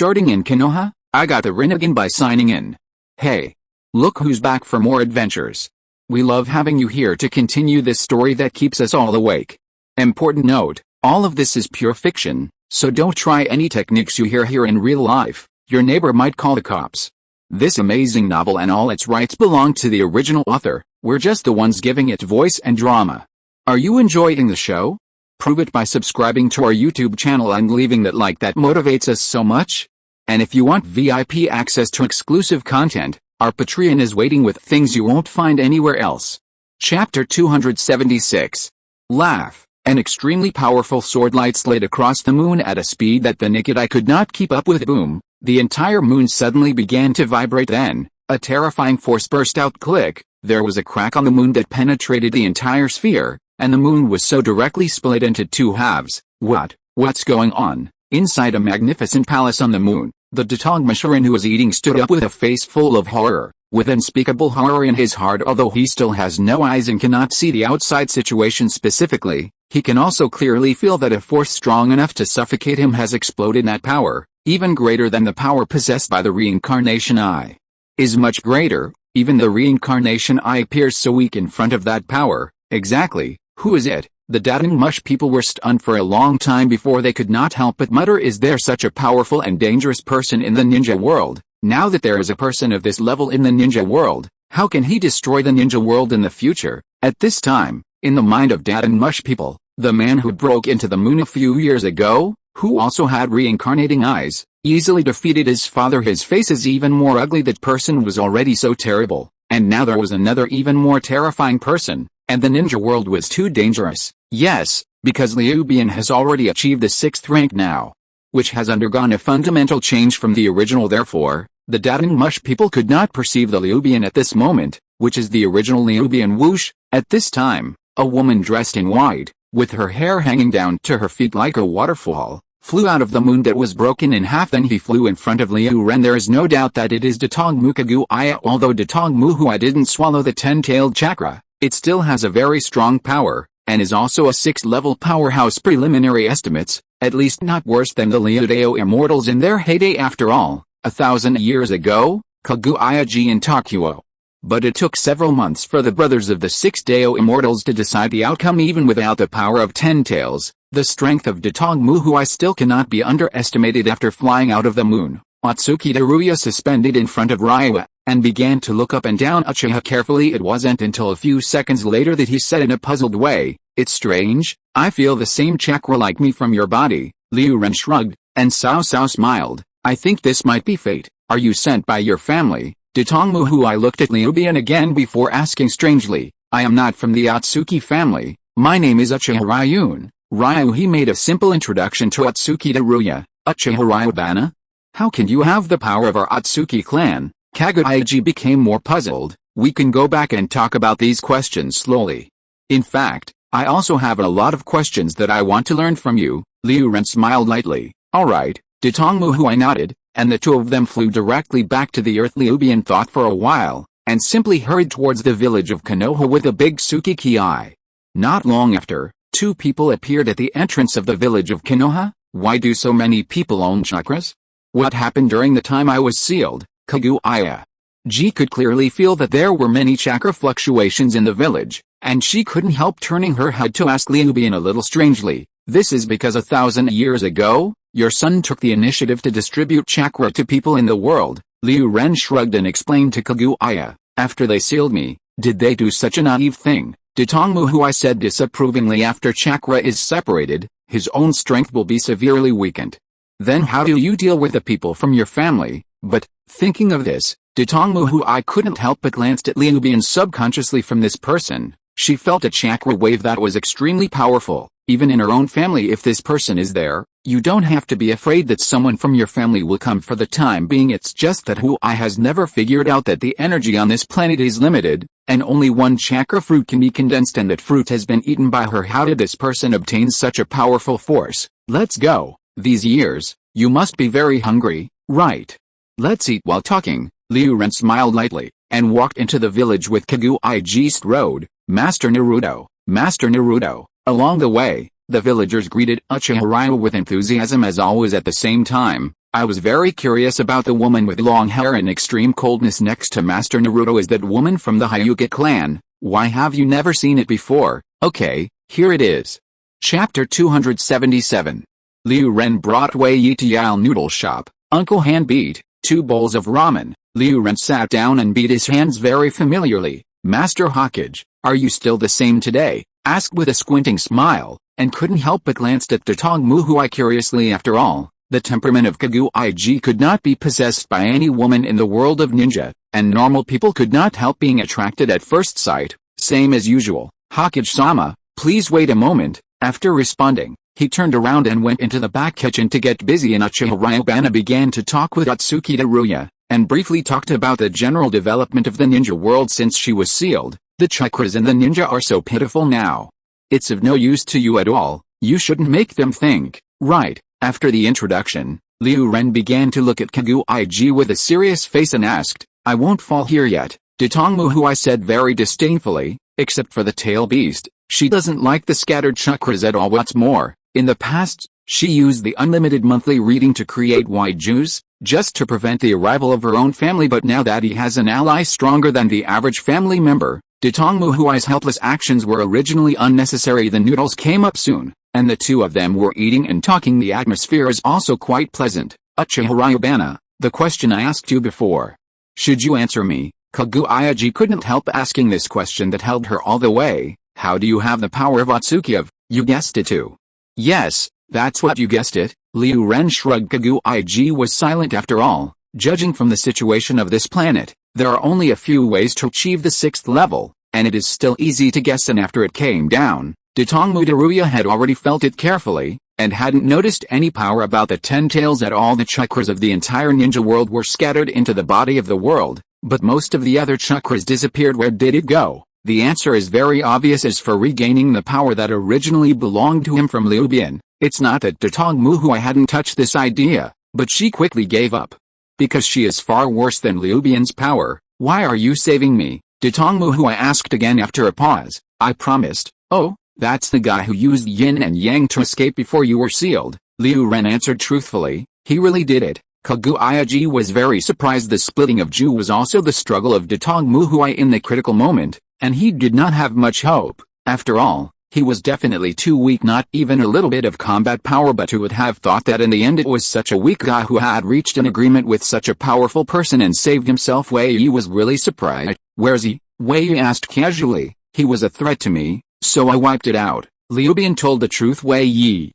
starting in Konoha, I got the Rinnegan by signing in. Hey! Look who's back for more adventures. We love having you here to continue this story that keeps us all awake. Important note, all of this is pure fiction, so don't try any techniques you hear here in real life, your neighbor might call the cops. This amazing novel and all its rights belong to the original author, we're just the ones giving it voice and drama. Are you enjoying the show? Prove it by subscribing to our YouTube channel and leaving that like that motivates us so much. And if you want VIP access to exclusive content, our Patreon is waiting with things you won't find anywhere else. Chapter 276. Laugh. An extremely powerful sword light slid across the moon at a speed that the naked eye could not keep up with. Boom. The entire moon suddenly began to vibrate. Then, a terrifying force burst out. Click. There was a crack on the moon that penetrated the entire sphere, and the moon was so directly split into two halves. What's going on? Inside a magnificent palace on the moon, the Datong Mashurin who was eating stood up with a face full of horror, with unspeakable horror in his heart. Although he still has no eyes and cannot see the outside situation specifically, he can also clearly feel that a force strong enough to suffocate him has exploded. That power, even greater than the power possessed by the reincarnation eye, is much greater. Even the reincarnation eye appears so weak in front of that power. Exactly, who is it? The Datong Mush people were stunned for a long time before they could not help but mutter, is there such a powerful and dangerous person in the ninja world? Now that there is a person of this level in the ninja world, how can he destroy the ninja world in the future? At this time, in the mind of Datong Mush people, the man who broke into the moon a few years ago, who also had reincarnating eyes, easily defeated his father. His face is even more ugly. That person was already so terrible, and now there was another even more terrifying person, and the ninja world was too dangerous. Yes, because Ryubana has already achieved the 6th rank now, which has undergone a fundamental change from the original. Therefore, the Datong Mush people could not perceive the Ryubana at this moment, which is the original Ryubana. Whoosh! At this time, a woman dressed in white, with her hair hanging down to her feet like a waterfall, flew out of the moon that was broken in half. Then he flew in front of Liu Ren. There is no doubt that it is Datong Mukagu Aya. Although Datong Muhuai didn't swallow the 10-tailed chakra, it still has a very strong power, and is also a 6th-level powerhouse. Preliminary estimates, at least not worse than the Liudeo immortals in their heyday. After all, 1,000 years ago, Kaguya-ji in Tokyo. But it took several months for the brothers of the 6 Dao immortals to decide the outcome. Even without the power of 10 tails, the strength of Datong Muhuai still cannot be underestimated. After flying out of the moon, Atsuki Daruya suspended in front of Ryua, and began to look up and down Uchiha carefully. It wasn't until a few seconds later that he said in a puzzled way, "It's strange, I feel the same chakra like me from your body." Liu Ren shrugged, and Cao Cao smiled. "I think this might be fate. Are you sent by your family?" Datong Muhuai looked at Ryubana again before asking strangely, "I am not from the Atsuki family. My name is Uchiha Ryun." Ryu. He made a simple introduction to Atsuki Daruya. "Uchiha Ryubana? How can you have the power of our Atsuki clan?" Kaguya-ji became more puzzled. "We can go back and talk about these questions slowly. In fact, I also have a lot of questions that I want to learn from you." Liu Ren smiled lightly. "Alright." Datong Muhuai nodded, and the two of them flew directly back to the earth. Ryubana thought for a while, and simply hurried towards the village of Konoha with a big Tsukiki eye. Not long after, 2 people appeared at the entrance of the village of Konoha. "Why do so many people own chakras? What happened during the time I was sealed?" Kaguya-ji could clearly feel that there were many chakra fluctuations in the village, and she couldn't help turning her head to ask Ryubana a little strangely, "This is because 1,000 years ago, your son took the initiative to distribute chakra to people in the world." Liu Ren shrugged and explained to Kaguya, "After they sealed me, did they do such a naive thing?" Datong Muhuai said disapprovingly, "After chakra is separated, his own strength will be severely weakened. Then how do you deal with the people from your family?" But, thinking of this, Datong Muhuai couldn't help but glanced at Ryubana subconsciously. From this person, she felt a chakra wave that was extremely powerful. Even in her own family, if this person is there, you don't have to be afraid that someone from your family will come for the time being. It's just that Huai has never figured out that the energy on this planet is limited, and only one chakra fruit can be condensed, and that fruit has been eaten by her. How did this person obtain such a powerful force? Let's go. These years, you must be very hungry, right? Let's eat while talking. Liu Ren smiled lightly, and walked into the village with Kaguya-ji. Road, Master Naruto, Master Naruto. Along the way, the villagers greeted Uchiha Ryu with enthusiasm as always. At the same time, I was very curious about the woman with long hair and extreme coldness next to Master Naruto. Is that woman from the Hyuga clan? Why have you never seen it before? Okay, here it is. Chapter 277. Liu Ren brought Wei Yi to Yao Noodle Shop. Uncle Han beat 2 bowls of ramen. Liu Ren sat down and beat his hands very familiarly. Master Hokage, are you still the same today? Asked with a squinting smile, and couldn't help but glanced at Datong Muhuai curiously. After all, the temperament of Kaguya could not be possessed by any woman in the world of ninja, and normal people could not help being attracted at first sight. Same as usual. Hokage-sama, please wait a moment. After responding, he turned around and went into the back kitchen to get busy, and Uchiha Ryubana began to talk with Atsuki Teruya, and briefly talked about the general development of the ninja world since she was sealed. The chakras in the ninja are so pitiful now. It's of no use to you at all. You shouldn't make them think, right? After the introduction, Liu Ren began to look at Kaguya with a serious face and asked, I won't fall here yet. Datong Muhuai said very disdainfully, except for the tail beast, she doesn't like the scattered chakras at all. What's more, in the past, she used the unlimited monthly reading to create waijus, just to prevent the arrival of her own family, but now that he has an ally stronger than the average family member, Datong Muhuai's helpless actions were originally unnecessary. The noodles came up soon, and the two of them were eating and talking. The atmosphere is also quite pleasant. Uchiha Ryubana, the question I asked you before. Should you answer me? Kaguya couldn't help asking this question that held her all the way. How do you have the power of Atsuki of? You guessed it too. Yes, that's what you guessed it. Liu Ren shrugged. Kaguya was silent. After all, judging from the situation of this planet, there are only a few ways to achieve the 6th level, and it is still easy to guess. And after it came down, Datong Teruya had already felt it carefully, and hadn't noticed any power about the 10 tails at all. The chakras of the entire ninja world were scattered into the body of the world, but most of the other chakras disappeared. Where did it go? The answer is very obvious. As for regaining the power that originally belonged to him from Liu Bian, it's not that Datong Muhuai hadn't touched this idea, but she quickly gave up. Because she is far worse than Liu Bian's power. Why are you saving me? Datong Muhuai asked again after a pause. I promised. Oh, that's the guy who used yin and yang to escape before you were sealed. Liu Ren answered truthfully. He really did it. Kaguya was very surprised. The splitting of Ju was also the struggle of Datong Muhuai in the critical moment, and he did not have much hope. After all, he was definitely too weak, not even a little bit of combat power, but who would have thought that in the end it was such a weak guy who had reached an agreement with such a powerful person and saved himself. Wei Yi was really surprised. Where's he? Wei Yi asked casually. He was a threat to me, so I wiped it out. Liu Bian told the truth. Wei Yi.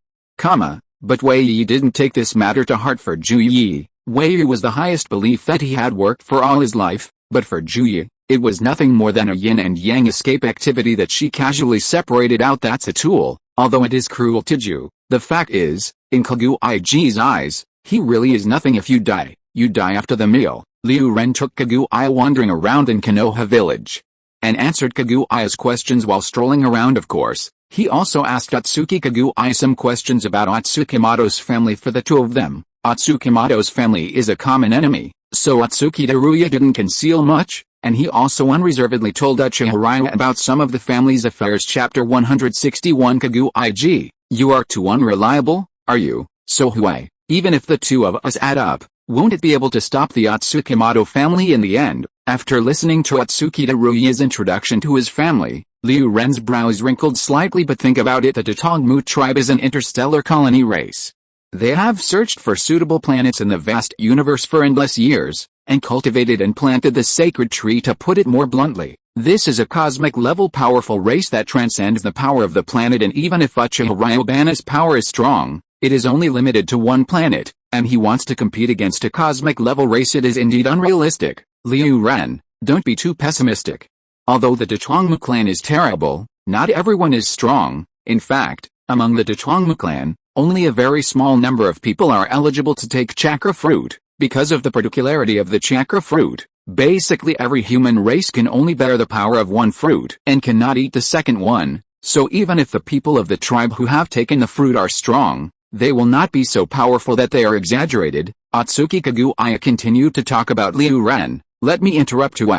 But Wei Yi didn't take this matter to heart. For Ju Yi, Wei Yi was the highest belief that he had worked for all his life, but for Ju Yi, it was nothing more than a yin and yang escape activity that she casually separated out. That's a tool, although it is cruel to Ju. The fact is, in Kaguya's eyes, he really is nothing. If you die, you die after the meal. Liu Ren took Kaguya wandering around in Konoha village, and answered Kaguya's questions while strolling around. Of course, he also asked Atsuki Kaguya some questions about Atsukimoto's family. For the two of them, Atsukimoto's family is a common enemy, so Atsuki Teruya didn't conceal much, and he also unreservedly told Uchiha Ryubana about some of the family's affairs. Chapter 161. Kaguya, you are too unreliable, are you? So Huai, even if the two of us add up, won't it be able to stop the Atsukimoto family in the end? After listening to Atsuki Teruya's introduction to his family, Liu Ren's brows wrinkled slightly. But think about it, the Datongmu tribe is an interstellar colony race. They have searched for suitable planets in the vast universe for endless years, and cultivated and planted the sacred tree. To put it more bluntly, this is a cosmic-level powerful race that transcends the power of the planet, and even if Uchiha Ryubana's power is strong, it is only limited to one planet, and he wants to compete against a cosmic-level race. It is indeed unrealistic. Liu Ren, don't be too pessimistic. Although the Datongmu clan is terrible, not everyone is strong. In fact, among the Datongmu clan, only a very small number of people are eligible to take chakra fruit. Because of the particularity of the chakra fruit, basically every human race can only bear the power of one fruit and cannot eat the second one. So even if the people of the tribe who have taken the fruit are strong, they will not be so powerful that they are exaggerated. Atsuki Kaguya continued to talk about Liu Ren. Let me interrupt you.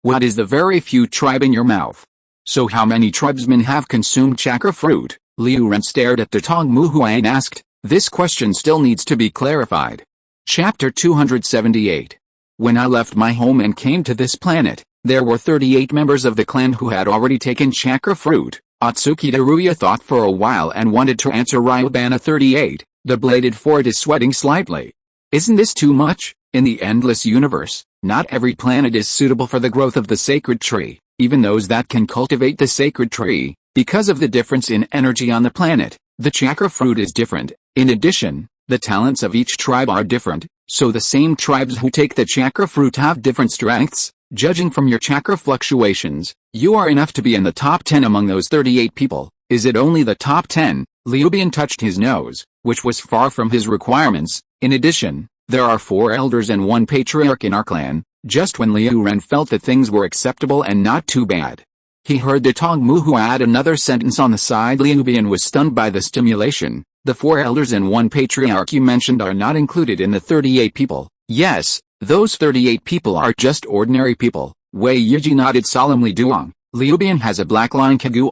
What is the very few tribe in your mouth? So how many tribesmen have consumed chakra fruit? Liu Ren stared at Datong Muhuai and asked. This question still needs to be clarified. Chapter 278. When I left my home and came to this planet, there were 38 members of the clan who had already taken chakra fruit. Atsuki Teruya thought for a while and wanted to answer Ryubana 38. The bladed fort is sweating slightly. Isn't this too much? In the endless universe, not every planet is suitable for the growth of the sacred tree, even those that can cultivate the sacred tree. Because of the difference in energy on the planet, the chakra fruit is different. In addition, the talents of each tribe are different, so the same tribes who take the chakra fruit have different strengths. Judging from your chakra fluctuations, you are enough to be in the top 10 among those 38 people. Is it only the top 10? Ryubana touched his nose, which was far from his requirements. In addition, there are 4 elders and 1 patriarch in our clan. Just when Liu Ren felt that things were acceptable and not too bad, he heard the Tongmu add another sentence on the side. Ryubana was stunned by the stimulation. The 4 elders and 1 patriarch you mentioned are not included in the 38 people. Yes, those 38 people are just ordinary people. Wei Yiji nodded solemnly. Duong, Ryubana has a black line. Kagu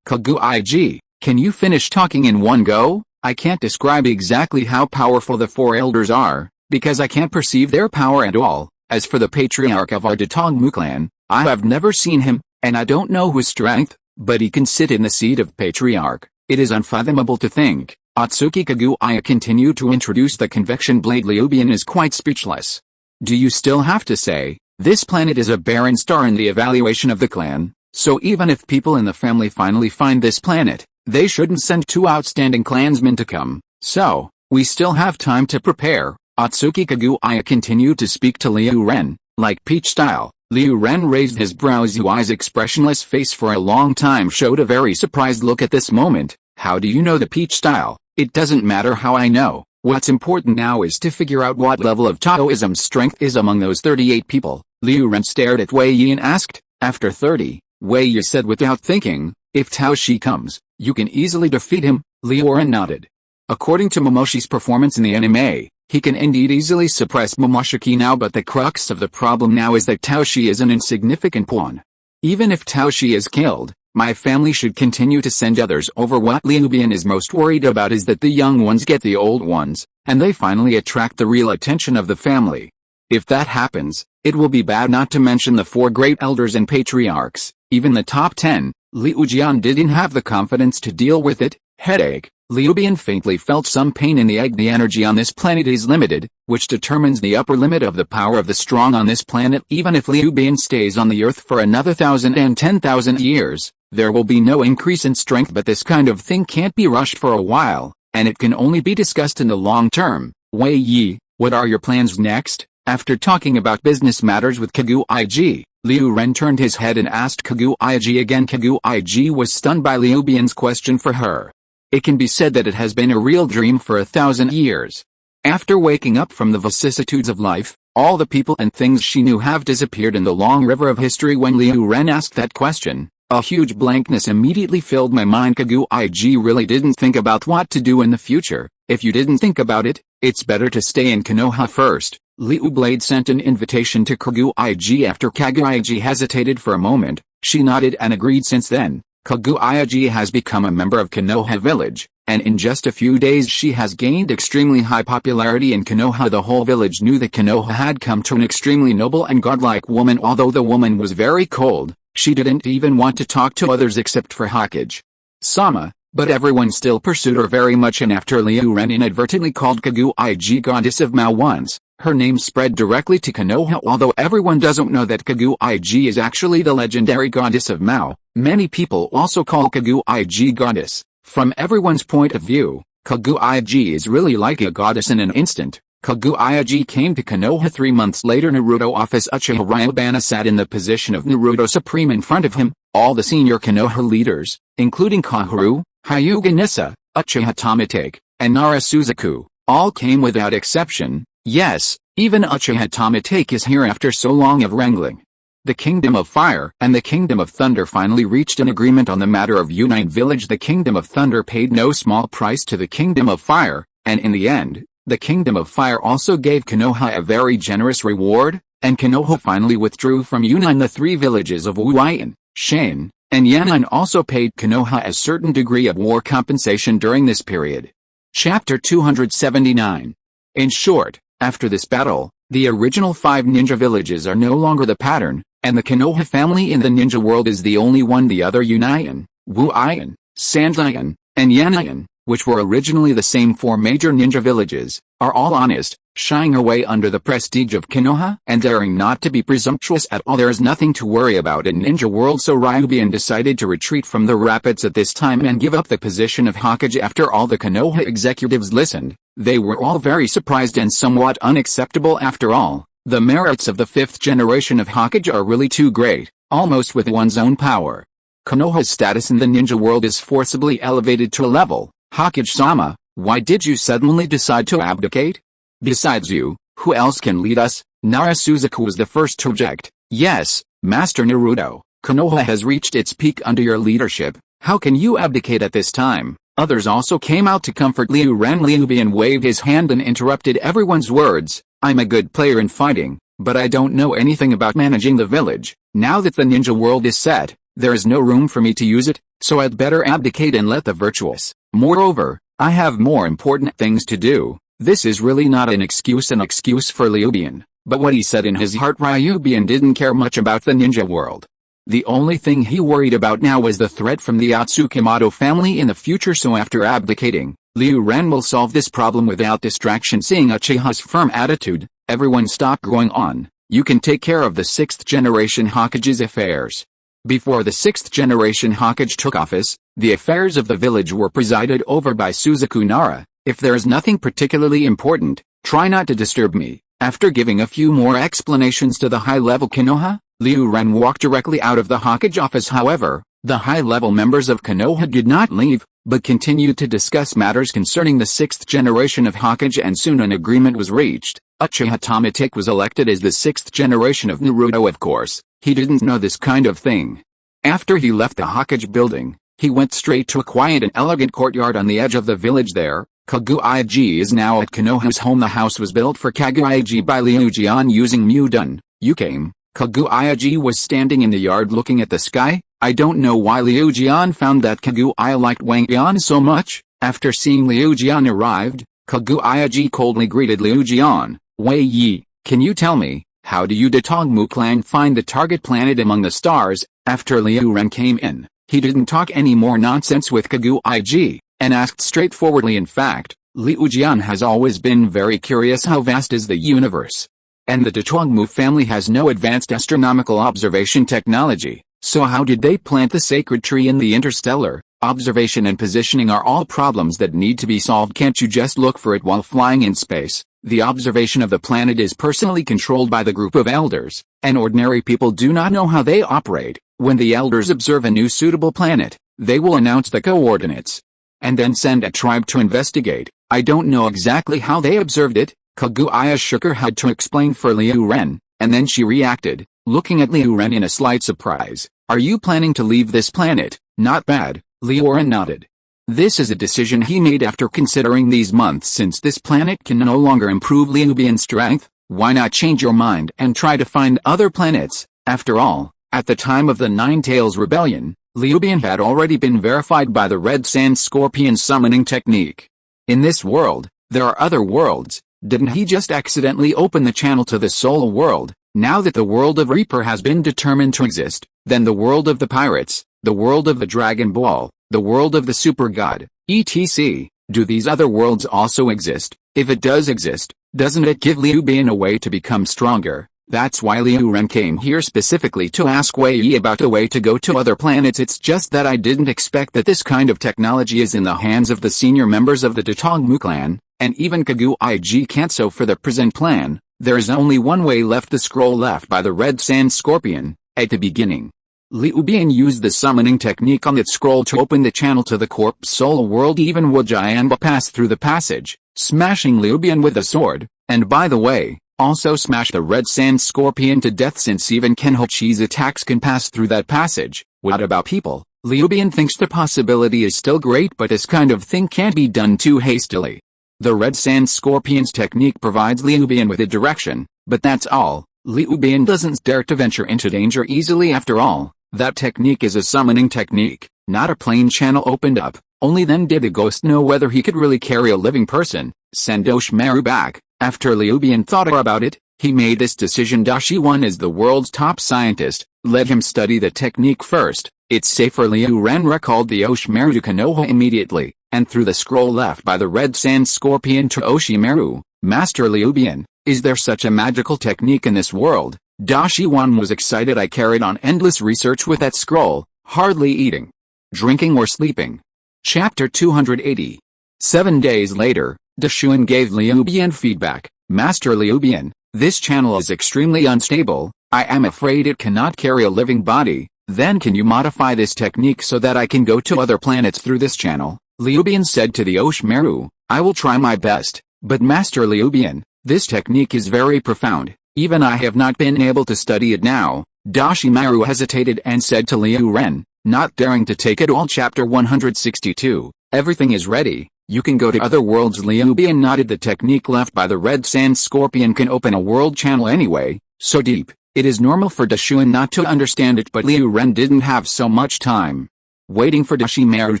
Ig, can you finish talking in one go? I can't describe exactly how powerful the 4 elders are, because I can't perceive their power at all. As for the patriarch of our Tongmu clan, I have never seen him, and I don't know his strength, but he can sit in the seat of patriarch. It is unfathomable to think. Atsuki Kaguya continued to introduce the convection blade. Ryubana is quite speechless. Do you still have to say, this planet is a barren star in the evaluation of the clan, so even if people in the family finally find this planet, they shouldn't send 2 outstanding clansmen to come, so, we still have time to prepare. Atsuki Kaguya continued to speak to Liu Ren, like Peach style. Liu Ren raised his brows. Yui's expressionless face for a long time showed a very surprised look at this moment. How do you know the Peach style? It doesn't matter how I know. What's important now is to figure out what level of Taoism's strength is among those 38 people. Liu Ren stared at Wei Yi and asked, after 30, Wei Yi said without thinking, if Tao Shi comes, you can easily defeat him. Liu Ren nodded. According to Momoshi's performance in the anime, he can indeed easily suppress Momoshiki now, but the crux of the problem now is that Tao Shi is an insignificant pawn. Even if Tao Shi is killed, my family should continue to send others over. What Ryubana is most worried about is that the young ones get the old ones, and they finally attract the real attention of the family. If that happens, it will be bad, not to mention the 4 great elders and patriarchs, even the top 10. Liu Jian didn't have the confidence to deal with it. Headache. Ryubana faintly felt some pain in the egg. The energy on this planet is limited, which determines the upper limit of the power of the strong on this planet. Even if Ryubana stays on the earth for another 1,000 and 10,000 years, there will be no increase in strength. But this kind of thing can't be rushed for a while, and it can only be discussed in the long term. Wei Yi, what are your plans next? After talking about business matters with Kaguya, Liu Ren turned his head and asked Kaguya again. Kaguya was stunned by Ryubana's question. For her, it can be said that it has been a real dream for 1,000 years. After waking up from the vicissitudes of life, all the people and things she knew have disappeared in the long river of history. When Liu Ren asked that question, a huge blankness immediately filled my mind. Kaguya really didn't think about what to do in the future. If you didn't think about it, it's better to stay in Konoha first. Liu Blade sent an invitation to Kaguya. After Kaguya hesitated for a moment, she nodded and agreed. Since then, Kaguya has become a member of Konoha village, and in just a few days she has gained extremely high popularity in Konoha. The whole village knew that Konoha had come to an extremely noble and godlike woman. Although the woman was very cold, she didn't even want to talk to others except for Hokage Sama, but everyone still pursued her very much. And after Liu Ren inadvertently called Kaguya Goddess of Mao once, her name spread directly to Konoha. Although everyone doesn't know that Kaguya is actually the legendary Goddess of Mao, many people also call Kaguya Goddess. From everyone's point of view, Kaguya is really like a goddess in an instant. Kaguya came to Konoha 3 months later. Naruto office. Uchiha Ryubana sat in the position of Naruto Supreme. In front of him, all the senior Konoha leaders, including Kaoru, Hyuga Nissa, Uchiha Tomitake, and Nara Suzaku, all came without exception. Yes, even Uchiha Tomitake is here after so long of wrangling. The Kingdom of Fire and the Kingdom of Thunder finally reached an agreement on the matter of Unite Village. The Kingdom of Thunder paid no small price to the Kingdom of Fire, and in the end, the Kingdom of Fire also gave Konoha a very generous reward, and Konoha finally withdrew from Unite. The 3 villages of Wuian, Shin, and Yan'an also paid Konoha a certain degree of war compensation during this period. Chapter 279. In short, After this battle, the original 5 ninja villages are no longer the pattern, and the Konoha family in the ninja world is the only one. The other Union, Wuion, Sanjian, and Yanian, which were originally the same 4 major ninja villages, are all honest, shying away under the prestige of Konoha and daring not to be presumptuous at all. There is nothing to worry about in ninja world, so Ryubana decided to retreat from the rapids at this time and give up the position of Hokage. After all the Konoha executives listened, they were all very surprised and somewhat unacceptable. After all, the merits of the 5th generation of Hokage are really too great, almost with one's own power. Konoha's status in the ninja world is forcibly elevated to a level. Hokage-sama, why did you suddenly decide to abdicate? Besides you, who else can lead us? Nara Suzuki was the first to object. Yes, Master Naruto, Konoha has reached its peak under your leadership. How can you abdicate at this time? Others also came out to comfort Liu Ren. Ryubana waved his hand and interrupted everyone's words. I'm a good player in fighting, but I don't know anything about managing the village. Now that the ninja world is set, there is no room for me to use it, so I'd better abdicate and let the virtuous. Moreover, I have more important things to do. This is really not an excuse for Ryubana, but what he said in his heart. Ryubana didn't care much about the ninja world. The only thing he worried about now was the threat from the Tsukamoto family in the future, so after abdicating, Liu Ren will solve this problem without distraction. Seeing Uchiha's firm attitude, everyone stopped going on. You can take care of the 6th generation Hokage's affairs. Before the 6th generation Hokage took office, the affairs of the village were presided over by Suzuki Nara. If there is nothing particularly important, try not to disturb me. After giving a few more explanations to the high-level Konoha, Liu Ren walked directly out of the Hokage office. However, the high-level members of Konoha did not leave, but continued to discuss matters concerning the 6th generation of Hokage, and soon an agreement was reached. Uchiha Tomotique was elected as the 6th generation of Naruto. Of course, he didn't know this kind of thing. After he left the Hokage building, he went straight to a quiet and elegant courtyard on the edge of the village there. Kaguya-ji is now at Konoha's home. The house was built for Kaguya-ji by Liu Jian using Mudun. You came. Kaguya-ji was standing in the yard looking at the sky. I don't know why Liu Jian found that Kaguya liked Wang Yan so much. After seeing Liu Jian arrived, Kaguya-ji coldly greeted Liu Jian. Wei Yi, can you tell me, how do you Detongmu clan find the target planet among the stars? After Liu Ren came in, he didn't talk any more nonsense with Kaguya-ji, and asked straightforwardly. In fact, Liu Jian has always been very curious how vast is the universe. And the Detongmu family has no advanced astronomical observation technology, so how did they plant the sacred tree in the interstellar? Observation and positioning are all problems that need to be solved. Can't you just look for it while flying in space? The observation of the planet is personally controlled by the group of elders, and ordinary people do not know how they operate. When the elders observe a new suitable planet, they will announce the coordinates, and then send a tribe to investigate. I don't know exactly how they observed it. Kaguya shook her head to explain for Liu Ren, and then she reacted, looking at Liu Ren in a slight surprise. Are you planning to leave this planet? Not bad. Liu Ren nodded. This is a decision he made after considering these months. Since this planet can no longer improve Ryubana's strength, why not change your mind and try to find other planets? After all, at the time of the Nine Tails Rebellion, Ryubana had already been verified by the Red Sand Scorpion summoning technique. In this world, there are other worlds. Didn't he just accidentally open the channel to the Soul World? Now that the world of Reaper has been determined to exist, then the world of the pirates, the world of the Dragon Ball, the world of the Super God, etc. Do these other worlds also exist? If it does exist, doesn't it give Ryubana a way to become stronger? That's why Liu Ren came here specifically to ask Wei Yi about a way to go to other planets. It's just that I didn't expect that this kind of technology is in the hands of the senior members of the Detongmu clan, and even Kaguya-ji can't. So for the present plan, there is only one way left: the scroll left by the Red Sand Scorpion. At the beginning, Ryubana used the summoning technique on that scroll to open the channel to the Corpse Soul World. Even Wajayamba passed through the passage, smashing Ryubana with a sword, and by the way, also smash the Red Sand Scorpion to death, since even Kenhochi's attacks can pass through that passage. What about people? Ryubana thinks the possibility is still great, but this kind of thing can't be done too hastily. The Red Sand Scorpion's technique provides Ryubana with a direction, but that's all. Ryubana doesn't dare to venture into danger easily. After all, that technique is a summoning technique, not a plain channel opened up. Only then did the ghost know whether he could really carry a living person. Send Oshmaru back. After Liu Bian thought about it, he made this decision. Dashi 1 is the world's top scientist, let him study the technique first. It's safer. Liu Ren recalled the Oshimaru to Konoha immediately, and threw the scroll left by the red sand scorpion to Oshimaru. Master Liu Bian, is there such a magical technique in this world? Dashi 1 was excited. I carried on endless research with that scroll, hardly eating, drinking or sleeping. Chapter 280. 7 days later, Dashuan gave Liu Bian feedback. Master Liu Bian, this channel is extremely unstable. I am afraid it cannot carry a living body. Then can you modify this technique so that I can go to other planets through this channel? Liu Bian said to the Oshimaru, I will try my best, but Master Liu Bian, this technique is very profound. Even I have not been able to study it now. Dashimaru hesitated and said to Liu Ren, not daring to take it all. Chapter 162. Everything is ready. You can go to other worlds. Liu Bian nodded. The technique left by the red sand scorpion can open a world channel anyway, so deep. It is normal for Dashuan not to understand it, but Liu Ren didn't have so much time. Waiting for Dashimaru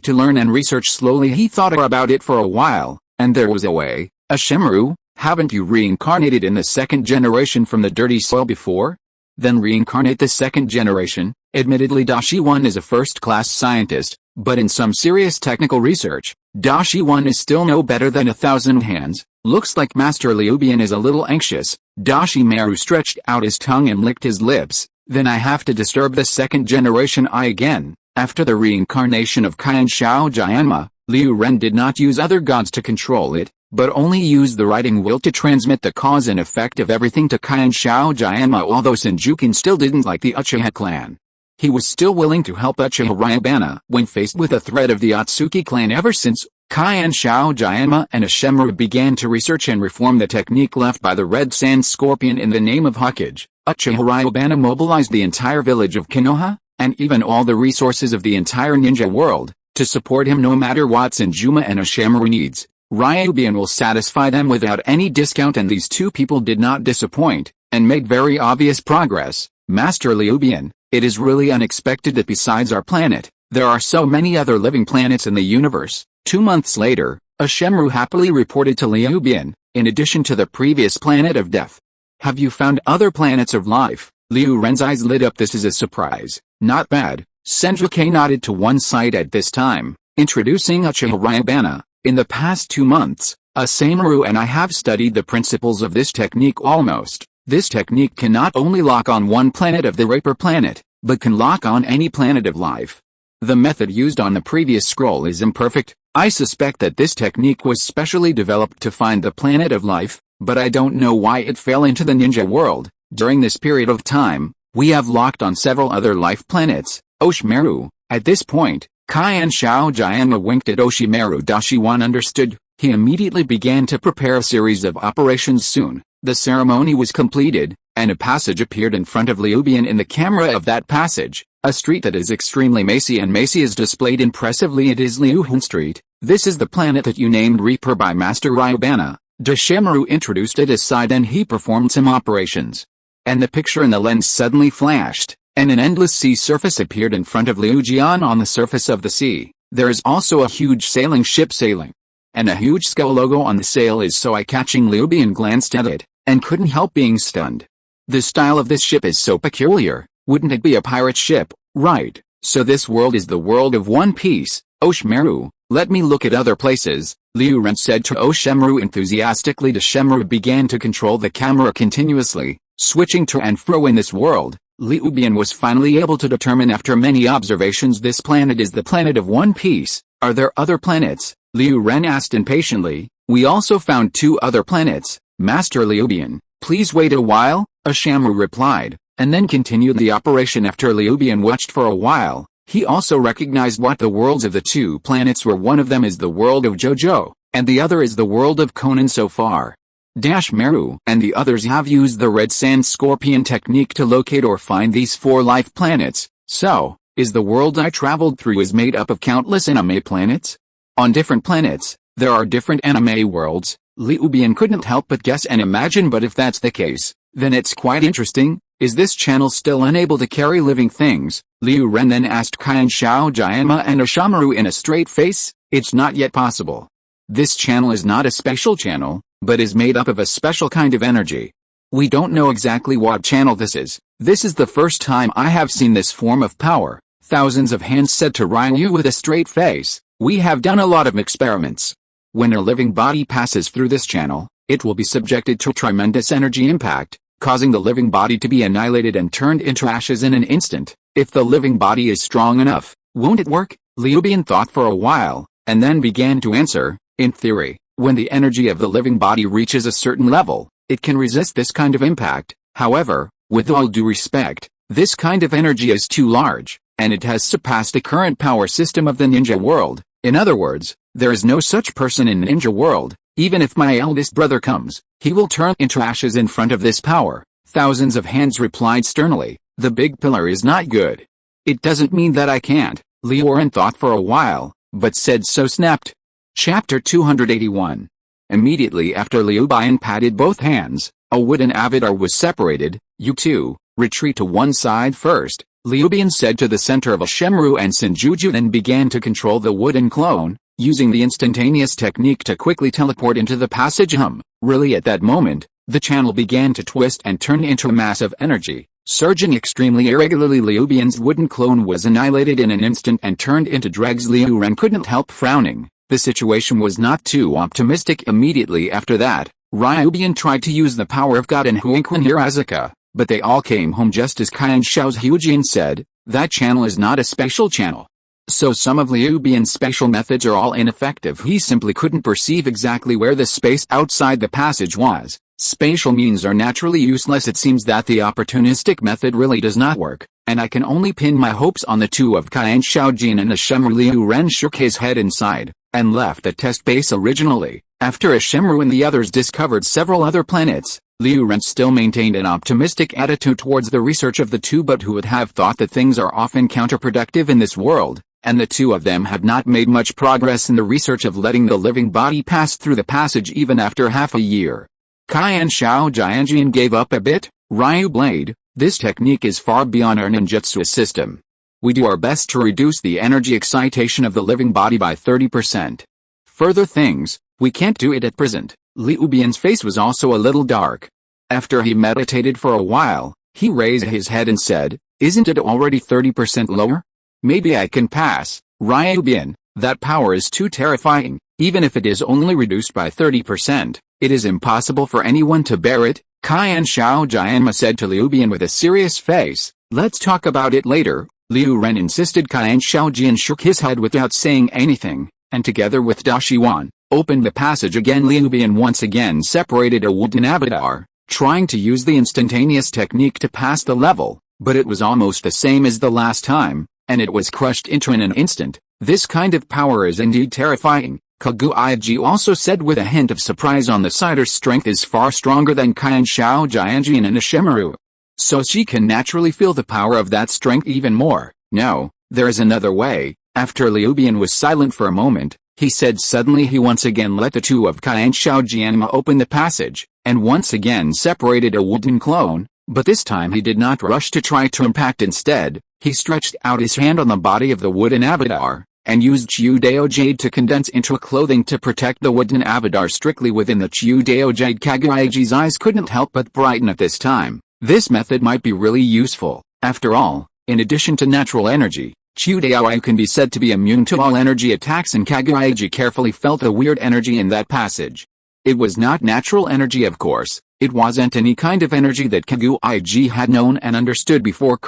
to learn and research slowly, he thought about it for a while, and there was a way. Oshimaru, haven't you reincarnated in the second generation from the dirty soil before? Then reincarnate the second generation. Admittedly, Dashi 1 is a first-class scientist, but in some serious technical research, Dashi 1 is still no better than 1,000 hands. Looks like Master Liu Bian is a little anxious. Dashimaru stretched out his tongue and licked his lips. Then I have to disturb the second generation eye again. After the reincarnation of Kaian Shao Jianma, Liu Ren did not use other gods to control it, but only used the writing will to transmit the cause and effect of everything to Kaian Shao Jianma. Although Senjuken still didn't like the Uchiha clan, he was still willing to help Uchiha Ryubana when faced with the threat of the Atsuki clan. Ever since Kaian Shao Jianma and Oshimaru began to research and reform the technique left by the red sand scorpion in the name of Hokage, Uchiha Ryubana mobilized the entire village of Konoha, and even all the resources of the entire ninja world, to support him no matter what Senjuma and Oshimaru needs. Ryuban will satisfy them without any discount, and these two people did not disappoint, and made very obvious progress. Master Liu Bian, it is really unexpected that besides our planet, there are so many other living planets in the universe. 2 months later, Oshimaru happily reported to Liu Bian, in addition to the previous planet of death. Have you found other planets of life? Liu Ren's eyes lit up. This is a surprise. Not bad. Senjuken nodded to one side at this time, introducing Uchiha Ryubana. In the past 2 months, Oshimaru and I have studied the principles of this technique almost. This technique can not only lock on one planet of the Raper planet, but can lock on any planet of life. The method used on the previous scroll is imperfect. I suspect that this technique was specially developed to find the planet of life, but I don't know why it fell into the ninja world. During this period of time, we have locked on several other life planets. Oshimaru, at this point, Kaian Shao Jianma winked at Oshimaru. Dashi 1 understood. He immediately began to prepare a series of operations. Soon, the ceremony was completed, and a passage appeared in front of Liu Bian. In the camera of that passage, a street that is extremely macy and macy is displayed impressively. It is Liu Hun Street. This is the planet that you named Reaper by Master Ryubana. Dashimaru introduced it aside and he performed some operations. And the picture in the lens suddenly flashed, and an endless sea surface appeared in front of Liu Jian. On the surface of the sea, there is also a huge sailing ship sailing, and a huge skull logo on the sail is so eye-catching. Liu Bian glanced at it, and couldn't help being stunned. The style of this ship is so peculiar. Wouldn't it be a pirate ship? Right, so this world is the world of One Piece. Oshimaru, let me look at other places, Liu Ren said to Oshimaru enthusiastically. Oshimaru began to control the camera continuously, switching to and fro in this world. Liu Bian was finally able to determine after many observations this planet is the planet of One Piece. Are there other planets? Liu Ren asked impatiently. We also found 2 other planets, Master Liu Bian. Please wait a while, Oshimaru replied, and then continued the operation. After Liu Bian watched for a while, he also recognized what the worlds of the 2 planets were. One of them is the world of Jojo, and the other is the world of Conan. So far, Dashimaru and the others have used the red sand scorpion technique to locate or find these 4 life planets. So, is the world I traveled through is made up of countless anime planets? On different planets, there are different anime worlds. Liu Bian couldn't help but guess and imagine, but if that's the case, then it's quite interesting. Is this channel still unable to carry living things? Liu Ren then asked Kaian Shao Jianma and Oshimaru in a straight face. It's not yet possible. This channel is not a special channel. but is made up of a special kind of energy. We don't know exactly what channel this is. This is the first time I have seen this form of power, thousands of hands said to Ryu with a straight face. We have done a lot of experiments. When a living body passes through this channel, it will be subjected to tremendous energy impact, causing the living body to be annihilated and turned into ashes in an instant. If the living body is strong enough, won't it work? Ryubana thought for a while, and then began to answer. In theory, when the energy of the living body reaches a certain level, it can resist this kind of impact. However, with all due respect, this kind of energy is too large, and it has surpassed the current power system of the ninja world. In other words, there is no such person in ninja world. Even if my eldest brother comes, he will turn into ashes in front of this power. Thousands of hands replied sternly. The big pillar is not good. It doesn't mean that I can't. Ryubana thought for a while, but said so snapped. Chapter 281. Immediately after Ryubana patted both hands, a wooden avatar was separated. You two, retreat to one side first, Ryubana said to the center of a Shemru and Senjutsu, then began to control the wooden clone, using the instantaneous technique to quickly teleport into the passage. Really at that moment, the channel began to twist and turn into a mass of energy, surging extremely irregularly. Ryubana's wooden clone was annihilated in an instant and turned into dregs. Ryubana couldn't help frowning. The situation was not too optimistic. Immediately after that, Ryubana tried to use the power of God and Huinkwan Hirazaka, but they all came home just as Kai and Xiao's Hyujin said. That channel is not a special channel. So some of Ryubana's special methods are all ineffective. He simply couldn't perceive exactly where the space outside the passage was. Spatial means are naturally useless. It seems that the opportunistic method really does not work, and I can only pin my hopes on the two of Kai and Xiaojin and the Shemru. Liu Ren shook his head inside, and left the test base originally. After Shemru and the others discovered several other planets, Liu Ren still maintained an optimistic attitude towards the research of the two, but who would have thought that things are often counterproductive in this world, and the two of them have not made much progress in the research of letting the living body pass through the passage even after half a year. Kai and Xiao Jianjian gave up a bit. Ryu Blade, this technique is far beyond our ninjutsu system. We do our best to reduce the energy excitation of the living body by 30%. Further things, we can't do it at present. Ryubana's face was also a little dark. After he meditated for a while, he raised his head and said, "Isn't it already 30% lower? Maybe I can pass." Ryubana, that power is too terrifying. Even if it is only reduced by 30%, it is impossible for anyone to bear it. Kai and Xiao Jianma said to Ryubana with a serious face. "Let's talk about it later." Liu Ren insisted. Kai and Xiaojian shook his head without saying anything, and together with Dashiwan, opened the passage again. Ryubana once again separated a wooden avatar, trying to use the instantaneous technique to pass the level, but it was almost the same as the last time, and it was crushed into in an instant. This kind of power is indeed terrifying. Kaguiji also said with a hint of surprise on the side. Her strength is far stronger than Kai and Xiao Jianjian and Ashimaru. So she can naturally feel the power of that strength even more. No, there is another way. After Ryubana was silent for a moment, he said suddenly. He once again let the two of Kai and Xiao Jianma open the passage, and once again separated a wooden clone, but this time he did not rush to try to impact. Instead, he stretched out his hand on the body of the wooden avatar, and used Chudeo Jade to condense into a clothing to protect the wooden avatar strictly within the Chudeo Jade. Kaguiji's eyes couldn't help but brighten at this time. This method might be really useful. After all, in addition to natural energy, Chudeo can be said to be immune to all energy attacks, and Kaguiji carefully felt a weird energy in that passage. It was not natural energy, of course. It wasn't any kind of energy that Kaguiji had known and understood before.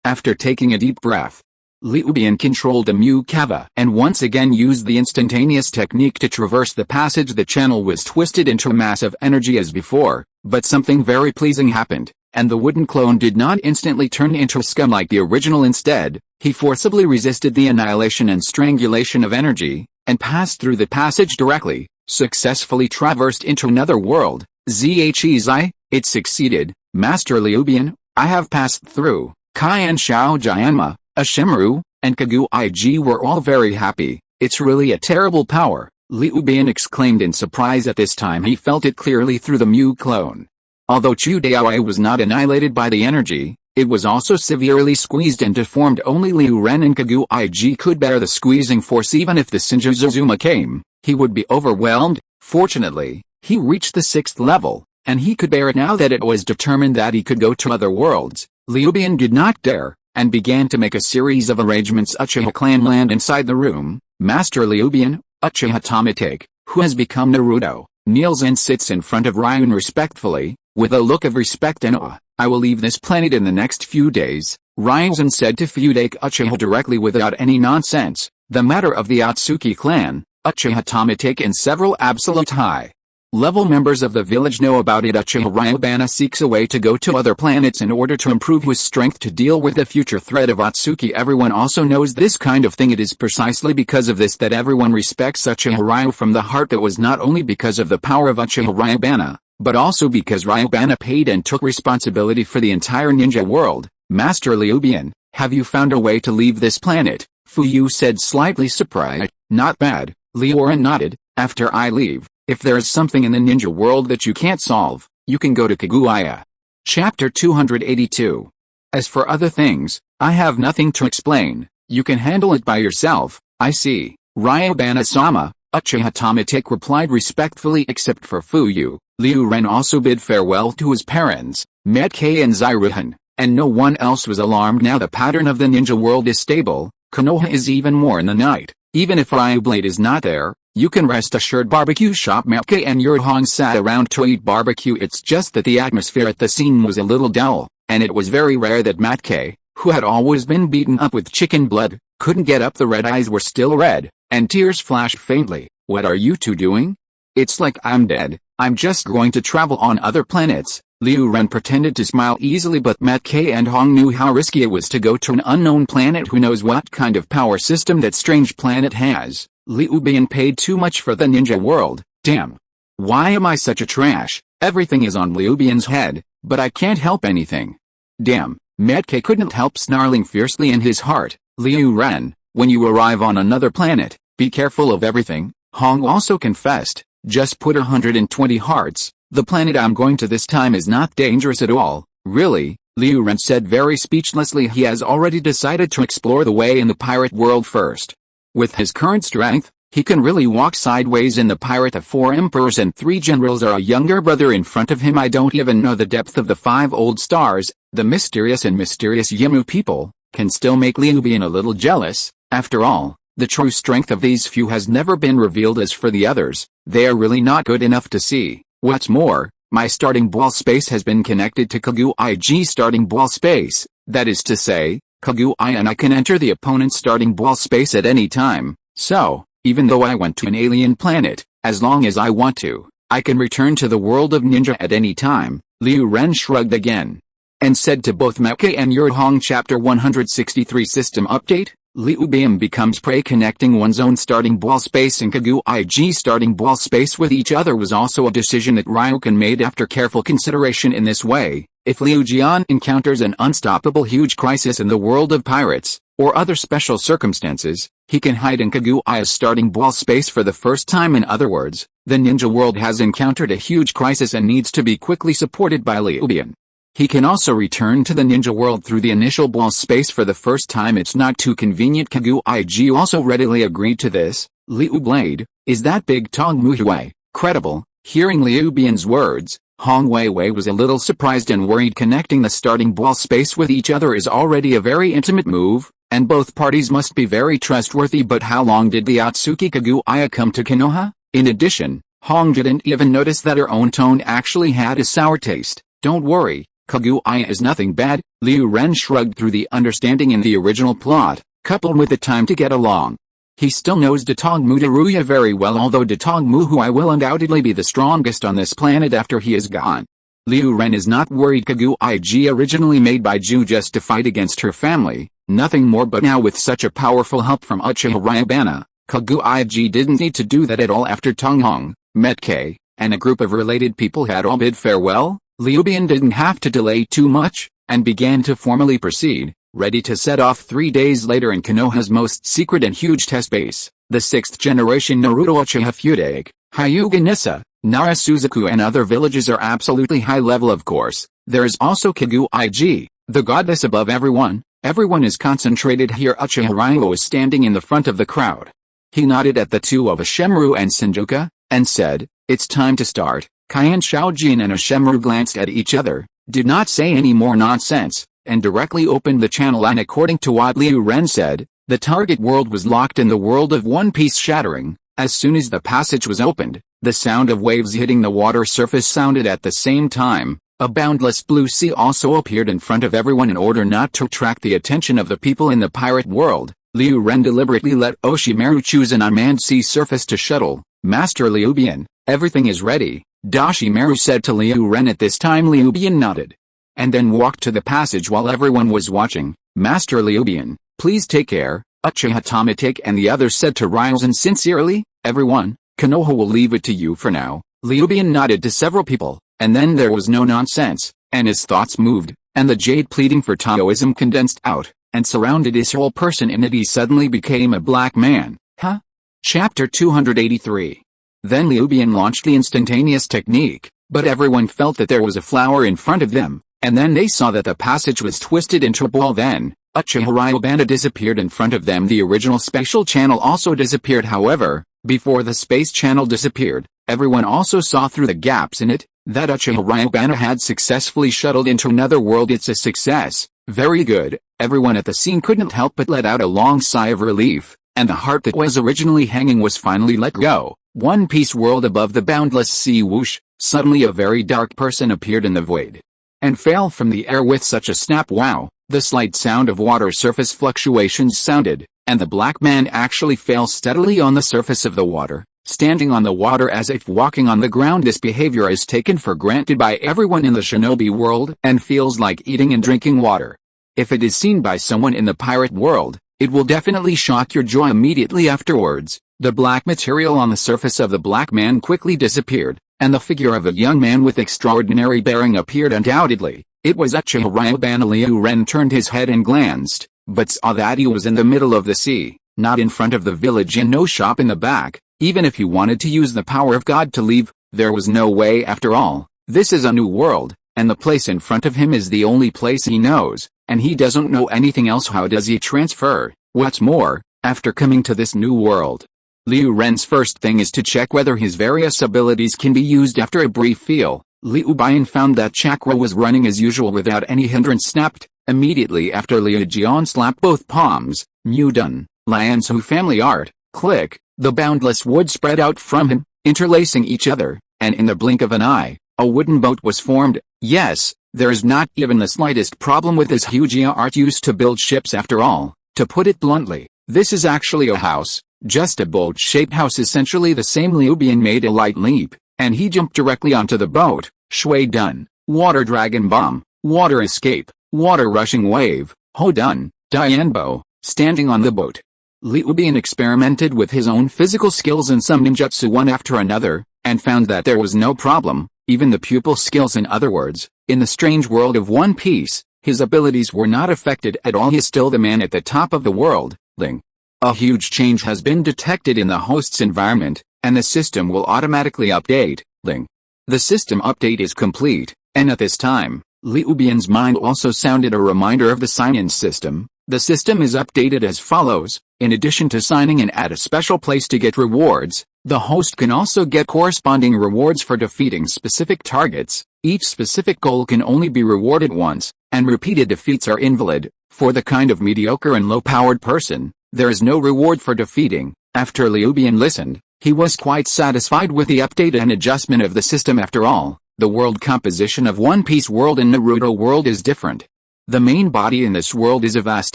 After taking a deep breath, Ryubana controlled a Mukava and once again used the instantaneous technique to traverse the passage. The channel was twisted into a mass of energy as before, but something very pleasing happened, and the wooden clone did not instantly turn into scum like the original. Instead, he forcibly resisted the annihilation and strangulation of energy, and passed through the passage directly, successfully traversed into another world. Zhi, it succeeded, Master Ryubana. I have passed through. Kai and Xiao Jianma, Ashimaru, and Kaguiji were all very happy. It's really a terrible power, Ryubana exclaimed in surprise. At this time he felt it clearly through the Mu clone. Although Chudeo was not annihilated by the energy, it was also severely squeezed and deformed. Only Liu Ren and Kaguiji could bear the squeezing force. Even if the Senjuzuzuma came, he would be overwhelmed. Fortunately, He reached the 6th level, and he could bear it now that it was determined that he could go to other worlds. Ryubana did not dare, and began to make a series of arrangements. Uchiha clan land inside the room. Master Ryubana, Uchiha Tomatake, who has become Naruto, kneels and sits in front of Ryun respectfully, with a look of respect and awe. I will leave this planet in the next few days, Ryzen said to Fudake Uchiha directly without any nonsense. The matter of the Atsuki clan, Uchiha Tomatake and several absolute high-level members of the village know about it. Uchiha Ryubana seeks a way to go to other planets in order to improve his strength to deal with the future threat of Atsuki. Everyone also knows this kind of thing. It is precisely because of this that everyone respects Uchiha Ryu from the heart. That was not only because of the power of Uchiha Ryubana, but also because Ryubana paid and took responsibility for the entire ninja world. Master Ryubana, have you found a way to leave this planet? Fuyu said, slightly surprised. Not bad, Leorin nodded. After I leave, if there is something in the ninja world that you can't solve, you can go to Kaguya. Chapter 282. As for other things, I have nothing to explain. You can handle it by yourself. I see. Ryubana-sama, Uchiha Tomatake replied respectfully. Except for Fuyu, Liu Ren also bid farewell to his parents, Metke and Ziruhan, and no one else was alarmed. Now the pattern of the ninja world is stable. Konoha is even more in the night. Even if Ryublade is not there, you can rest assured barbecue shop Metke and Yurhong sat around to eat barbecue. It's just that the atmosphere at the scene was a little dull, and it was very rare that Metke, who had always been beaten up with chicken blood, couldn't get up. The red eyes were still red, and tears flashed faintly. What are you two doing? It's like I'm dead. I'm just going to travel on other planets. Liu Ren pretended to smile easily, but Metke and Hong knew how risky it was to go to an unknown planet. Who knows what kind of power system that strange planet has. Liu Bian paid too much for the ninja world. Damn. Why am I such a trash? Everything is on Liu Bian's head, but I can't help anything. Damn. Metke couldn't help snarling fiercely in his heart. Liu Ren, when you arrive on another planet, be careful of everything. Hong also confessed. Just put 120 hearts. The planet I'm going to this time is not dangerous at all. Really? Liu Ren said very speechlessly. He has already decided to explore the way in the pirate world first. With his current strength, he can really walk sideways in the pirate. The 4 emperors and 3 generals are a younger brother in front of him. I don't even know the depth of the 5 old stars. The mysterious Yimu people can still make Liu Bian a little jealous. After all, the true strength of these few has never been revealed. As for the others, they are really not good enough to see. What's more, my starting ball space has been connected to Kaguya-G's starting ball space. That is to say, Kaguya and I can enter the opponent's starting ball space at any time. So, even though I went to an alien planet, as long as I want to, I can return to the world of ninja at any time. Liu Ren shrugged again, and said to both Metke and Yurhong. Chapter 163 System Update. Liu Bian becomes prey. Connecting one's own starting ball space and Kaguya-G's starting ball space with each other was also a decision that Ryukan made after careful consideration. In this way, if Liu Jian encounters an unstoppable huge crisis in the world of pirates, or other special circumstances, he can hide in Kaguya's starting ball space for the first time. In other words, the ninja world has encountered a huge crisis and needs to be quickly supported by Liu Bian. He can also return to the ninja world through the initial ball space for the first time. It's not too convenient. Kaguya also readily agreed to this. Liu Blade, is that Big Tong Muhui credible? Hearing Liu Bian's words, Hong Weiwei was a little surprised and worried. Connecting the starting ball space with each other is already a very intimate move, and both parties must be very trustworthy. But how long did the Atsuki Kaguya come to Konoha? In addition, Hong didn't even notice that her own tone actually had a sour taste. Don't worry. Kaguya is nothing bad. Liu Ren shrugged through the understanding in the original plot, coupled with the time to get along. He still knows Datong Mutaruya very well, although Datong Muhui will undoubtedly be the strongest on this planet after he is gone. Liu Ren is not worried. Kaguya originally made by Ju just to fight against her family, nothing more, but now with such a powerful help from Uchiha Ryubana, Kaguya didn't need to do that at all. After Tong Hong, Metke, and a group of related people had all bid farewell, Liu Bian didn't have to delay too much, and began to formally proceed, ready to set off 3 days later in Konoha's most secret and huge test base. The 6th generation Naruto Uchiha Fudake, Hyuga Nissa, Nara Suzaku and other villages are absolutely high level. Of course, there is also Kaguya, the goddess above everyone. Everyone is concentrated here. Uchiha Ryu was standing in the front of the crowd. He nodded at the two of Ashemru and Senjuka, and said, "It's time to start." Qian Shaojin and Ashemaru glanced at each other, did not say any more nonsense, and directly opened the channel. And according to what Liu Ren said, the target world was locked in the world of One Piece, shattering. As soon as the passage was opened, the sound of waves hitting the water surface sounded at the same time. A boundless blue sea also appeared in front of everyone. In order not to attract the attention of the people in the pirate world, Liu Ren deliberately let Oshimaru choose an unmanned sea surface to shuttle. "Master Liu Bian, everything is ready," Oshimaru said to Liu Ren. At this time Liu Bian nodded, and then walked to the passage while everyone was watching. "Master Liu Bian, please take care," Uchiha Tomatake and the others said to Ryuzen sincerely. "Everyone, Konoha will leave it to you for now." Liu Bian nodded to several people, and then there was no nonsense, and his thoughts moved, and the jade pleading for Taoism condensed out, and surrounded his whole person, and he suddenly became a black man. Huh? Chapter 283. Then Liu Bian launched the instantaneous technique, but everyone felt that there was a flower in front of them, and then they saw that the passage was twisted into a ball. Then Uchiha Ryubana disappeared in front of them. The original spatial channel also disappeared. However, before the space channel disappeared, everyone also saw through the gaps in it that Uchiha Ryubana had successfully shuttled into another world. "It's a success. Very good." Everyone at the scene couldn't help but let out a long sigh of relief, and the heart that was originally hanging was finally let go. One Piece world above the boundless sea. Whoosh! Suddenly a very dark person appeared in the void, and fell from the air with such a snap. Wow! The slight sound of water surface fluctuations sounded, and the black man actually fell steadily on the surface of the water, standing on the water as if walking on the ground. This behavior is taken for granted by everyone in the shinobi world, and feels like eating and drinking water. If it is seen by someone in the pirate world, it will definitely shock your jaw immediately afterwards. The black material on the surface of the black man quickly disappeared, and the figure of a young man with extraordinary bearing appeared. Undoubtedly, it was Uchiha Ryubana. Liu Ren turned his head and glanced, but saw that he was in the middle of the sea, not in front of the village, and no shop in the back. Even if he wanted to use the power of God to leave, there was no way. After all, this is a new world, and the place in front of him is the only place he knows, and he doesn't know anything else. How does he transfer? What's more, after coming to this new world, Liu Ren's first thing is to check whether his various abilities can be used. After a brief feel, Liu Bian found that chakra was running as usual without any hindrance. Snapped. Immediately after, Liu Jian slapped both palms. Mu done. Liansu family art. Click. The boundless wood spread out from him, interlacing each other, and in the blink of an eye, a wooden boat was formed. Yes, there is not even the slightest problem with this Uchiha art used to build ships. After all, to put it bluntly, this is actually a house. Just a boat-shaped house, essentially the same. Liu Bian made a light leap, and he jumped directly onto the boat. Shui done. Water dragon bomb. Water escape. Water rushing wave. Ho done. Dianbo. Standing on the boat, Liu Bian experimented with his own physical skills and some ninjutsu one after another, and found that there was no problem, even the pupil skills. In other words, in the strange world of One Piece, his abilities were not affected at all. He is still the man at the top of the world. Ling. A huge change has been detected in the host's environment, and the system will automatically update. Ling. The system update is complete, and at this time, Liu Bian's mind also sounded a reminder of the sign-in system. The system is updated as follows. In addition to signing in at a special place to get rewards, the host can also get corresponding rewards for defeating specific targets. Each specific goal can only be rewarded once, and repeated defeats are invalid. For the kind of mediocre and low-powered person, there is no reward for defeating. After Liu Bian listened, he was quite satisfied with the update and adjustment of the system. After all, the world composition of One Piece world and Naruto world is different. The main body in this world is a vast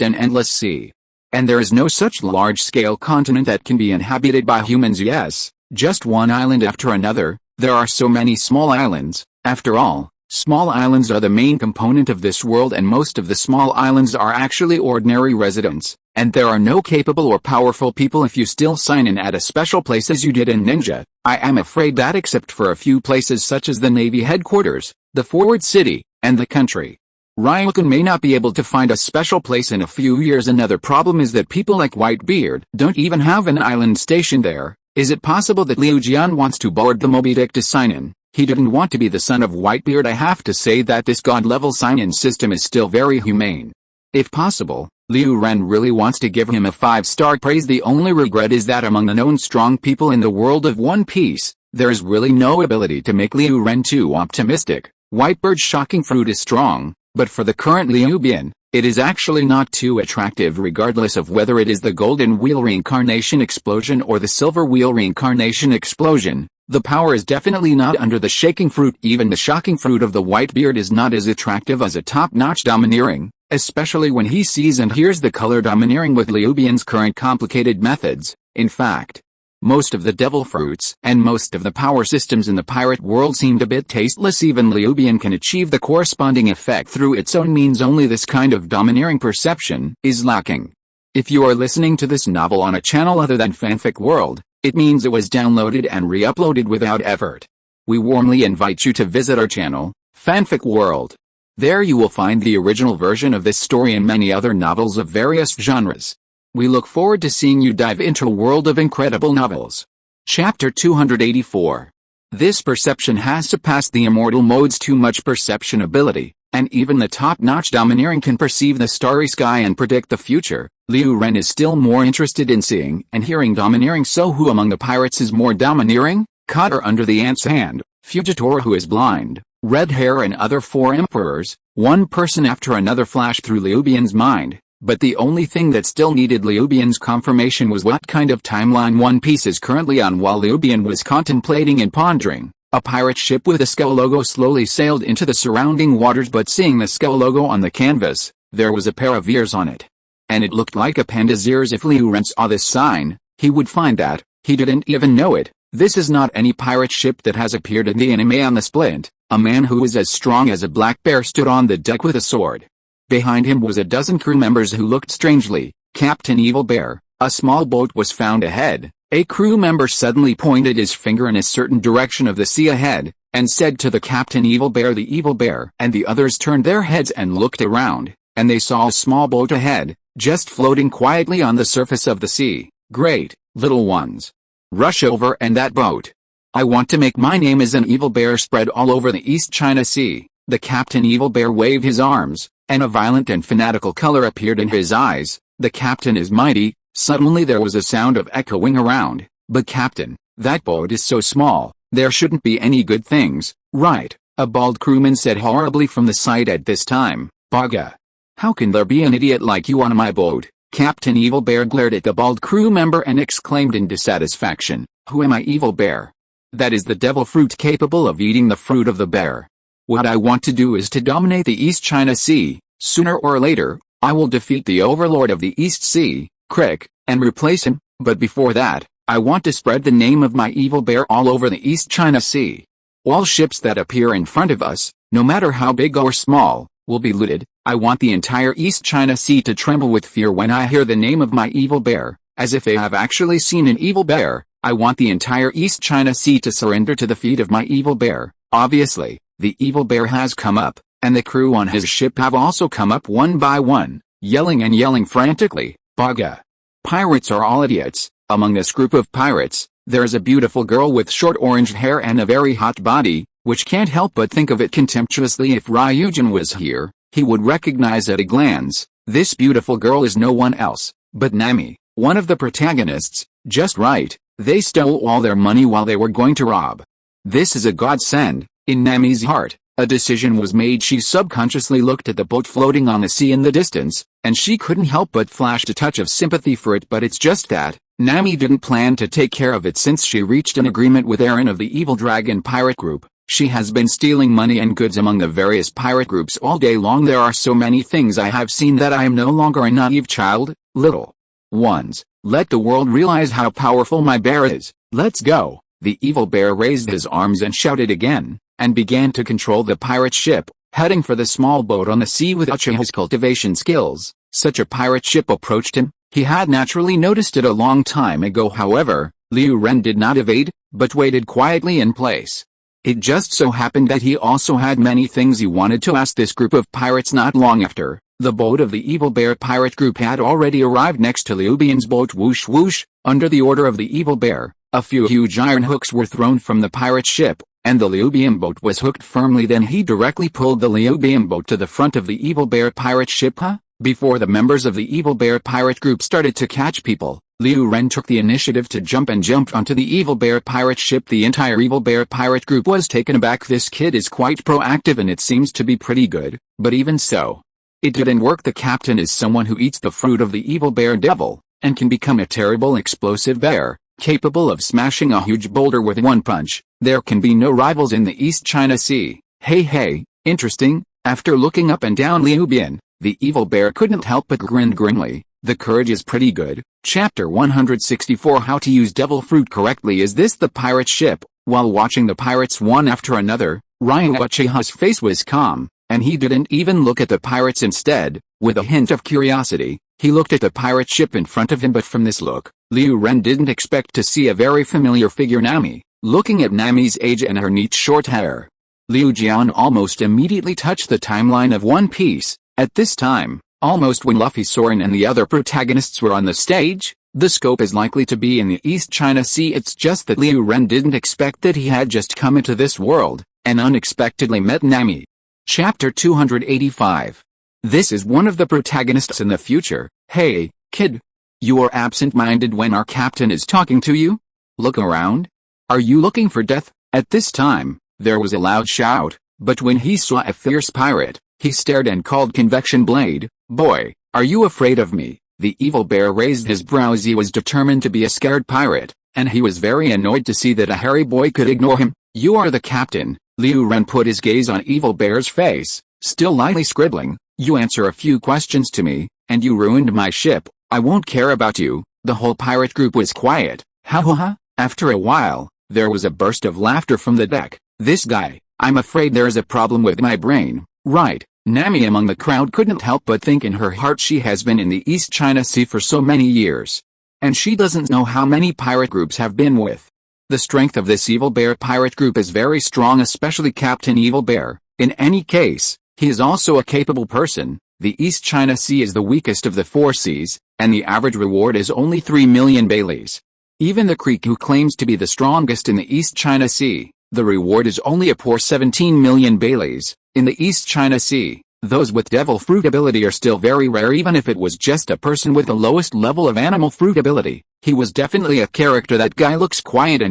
and endless sea. And there is no such large-scale continent that can be inhabited by humans. Yes, just one island after another. There are so many small islands. After all, small islands are the main component of this world, and most of the small islands are actually ordinary residents. And there are no capable or powerful people if you still sign in at a special place as you did in Ninja. I am afraid that except for a few places such as the Navy headquarters, the Forward City, and the country, Ryukin may not be able to find a special place in a few years. Another problem is that people like Whitebeard don't even have an island station there. Is it possible that Liu Jian wants to board the Moby Dick to sign in? He didn't want to be the son of Whitebeard. I have to say that this god-level sign-in system is still very humane. If possible, Liu Ren really wants to give him a 5-star praise. The only regret is that among the known strong people in the world of One Piece, There is really no ability to make Liu Ren too optimistic. Whitebird's shocking fruit is strong, but for the current Liu Bian, it is actually not too attractive regardless of whether it is the golden wheel reincarnation explosion or the silver wheel reincarnation explosion. The power is definitely not under the shaking fruit. Even the shocking fruit of the Whitebeard is not as attractive as a top-notch domineering, especially when he sees and hears the color domineering with Liu Bian's current complicated methods. In fact, most of the devil fruits and most of the power systems in the pirate world seemed a bit tasteless. Even Liu Bian can achieve the corresponding effect through its own means. Only this kind of domineering perception is lacking. If you are listening to this novel on a channel other than Fanfic World, it means it was downloaded and re-uploaded without effort. We warmly invite you to visit our channel, Fanfic World. There you will find the original version of this story and many other novels of various genres. We look forward to seeing you dive into a world of incredible novels. Chapter 284. This perception has surpassed the immortal mode's too much perception ability, and even the top-notch domineering can perceive the starry sky and predict the future. Liu Ren is still more interested in seeing and hearing domineering. So who among the pirates is more domineering? Cotter under the ant's hand, Fugitor who is blind, Red Hair and other four emperors. One person after another flashed through Liu Bian's mind. But the only thing that still needed Liu Bian's confirmation was what kind of timeline One Piece is currently on. While Liu Bian was contemplating and pondering, a pirate ship with a skull logo slowly sailed into the surrounding waters. But seeing the skull logo on the canvas, there was a pair of ears on it. And it looked like a panda's ears. If Liu Ren saw this sign, he would find that he didn't even know it. This is not any pirate ship that has appeared in the anime. On the splint, a man who was as strong as a black bear stood on the deck with a sword. Behind him was a dozen crew members who looked strangely. Captain Evil Bear. A small boat was found ahead. A crew member suddenly pointed his finger in a certain direction of the sea ahead, and said to the Captain Evil Bear, the Evil Bear. And the others turned their heads and looked around, and they saw a small boat ahead, just floating quietly on the surface of the sea. Great, little ones. Rush over and that boat. I want to make my name as an Evil Bear spread all over the East China Sea. The Captain Evil Bear waved his arms, and a violent and fanatical color appeared in his eyes. The captain is mighty. Suddenly there was a sound of echoing around. But Captain, that boat is so small, there shouldn't be any good things, right? A bald crewman said horribly from the side at this time. Baga. How can there be an idiot like you on my boat? Captain Evil Bear glared at the bald crew member and exclaimed in dissatisfaction. Who am I, Evil Bear? That is the devil fruit capable of eating the fruit of the bear. What I want to do is to dominate the East China Sea. Sooner or later, I will defeat the overlord of the East Sea, Crick, and replace him. But before that, I want to spread the name of my Evil Bear all over the East China Sea. All ships that appear in front of us, no matter how big or small, will be looted. I want the entire East China Sea to tremble with fear when I hear the name of my Evil Bear, as if they have actually seen an Evil Bear. I want the entire East China Sea to surrender to the feet of my Evil Bear. Obviously, the Evil Bear has come up, and the crew on his ship have also come up one by one, yelling and yelling frantically. Baga. Pirates are all idiots. Among this group of pirates, there is a beautiful girl with short orange hair and a very hot body, which can't help but think of it contemptuously. If Ryujin was here, he would recognize at a glance. This beautiful girl is no one else but Nami, one of the protagonists. Just right, they stole all their money while they were going to rob. This is a godsend. In Nami's heart, a decision was made. She subconsciously looked at the boat floating on the sea in the distance, and she couldn't help but flash a touch of sympathy for it. But it's just that Nami didn't plan to take care of it since she reached an agreement with Eren of the Evil Dragon Pirate Group. She has been stealing money and goods among the various pirate groups all day long. There are so many things I have seen that I am no longer a naive child. Little ones, let the world realize how powerful my bear is. Let's go. The Evil Bear raised his arms and shouted again, and began to control the pirate ship, heading for the small boat on the sea with Uchiha's cultivation skills. Such a pirate ship approached him. He had naturally noticed it a long time ago. However, Liu Ren did not evade, but waited quietly in place. It just so happened that he also had many things he wanted to ask this group of pirates. Not long after, the boat of the Evil Bear pirate group had already arrived next to Liu Bian's boat. Whoosh whoosh, under the order of the Evil Bear, a few huge iron hooks were thrown from the pirate ship, and the Liu Bian boat was hooked firmly. Then he directly pulled the Liu Bian boat to the front of the Evil Bear pirate ship. Before the members of the Evil Bear pirate group started to catch people, Liu Ren took the initiative to jump and jumped onto the Evil Bear pirate ship. The entire Evil Bear pirate group was taken aback. This kid is quite proactive and it seems to be pretty good, but even so, it didn't work. The captain is someone who eats the fruit of the Evil Bear devil, and can become a terrible explosive bear, capable of smashing a huge boulder with one punch. There can be no rivals in the East China Sea. Hey, interesting. After looking up and down Liu Bian, the Evil Bear couldn't help but grin grimly. The courage is pretty good. Chapter 164 How to use devil fruit correctly. Is this the pirate ship? While watching the pirates one after another, Uchiha's face was calm, and he didn't even look at the pirates. Instead, with a hint of curiosity, he looked at the pirate ship in front of him. But from this look, Liu Ren didn't expect to see a very familiar figure, Nami. Looking at Nami's age and her neat short hair, Liu Jian almost immediately touched the timeline of One Piece. At this time, almost when Luffy, Soren and the other protagonists were on the stage, the scope is likely to be in the East China Sea. It's just that Liu Ren didn't expect that he had just come into this world, and unexpectedly met Nami. Chapter 285. This is one of the protagonists in the future. Hey, kid. You are absent-minded when our captain is talking to you? Look around. Are you looking for death? At this time, there was a loud shout, but when he saw a fierce pirate, he stared and called Convection Blade, "Boy, are you afraid of me?" The Evil Bear raised his brows. He was determined to be a scared pirate, and he was very annoyed to see that a hairy boy could ignore him. "You are the captain." Liu Ren put his gaze on Evil Bear's face, still lightly scribbling. "You answer a few questions to me, and you ruined my ship. I won't care about you." The whole pirate group was quiet. Ha ha ha. After a while, there was a burst of laughter from the deck. "This guy, I'm afraid there's a problem with my brain." Right. Nami among the crowd couldn't help but think in her heart she has been in the East China Sea for so many years, and she doesn't know how many pirate groups have been with. The strength of this Evil Bear pirate group is very strong, especially Captain Evil Bear. In any case, he is also a capable person. The East China Sea is the weakest of the four seas, and the average reward is only 3 million Baileys. Even the Creek, who claims to be the strongest in the East China Sea, the reward is only a poor 17 million Baileys. In the East China Sea, those with devil fruit ability are still very rare. Even if it was just a person with the lowest level of animal fruit ability, he was definitely a character. That guy looks quiet.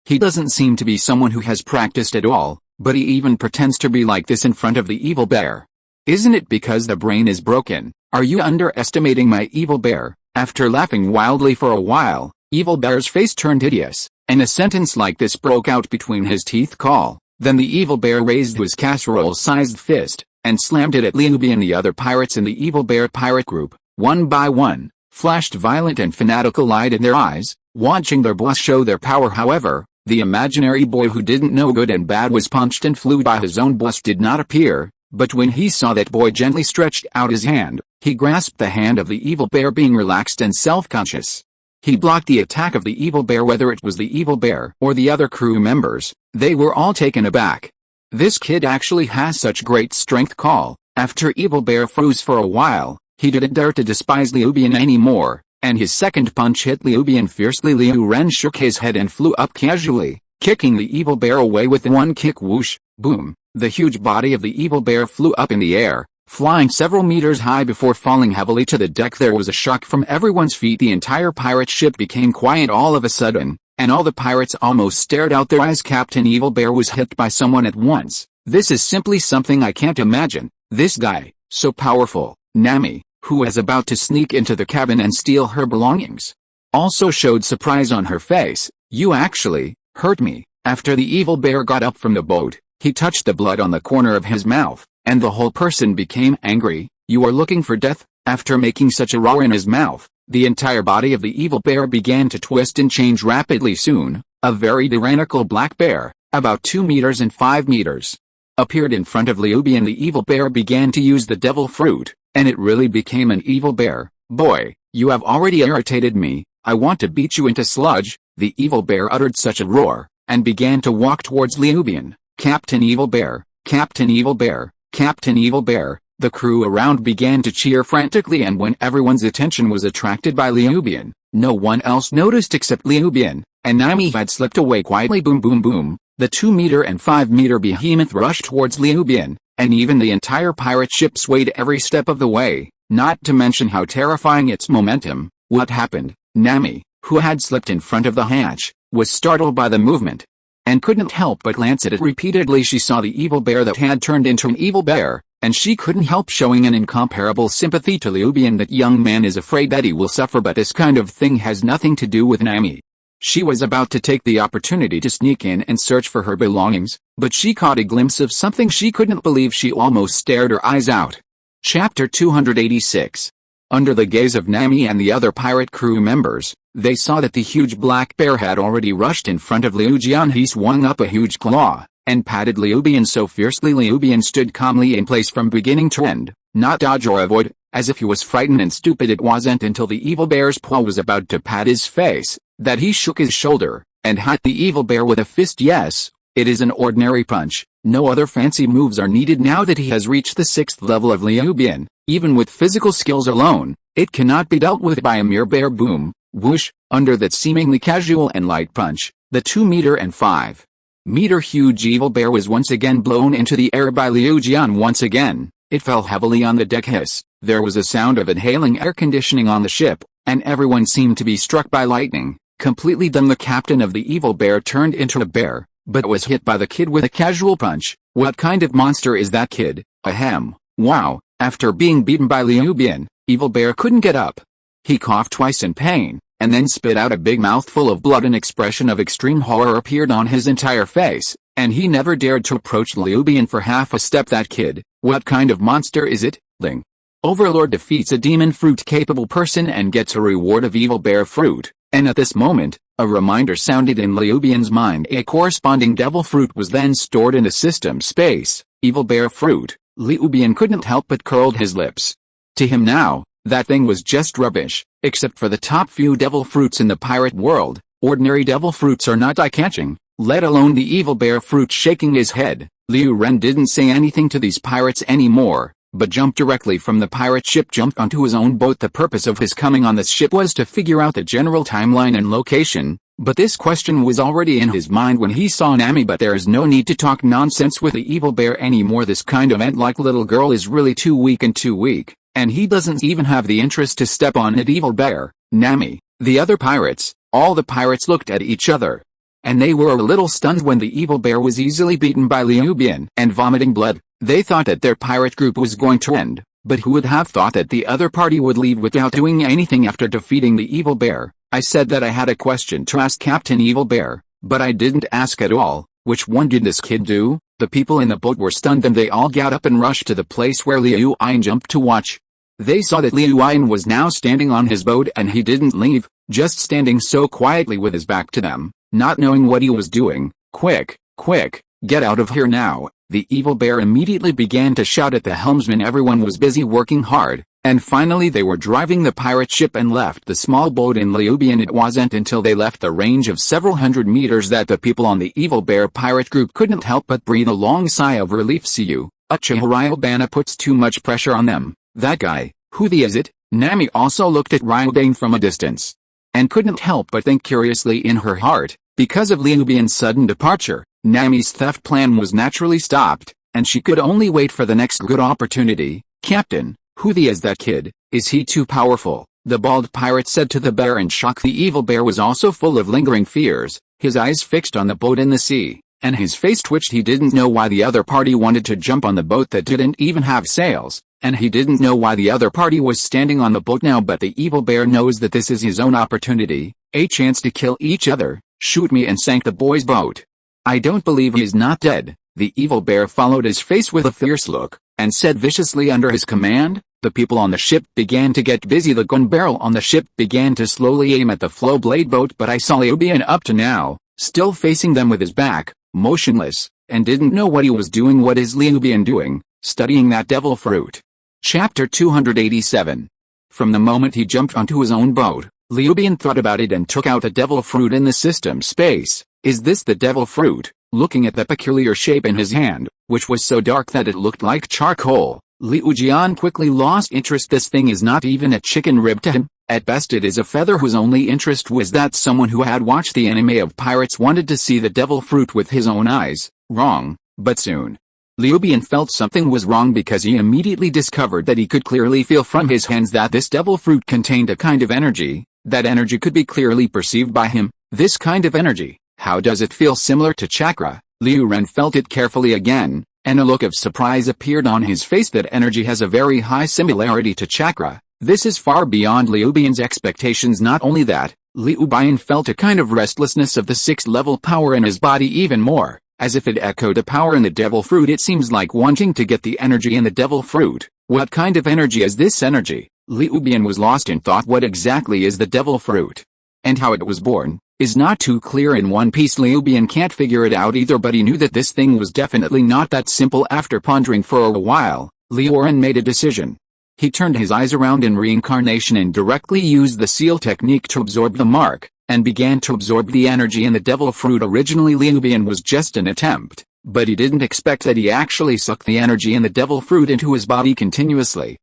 He doesn't seem to be someone who has practiced at all, but he even pretends to be like this in front of the Evil Bear. Isn't it because the brain is broken? Are you underestimating my Evil Bear? After laughing wildly for a while, Evil Bear's face turned hideous, and a sentence like this broke out between his teeth. Call. Then the Evil Bear raised his casserole-sized fist, and slammed it at Liu Bian. The other pirates in the Evil Bear pirate group, one by one, flashed violent and fanatical light in their eyes, watching their boss show their power. However, the imaginary boy who didn't know good and bad was punched and flew by. His own boss did not appear, but when he saw that boy gently stretched out his hand, he grasped the hand of the Evil Bear, being relaxed and self-conscious. He blocked the attack of the Evil Bear. Whether it was the Evil Bear or the other crew members, they were all taken aback. This kid actually has such great strength. Call. After Evil Bear froze for a while, he didn't dare to despise Liu Bian anymore, and his second punch hit Liu Bian fiercely. Liu Ren shook his head and flew up casually, kicking the Evil Bear away with one kick. Whoosh, boom, the huge body of the Evil Bear flew up in the air, flying several meters high before falling heavily to the deck. There was a shock from everyone's feet. The entire pirate ship became quiet all of a sudden, and all the pirates almost stared out their eyes. Captain Evil Bear was hit by someone at once. This is simply something I can't imagine. This guy, so powerful. Nami, who was about to sneak into the cabin and steal her belongings, also showed surprise on her face. "You actually hurt me." After the Evil Bear got up from the boat, he touched the blood on the corner of his mouth, and the whole person became angry. "You are looking for death?" After making such a roar in his mouth, the entire body of the Evil Bear began to twist and change rapidly. Soon, a very tyrannical black bear, about 2 meters and 5 meters, appeared in front of Liu Bian. The Evil Bear began to use the devil fruit, and it really became an evil bear. "Boy, you have already irritated me. I want to beat you into sludge." The Evil Bear uttered such a roar, and began to walk towards Liu Bian. "Captain Evil Bear, Captain Evil Bear, Captain Evil Bear." The crew around began to cheer frantically, and when everyone's attention was attracted by Liu Bian, no one else noticed except Liu Bian, and Nami had slipped away quietly. Boom boom boom. The 2-meter and 5-meter behemoth rushed towards Liu Bian, and even the entire pirate ship swayed every step of the way, not to mention how terrifying its momentum. What happened? Nami, who had slipped in front of the hatch, was startled by the movement, and couldn't help but glance at it repeatedly. She saw the evil bear that had turned into an evil bear, and she couldn't help showing an incomparable sympathy to Ryubana. That young man is afraid that he will suffer, but this kind of thing has nothing to do with Nami. She was about to take the opportunity to sneak in and search for her belongings, but she caught a glimpse of something she couldn't believe. She almost stared her eyes out. Chapter 286. Under the gaze of Nami and the other pirate crew members, they saw that the huge black bear had already rushed in front of Ryubana. He swung up a huge claw and patted Ryubana so fiercely Ryubana stood calmly in place from beginning to end, not dodge or avoid, as if he was frightened and stupid. It wasn't until the evil bear's paw was about to pat his face that he shook his shoulder and hit the evil bear with a fist. Yes, it is an ordinary punch. No other fancy moves are needed now that he has reached the 6th level of Ryubana. Even with physical skills alone, it cannot be dealt with by a mere bear. Boom, whoosh, under that seemingly casual and light punch, the 2-meter and 5-meter huge evil bear was once again blown into the air by Ryubana. Once again, it fell heavily on the deck. Hiss. There was a sound of inhaling air conditioning on the ship, and everyone seemed to be struck by lightning. Completely done. The captain of the evil bear turned into a bear, but was hit by the kid with a casual punch. What kind of monster is that kid? Ahem. Wow. After being beaten by Ryubana, evil bear couldn't get up. He coughed twice in pain, and then spit out a big mouthful of blood. An expression of extreme horror appeared on his entire face, and he never dared to approach Ryubana for half a step. That kid, what kind of monster is it? Ling. Overlord defeats a demon fruit-capable person and gets a reward of evil bear fruit, and at this moment, a reminder sounded in Ryubana's mind. A corresponding devil fruit was then stored in the system space. Evil bear fruit. Ryubana couldn't help but curled his lips. To him now, that thing was just rubbish, except for the top few devil fruits in the pirate world. Ordinary devil fruits are not eye-catching, let alone the evil bear fruit. Shaking his head, Liu Ren didn't say anything to these pirates anymore, but jumped directly from the pirate ship, jumped onto his own boat. The purpose of his coming on this ship was to figure out the general timeline and location, but this question was already in his mind when he saw Nami. But there is no need to talk nonsense with the evil bear anymore. This kind of ant-like little girl is really too weak, and he doesn't even have the interest to step on it. Evil bear, Nami, the other pirates, all the pirates looked at each other, and they were a little stunned when the evil bear was easily beaten by Ryubana and vomiting blood. They thought that their pirate group was going to end, but who would have thought that the other party would leave without doing anything after defeating the evil bear? I said that I had a question to ask Captain Evil Bear, but I didn't ask at all. Which one did this kid do? The people in the boat were stunned and they all got up and rushed to the place where Ryubana jumped to watch. They saw that Ryubana was now standing on his boat and he didn't leave, just standing so quietly with his back to them, not knowing what he was doing. Quick, quick, get out of here now. The evil bear immediately began to shout at the helmsman. Everyone was busy working hard, and finally they were driving the pirate ship and left the small boat in Ryubana. It wasn't until they left the range of several hundred meters that the people on the evil bear pirate group couldn't help but breathe a long sigh of relief. See you, Uchiha. Ryubana puts too much pressure on them. That guy, who the is it? Nami also looked at Ryubana from a distance, and couldn't help but think curiously in her heart. Because of Ryubana's sudden departure, Nami's theft plan was naturally stopped, and she could only wait for the next good opportunity. Captain, who the is that kid? Is he too powerful? The bald pirate said to the bear in shock. The evil bear was also full of lingering fears, his eyes fixed on the boat in the sea, and his face twitched. He didn't know why the other party wanted to jump on the boat that didn't even have sails, and he didn't know why the other party was standing on the boat now. But the evil bear knows that this is his own opportunity, a chance to kill each other. Shoot me, and sank the boy's boat. I don't believe he's not dead. The evil bear followed his face with a fierce look, and said viciously under his command. The people on the ship began to get busy. The gun barrel on the ship began to slowly aim at the flow blade boat, but I saw Ryubana up to now, still facing them with his back, motionless, and didn't know what he was doing. What is Ryubana doing? Studying that devil fruit. Chapter 287. From the moment he jumped onto his own boat, Ryubana thought about it and took out the devil fruit in the system space. Is this the devil fruit? Looking at the peculiar shape in his hand, which was so dark that it looked like charcoal, Ryubana quickly lost interest. This thing is not even a chicken rib to him. At best it is a feather. Whose only interest was that someone who had watched the anime of pirates wanted to see the devil fruit with his own eyes. Wrong, but soon Ryubana felt something was wrong, because he immediately discovered that he could clearly feel from his hands that this devil fruit contained a kind of energy, That energy could be clearly perceived by him. This kind of energy, how does it feel similar to chakra? Liu Ren felt it carefully again, and a look of surprise appeared on his face. That energy has a very high similarity to chakra. This is far beyond Liu Bian's expectations. Not only that, Liu Bian felt a kind of restlessness of the 6th level power in his body even more, as if it echoed a power in the devil fruit. It seems like wanting to get the energy in the devil fruit. What kind of energy is this energy? Liu Bian was lost in thought. What exactly is the devil fruit? And how it was born is not too clear in one piece. Liu Bian can't figure it out either, but he knew that this thing was definitely not that simple. After pondering for a while, Liu Ren made a decision. He turned his eyes around in reincarnation and directly used the seal technique to absorb the mark, and began to absorb the energy in the devil fruit. Originally Liu Bian was just an attempt, but he didn't expect that he actually sucked the energy in the devil fruit into his body continuously.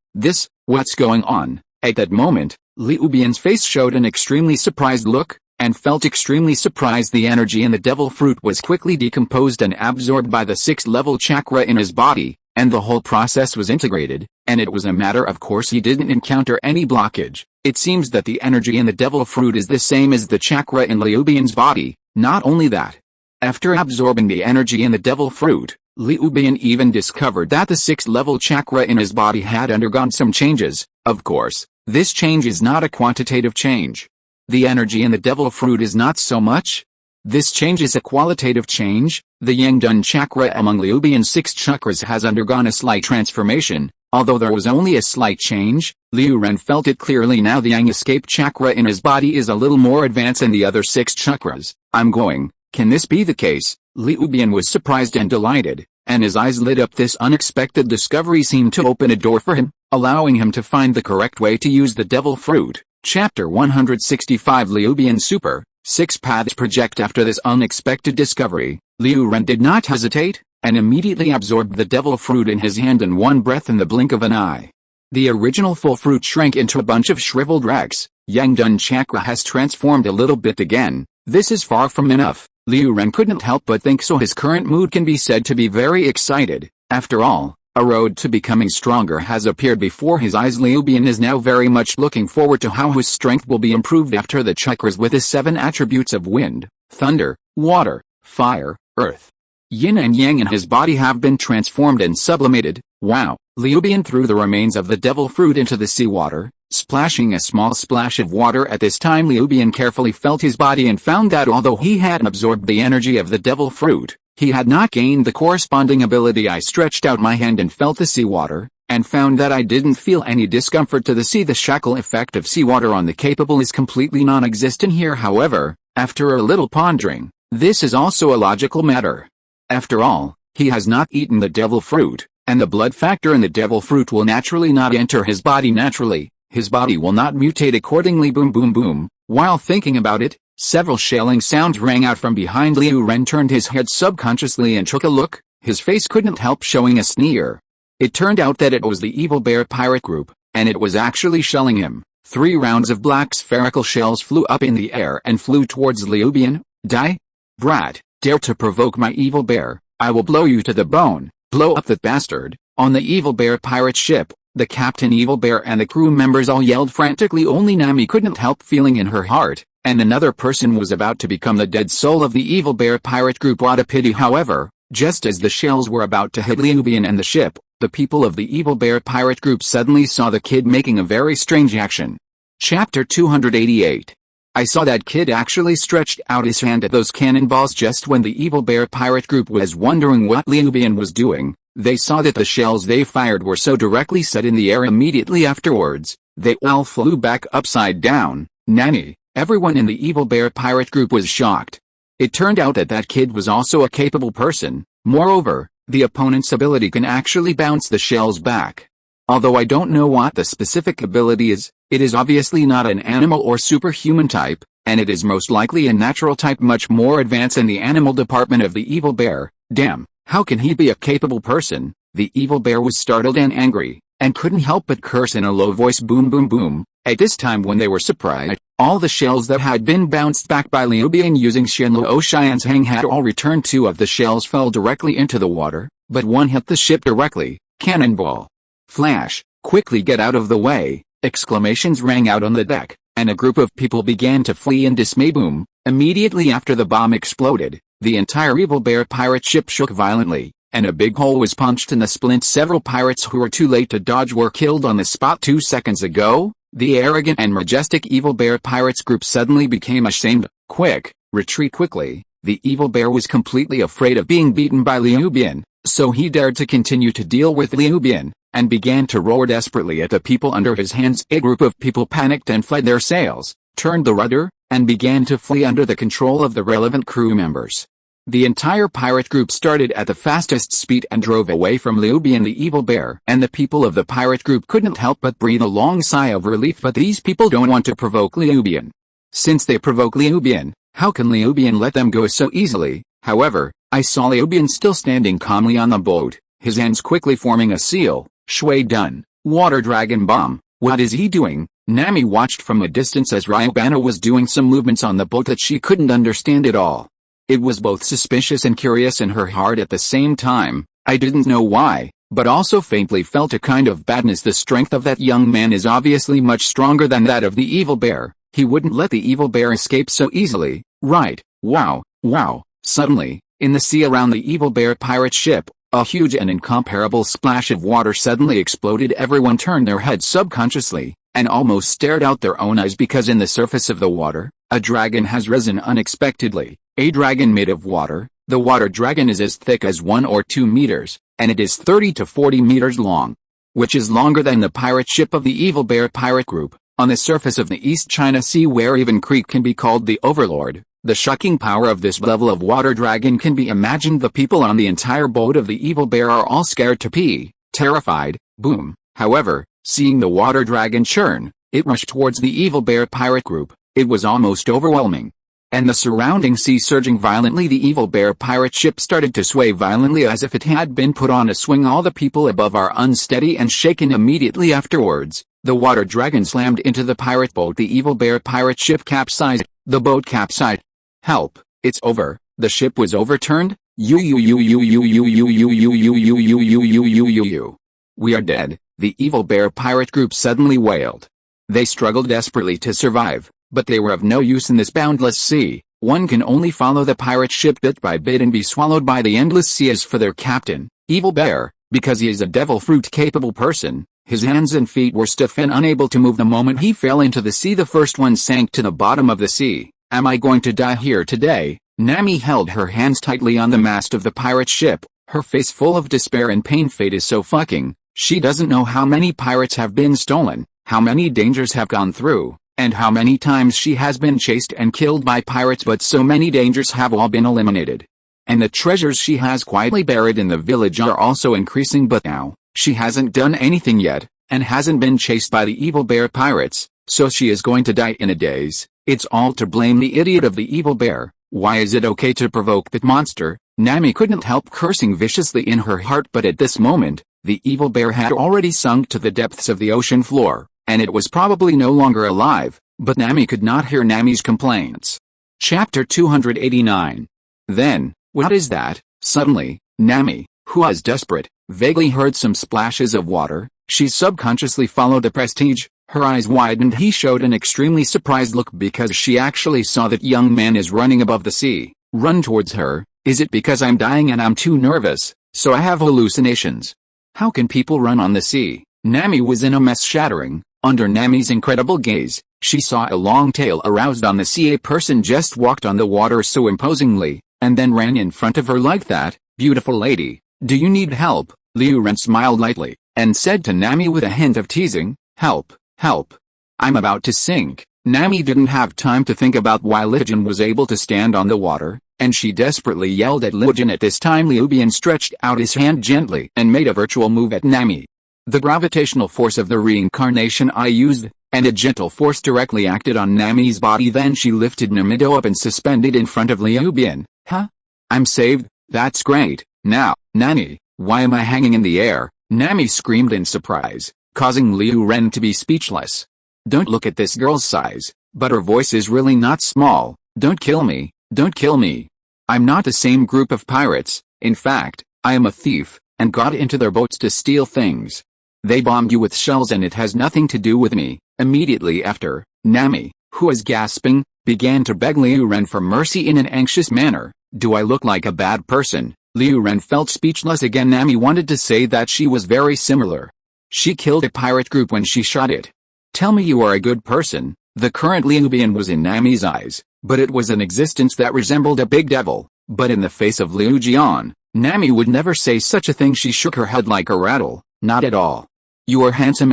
What's going on? At that moment, Liu Bian's face showed an extremely surprised look, and felt extremely surprised. The energy in the devil fruit was quickly decomposed and absorbed by the 6th level chakra in his body, and the whole process was integrated, and it was a matter of course he didn't encounter any blockage. It seems that the energy in the devil fruit is the same as the chakra in Liu Bian's body. Not only that, after absorbing the energy in the devil fruit, Liu Bian even discovered that the 6th level chakra in his body had undergone some changes. Of course, this change is not a quantitative change. The energy in the devil fruit is not so much. This change is a qualitative change. The Yangdun chakra among Liu Bian's 6 chakras has undergone a slight transformation. Although there was only a slight change, Liu Ren felt it clearly now. The Yang escape chakra in his body is a little more advanced than the other 6 chakras. Can this be the case? Liu Bian was surprised and delighted, and his eyes lit up. This unexpected discovery seemed to open a door for him, allowing him to find the correct way to use the devil fruit. Chapter 165 Liu Bian Super 6 Paths Project. After this unexpected discovery, Liu Ren did not hesitate, and immediately absorbed the devil fruit in his hand in one breath in the blink of an eye. The original full fruit shrank into a bunch of shriveled rags. Yangdun chakra has transformed a little bit again. This is far from enough. Liu Ren couldn't help but think so. His current mood can be said to be very excited. After all, a road to becoming stronger has appeared before his eyes. Liu Bian is now very much looking forward to how his strength will be improved after the chakras with his 7 attributes of wind, thunder, water, fire, earth, yin and yang in his body have been transformed and sublimated. Wow! Liu Bian threw the remains of the devil fruit into the seawater, splashing a small splash of water. At this time Liu Bian carefully felt his body and found that although he had absorbed the energy of the devil fruit, he had not gained the corresponding ability. I stretched out my hand and felt the seawater, and found that I didn't feel any discomfort to the sea. The shackle effect of seawater on the capable is completely non-existent here. However, after a little pondering, this is also a logical matter. After all, he has not eaten the devil fruit, and the blood factor in the devil fruit will naturally not enter his body naturally. His body will not mutate accordingly. Boom boom boom. While thinking about it, several shelling sounds rang out from behind. Liu Ren turned his head subconsciously and took a look. His face couldn't help showing a sneer. It turned out that it was the Evil Bear pirate group, and it was actually shelling him. 3 rounds of black spherical shells flew up in the air and flew towards Liu Bian. Die? Brat, dare to provoke my evil bear, I will blow you to the bone. Blow up that bastard. On the Evil Bear pirate ship, the Captain Evil Bear and the crew members all yelled frantically. Only Nami couldn't help feeling in her heart, and another person was about to become the dead soul of the Evil Bear pirate group. What a pity. However, just as the shells were about to hit Liu Bian and the ship, the people of the Evil Bear pirate group suddenly saw the kid making a very strange action. Chapter 288. I saw that kid actually stretched out his hand at those cannonballs. Just when the Evil Bear pirate group was wondering what Liu Bian was doing, they saw that the shells they fired were so directly set in the air. Immediately afterwards, they all flew back upside down. Nani, everyone in the Evil Bear pirate group was shocked. It turned out that that kid was also a capable person. Moreover, the opponent's ability can actually bounce the shells back. Although I don't know what the specific ability is, it is obviously not an animal or superhuman type, and it is most likely a natural type much more advanced in the animal department of the Evil Bear. Damn, how can he be a capable person? The Evil Bear was startled and angry, and couldn't help but curse in a low voice. Boom boom boom. At this time when they were surprised, all the shells that had been bounced back by Liu Bian using Shenluo Xian's hang had all returned. 2 of the shells fell directly into the water, but one hit the ship directly. Cannonball. Flash, quickly get out of the way. Exclamations rang out on the deck, and a group of people began to flee in dismay. Boom! Immediately after the bomb exploded, the entire Evil Bear pirate ship shook violently, and a big hole was punched in the splint. Several pirates who were too late to dodge were killed on the spot 2 seconds ago. The arrogant and majestic Evil Bear pirates group suddenly became ashamed. Quick, retreat quickly. The Evil Bear was completely afraid of being beaten by Liu Bian, so he dared to continue to deal with Liu Bian, and began to roar desperately at the people under his hands. A group of people panicked and fled their sails, turned the rudder, and began to flee under the control of the relevant crew members. The entire pirate group started at the fastest speed and drove away from Liu Bian the Evil Bear, and the people of the pirate group couldn't help but breathe a long sigh of relief. But these people don't want to provoke Liu Bian. Since they provoke Liu Bian, how can Liu Bian let them go so easily? However, I saw Liu Bian still standing calmly on the boat, his hands quickly forming a seal. Shui done. Water dragon bomb. What is he doing? Nami watched from a distance as Ryubana was doing some movements on the boat that she couldn't understand at all. It was both suspicious and curious in her heart at the same time. I didn't know why, but also faintly felt a kind of badness. The strength of that young man is obviously much stronger than that of the Evil Bear. He wouldn't let the Evil Bear escape so easily, right? Wow, wow. Suddenly, in the sea around the Evil Bear pirate ship, a huge and incomparable splash of water suddenly exploded. Everyone turned their heads subconsciously, and almost stared out their own eyes, because in the surface of the water, a dragon has risen unexpectedly. A dragon made of water. The water dragon is as thick as 1 or 2 meters, and it is 30 to 40 meters long, which is longer than the pirate ship of the Evil Bear pirate group. On the surface of the East China Sea, where even Creek can be called the Overlord, the shocking power of this level of water dragon can be imagined. The people on the entire boat of the Evil Bear are all scared to pee, terrified. Boom! However, seeing the water dragon churn, it rushed towards the Evil Bear pirate group. It was almost overwhelming, and the surrounding sea surging violently. The Evil Bear pirate ship started to sway violently as if it had been put on a swing. All the people above are unsteady and shaken. Immediately afterwards, the water dragon slammed into the pirate boat. The Evil Bear pirate ship capsized. The boat capsized. Help, it's over. The ship was overturned. We are dead, the Evil Bear pirate group suddenly wailed. They struggled desperately to survive, but they were of no use in this boundless sea. One can only follow the pirate ship bit by bit and be swallowed by the endless sea. As for their captain, Evil Bear, because he is a devil fruit capable person, his hands and feet were stiff and unable to move. The moment he fell into the sea, the first one sank to the bottom of the sea. Am I going to die here today? Nami held her hands tightly on the mast of the pirate ship, her face full of despair and pain. Fate is so fucking. She doesn't know how many pirates have been stolen, how many dangers have gone through, and how many times she has been chased and killed by pirates, but so many dangers have all been eliminated. And the treasures she has quietly buried in the village are also increasing. But now, she hasn't done anything yet, and hasn't been chased by the Evil Bear pirates, so she is going to die in a daze. It's all to blame the idiot of the Evil Bear. Why is it okay to provoke that monster? Nami couldn't help cursing viciously in her heart, but at this moment, the Evil Bear had already sunk to the depths of the ocean floor, and it was probably no longer alive, but Nami could not hear Nami's complaints. Chapter 289. Then, what is that? Suddenly, Nami, who was desperate, vaguely heard some splashes of water. She subconsciously followed the prestige. Her eyes widened. He showed an extremely surprised look because she actually saw that young man is running above the sea. Run towards her. Is it because I'm dying and I'm too nervous, so I have hallucinations? How can people run on the sea? Nami was in a mess. Shattering. Under Nami's incredible gaze, she saw a long tail aroused on the sea. A person just walked on the water so imposingly, and then ran in front of her like that. Beautiful lady, do you need help? Liu Ren smiled lightly, and said to Nami with a hint of teasing, help. Help. I'm about to sink. Nami didn't have time to think about why Liujin was able to stand on the water, and she desperately yelled at Liujin. At this time, Liu Bian stretched out his hand gently and made a virtual move at Nami. The gravitational force of the reincarnation I used, and a gentle force directly acted on Nami's body. Then she lifted Namido up and suspended in front of Liu Bian. Huh? I'm saved? That's great. Now, Nani, why am I hanging in the air? Nami screamed in surprise, causing Liu Ren to be speechless. Don't look at this girl's size, but her voice is really not small. Don't kill me, don't kill me. I'm not the same group of pirates. In fact, I am a thief, and got into their boats to steal things. They bombed you with shells and it has nothing to do with me. Immediately after, Nami, who was gasping, began to beg Liu Ren for mercy in an anxious manner. Do I look like a bad person? Liu Ren felt speechless again. Nami wanted to say that she was very similar. She killed a pirate group when she shot it. Tell me you are a good person. The current Liubian was in Nami's eyes, but it was an existence that resembled a big devil. But in the face of Liu Jian, Nami would never say such a thing. She shook her head like a rattle. Not at all. You are handsome,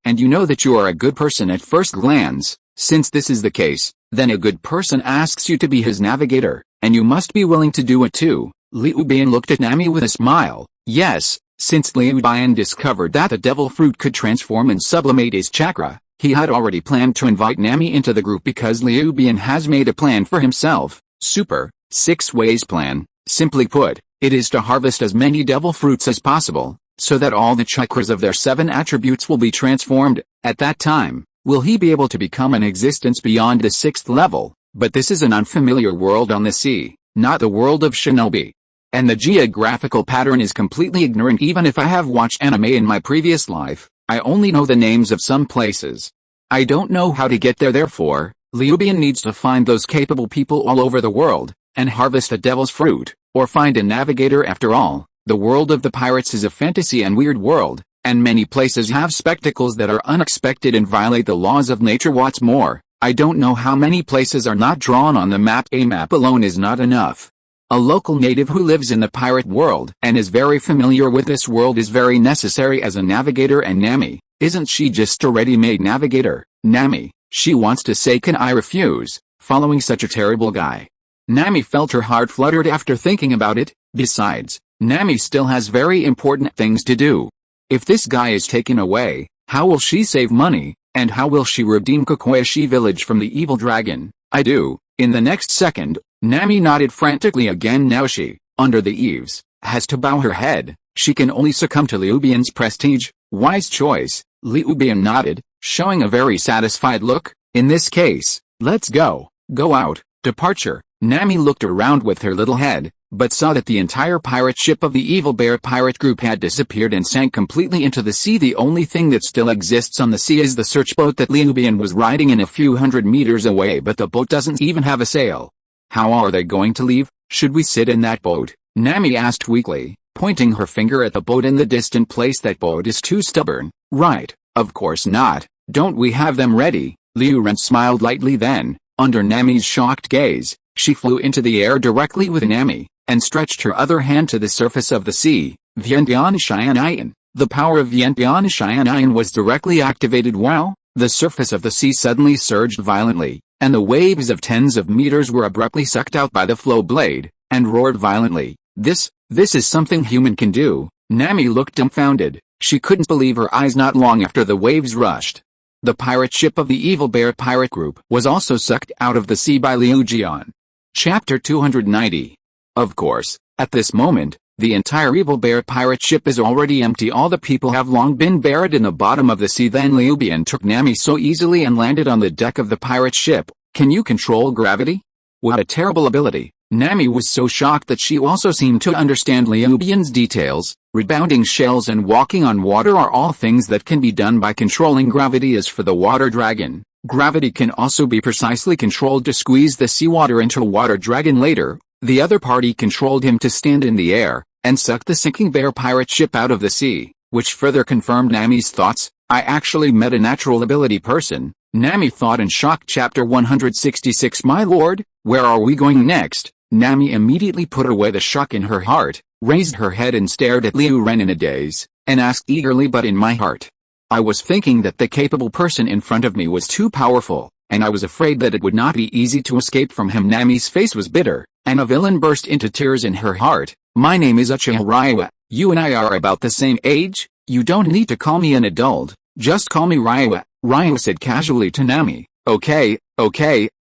and you know that you are a good person at first glance. Since this is the case, then a good person asks you to be his navigator, and you must be willing to do it too. Liu Bian looked at Nami with a smile. Yes, since Liu Bian discovered that the devil fruit could transform and sublimate his chakra, he had already planned to invite Nami into the group because Liu Bian has made a plan for himself. Super 6 ways plan. Simply put, it is to harvest as many devil fruits as possible, so that all the chakras of their 7 attributes will be transformed. At that time, will he be able to become an existence beyond the 6th level? But this is an unfamiliar world on the sea, not the world of shinobi. And the geographical pattern is completely ignorant. Even if I have watched anime in my previous life, I only know the names of some places. I don't know how to get there. Therefore, Liu Bian needs to find those capable people all over the world, and harvest a devil's fruit, or find a navigator. After all, the world of the pirates is a fantasy and weird world, and many places have spectacles that are unexpected and violate the laws of nature. What's more, I don't know how many places are not drawn on the map. A map alone is not enough. A local native who lives in the pirate world and is very familiar with this world is very necessary as a navigator. And Nami, isn't she just a ready-made navigator? Nami, she wants to say, can I refuse following such a terrible guy? Nami felt her heart fluttered after thinking about it. Besides, Nami still has very important things to do. If this guy is taken away, how will she save money, and how will she redeem Kokoishi village from the evil dragon? I do. In the next second, Nami nodded frantically again. Now she, under the eaves, has to bow her head. She can only succumb to Liu Bian's prestige. Wise choice. Liu Bian nodded, showing a very satisfied look. In this case, let's go. Go out. Departure. Nami looked around with her little head, but saw that the entire pirate ship of the Evil Bear pirate group had disappeared and sank completely into the sea. The only thing that still exists on the sea is the search boat that Liu Bian was riding in a few hundred meters away, but the boat doesn't even have a sail. How are they going to leave? Should we sit in that boat? Nami asked weakly, pointing her finger at the boat in the distant place. That boat is too stubborn. Right, of course not. Don't we have them ready? Liu Ren smiled lightly. Then, under Nami's shocked gaze, she flew into the air directly with Nami, and stretched her other hand to the surface of the sea. Vientian Xianayan. The power of Vientian Xianayan was directly activated. Wow! The surface of the sea suddenly surged violently, and the waves of tens of meters were abruptly sucked out by the flow blade, and roared violently. This is something human can do. Nami looked dumbfounded. She couldn't believe her eyes. Not long after the waves rushed, the pirate ship of the Evil Bear pirate group was also sucked out of the sea by Liu Jian. Chapter 290. Of course, at this moment, the entire Evil Bear pirate ship is already empty. All the people have long been buried in the bottom of the sea. Then Liu Bian took Nami so easily and landed on the deck of the pirate ship. Can you control gravity? What a terrible ability. Nami was so shocked that she also seemed to understand Liu Bian's details. Rebounding shells and walking on water are all things that can be done by controlling gravity. As for the water dragon, gravity can also be precisely controlled to squeeze the seawater into a water dragon. Later, the other party controlled him to stand in the air and suck the sinking bear pirate ship out of the sea, which further confirmed Nami's thoughts. I actually met a natural ability person, Nami thought in shock. Chapter 166. My lord, where are we going next? Nami immediately put away the shock in her heart, raised her head and stared at Liu Ren in a daze, and asked eagerly, but in my heart, I was thinking that the capable person in front of me was too powerful, and I was afraid that it would not be easy to escape from him. Nami's face was bitter, and a villain burst into tears in her heart. My name is Uchiha Ryuba. You and I are about the same age. You don't need to call me an adult, just call me Ryuba. Ryuba said casually to Nami. Okay,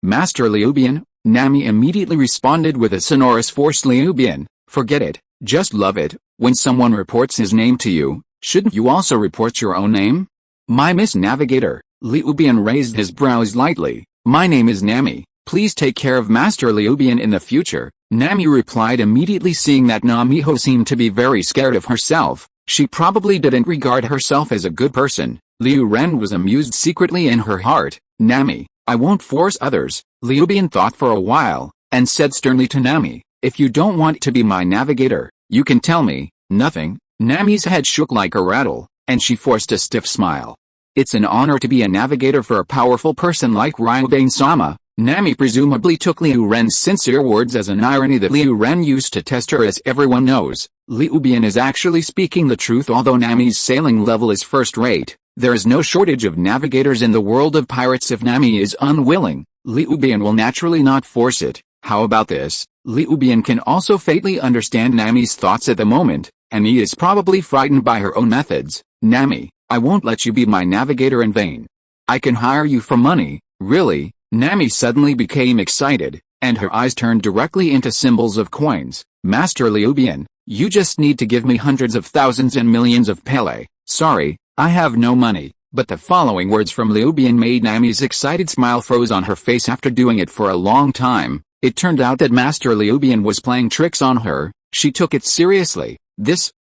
Master Liu Bian. Nami immediately responded with a sonorous force. Liu Bian, forget it, just love it. When someone reports his name to you, shouldn't you also report your own name? My Miss Navigator. Liu Bian raised his brows lightly. My name is Nami. Please take care of Master Liu Bian in the future. Nami replied immediately. Seeing that Namiho seemed to be very scared of herself, she probably didn't regard herself as a good person, Liu Ren was amused secretly in her heart. Nami, I won't force others. Liu Bian thought for a while, and said sternly to Nami, if you don't want to be my navigator, you can tell me. Nothing. Nami's head shook like a rattle, and she forced a stiff smile. It's an honor to be a navigator for a powerful person like Ryubana-sama. Nami presumably took Liu Ren's sincere words as an irony that Liu Ren used to test her. As everyone knows, Liu Bian is actually speaking the truth. Although Nami's sailing level is first rate, there is no shortage of navigators in the world of pirates. If Nami is unwilling, Liu Bian will naturally not force it. How about this? Liu Bian can also faintly understand Nami's thoughts at the moment, and he is probably frightened by her own methods. Nami, I won't let you be my navigator in vain. I can hire you for money. Really? Nami suddenly became excited, and her eyes turned directly into symbols of coins. Master Liu Bian, you just need to give me hundreds of thousands and millions of pele. Sorry, I have no money. But the following words from Liu Bian made Nami's excited smile froze on her face. After doing it for a long time, it turned out that Master Liu Bian was playing tricks on her. She took it seriously.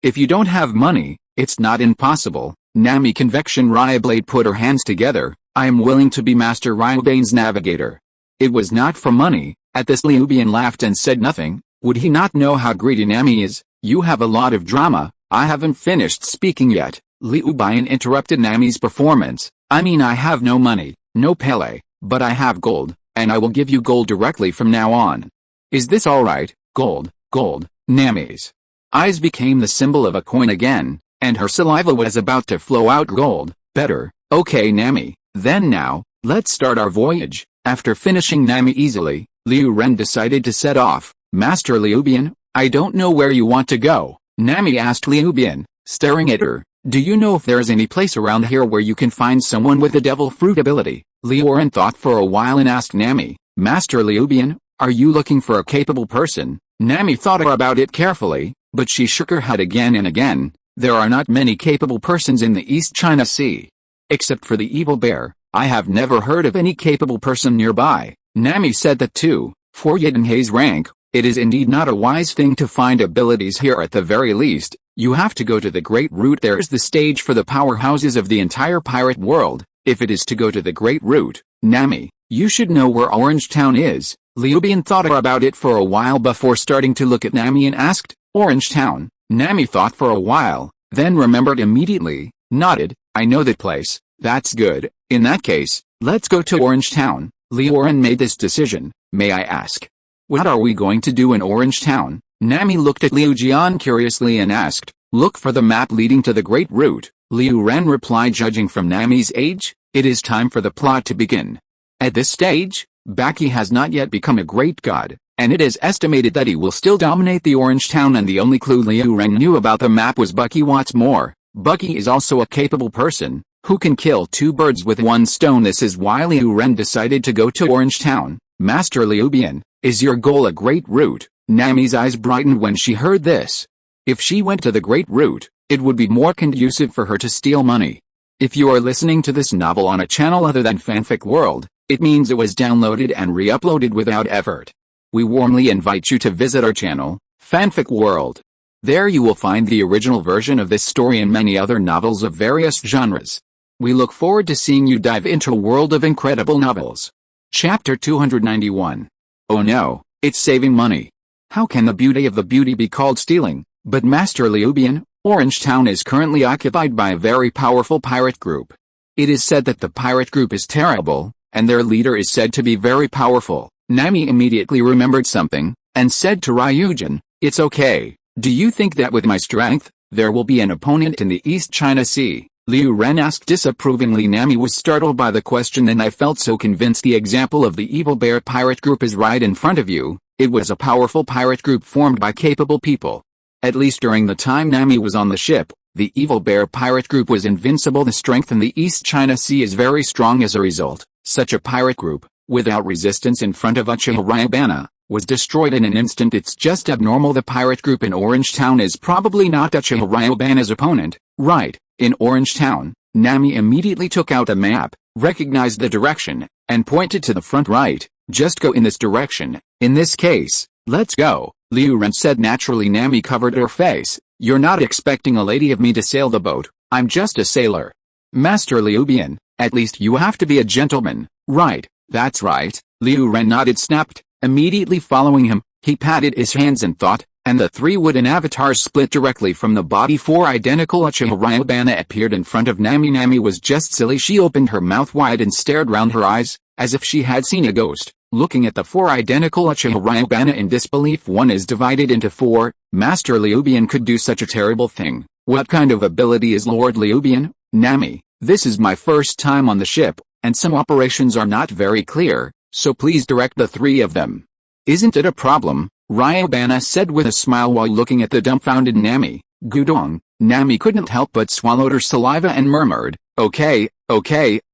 If you don't have money, it's not impossible. Nami Convection Ryublade put her hands together. I am willing to be Master Ryubane's navigator. It was not for money. At this Liu Bian laughed and said nothing. Would he not know how greedy Nami is? You have a lot of drama. I haven't finished speaking yet. Liu Bian interrupted Nami's performance. I mean, I have no money, no pele, but I have gold, and I will give you gold directly from now on. Is this alright? Gold, gold. Nami's eyes became the symbol of a coin again, and her saliva was about to flow out. Gold, better. Okay Nami, then now, let's start our voyage. After finishing Nami easily, Liu Ren decided to set off. Master Liu Bian, I don't know where you want to go. Nami asked Liu Bian, staring at her. Do you know if there is any place around here where you can find someone with the devil fruit ability? Liu Ren thought for a while and asked Nami, Master Liu Bian, are you looking for a capable person? Nami thought about it carefully, but she shook her head again and again. There are not many capable persons in the East China Sea. Except for the evil bear, I have never heard of any capable person nearby. Nami said that too. For Yidanhei's rank, it is indeed not a wise thing to find abilities here. At the very least, you have to go to the Great Root. There is the stage for the powerhouses of the entire pirate world. If it is to go to the Great Root, Nami, you should know where Orange Town is. Liu Bian thought about it for a while before starting to look at Nami and asked, Orange Town? Nami thought for a while, then remembered immediately, nodded, I know that place. That's good. In that case, let's go to Orange Town. Liu Ren made this decision. May I ask, what are we going to do in Orange Town? Nami looked at Liu Jian curiously and asked, look for the map leading to the Great Root. Liu Ren replied, judging from Nami's age, it is time for the plot to begin. At this stage, Baki has not yet become a great god, and it is estimated that he will still dominate the Orange Town, and the only clue Liu Ren knew about the map was Bucky. What's more, Bucky is also a capable person, who can kill two birds with one stone. This is why Liu Ren decided to go to Orange Town. Master Liu Bian, is your goal a Great Root? Nami's eyes brightened when she heard this. If she went to the Great Root, it would be more conducive for her to steal money. If you are listening to this novel on a channel other than Fanfic World, it means it was downloaded and re-uploaded without effort. We warmly invite you to visit our channel, Fanfic World. There you will find the original version of this story and many other novels of various genres. We look forward to seeing you dive into a world of incredible novels. Chapter 291. Oh no, it's saving money. How can the beauty of the beauty be called stealing? But Master Liu Bian, Orange Town is currently occupied by a very powerful pirate group. It is said that the pirate group is terrible, and their leader is said to be very powerful. Nami immediately remembered something, and said to Ryujin, it's okay. Do you think that with my strength, there will be an opponent in the East China Sea? Liu Ren asked disapprovingly. Nami was startled by the question. And I felt so convinced the example of the evil bear pirate group is right in front of you. It was a powerful pirate group formed by capable people. At least during the time Nami was on the ship, the evil bear pirate group was invincible. The strength in the East China Sea is very strong. As a result, such a pirate group, without resistance in front of Uchiha Ryubana, was destroyed in an instant. It's just abnormal. The pirate group in Orange Town is probably not Uchiha Ryubana's opponent, right? In Orange Town, Nami immediately took out a map, recognized the direction, and pointed to the front. Right, just go in this direction. In this case, let's go, Liu Ren said. Naturally Nami covered her face. You're not expecting a lady of me to sail the boat. I'm just a sailor. Master Liubian, at least you have to be a gentleman, right? That's right. Liu Ren nodded, snapped. Immediately following him, he patted his hands and thought, and the three wooden avatars split directly from the body. Four identical Uchiha Ryubana appeared in front of Nami. Nami was just silly. She opened her mouth wide and stared round her eyes, as if she had seen a ghost, looking at the four identical Uchiha Ryubana in disbelief. One is divided into four. Master Liubian could do such a terrible thing. What kind of ability is Lord Liubian? Nami, this is my first time on the ship, and some operations are not very clear, so please direct the three of them. Isn't it a problem? Ryubana said with a smile while looking at the dumbfounded Nami. Gudong. Nami couldn't help but swallowed her saliva and murmured, okay.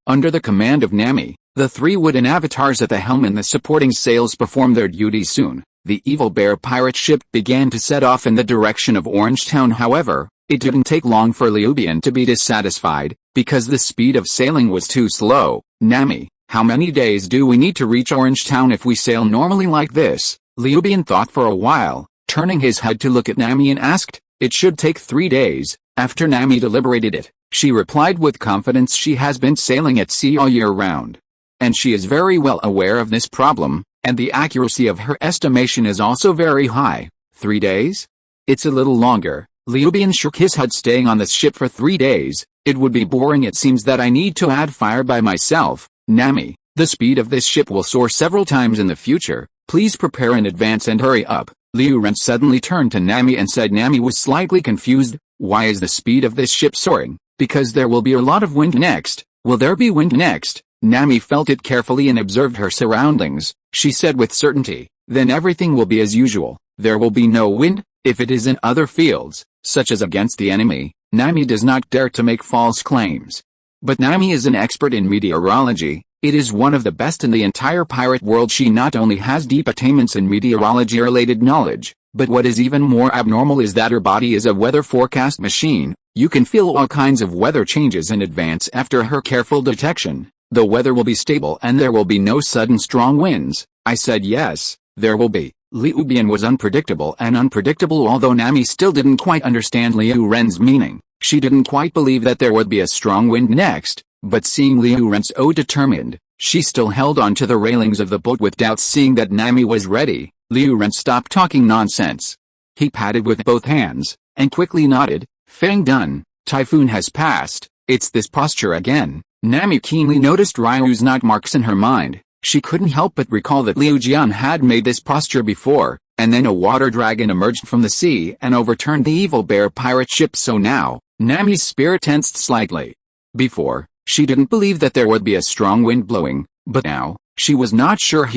Under the command of Nami, the three wooden avatars at the helm and the supporting sails performed their duties. Soon, the evil bear pirate ship began to set off in the direction of Orangetown. However, it didn't take long for Liubian to be dissatisfied, because the speed of sailing was too slow. Nami, how many days do we need to reach Orangetown if we sail normally like this? Liubian thought for a while, turning his head to look at Nami and asked. It should take 3 days. After Nami deliberated it, she replied with confidence. She has been sailing at sea all year round, and she is very well aware of this problem, and the accuracy of her estimation is also very high. 3 days? It's a little longer. Liubian shook his head. Staying on this ship for 3 days, it would be boring. It seems that I need to add fire by myself. Nami, the speed of this ship will soar several times in the future. Please prepare in advance and hurry up. Liu Ren suddenly turned to Nami and said. Nami was slightly confused. Why is the speed of this ship soaring? Because there will be a lot of wind next. Will there be wind next? Nami felt it carefully and observed her surroundings. She said with certainty, then everything will be as usual. There will be no wind. If it is in other fields, such as against the enemy, Nami does not dare to make false claims. But Nami is an expert in meteorology. It is one of the best in the entire pirate world. She not only has deep attainments in meteorology-related knowledge, but what is even more abnormal is that her body is a weather forecast machine. You can feel all kinds of weather changes in advance after her careful detection. The weather will be stable and there will be no sudden strong winds. I said yes, there will be. Liubian was unpredictable, although Nami still didn't quite understand Liu Ren's meaning. She didn't quite believe that there would be a strong wind next. But seeing Liu Ren so determined, she still held on to the railings of the boat with doubts. Seeing that Nami was ready, Liu Ren stopped talking nonsense. He patted with both hands, and quickly nodded. Fang done, typhoon has passed. It's this posture again. Nami keenly noticed Ryu's knot marks in her mind. She couldn't help but recall that Liu Jian had made this posture before, and then a water dragon emerged from the sea and overturned the evil bear pirate ship. So now, Nami's spirit tensed slightly. Before, she didn't believe that there would be a strong wind blowing, but now, she was not sure.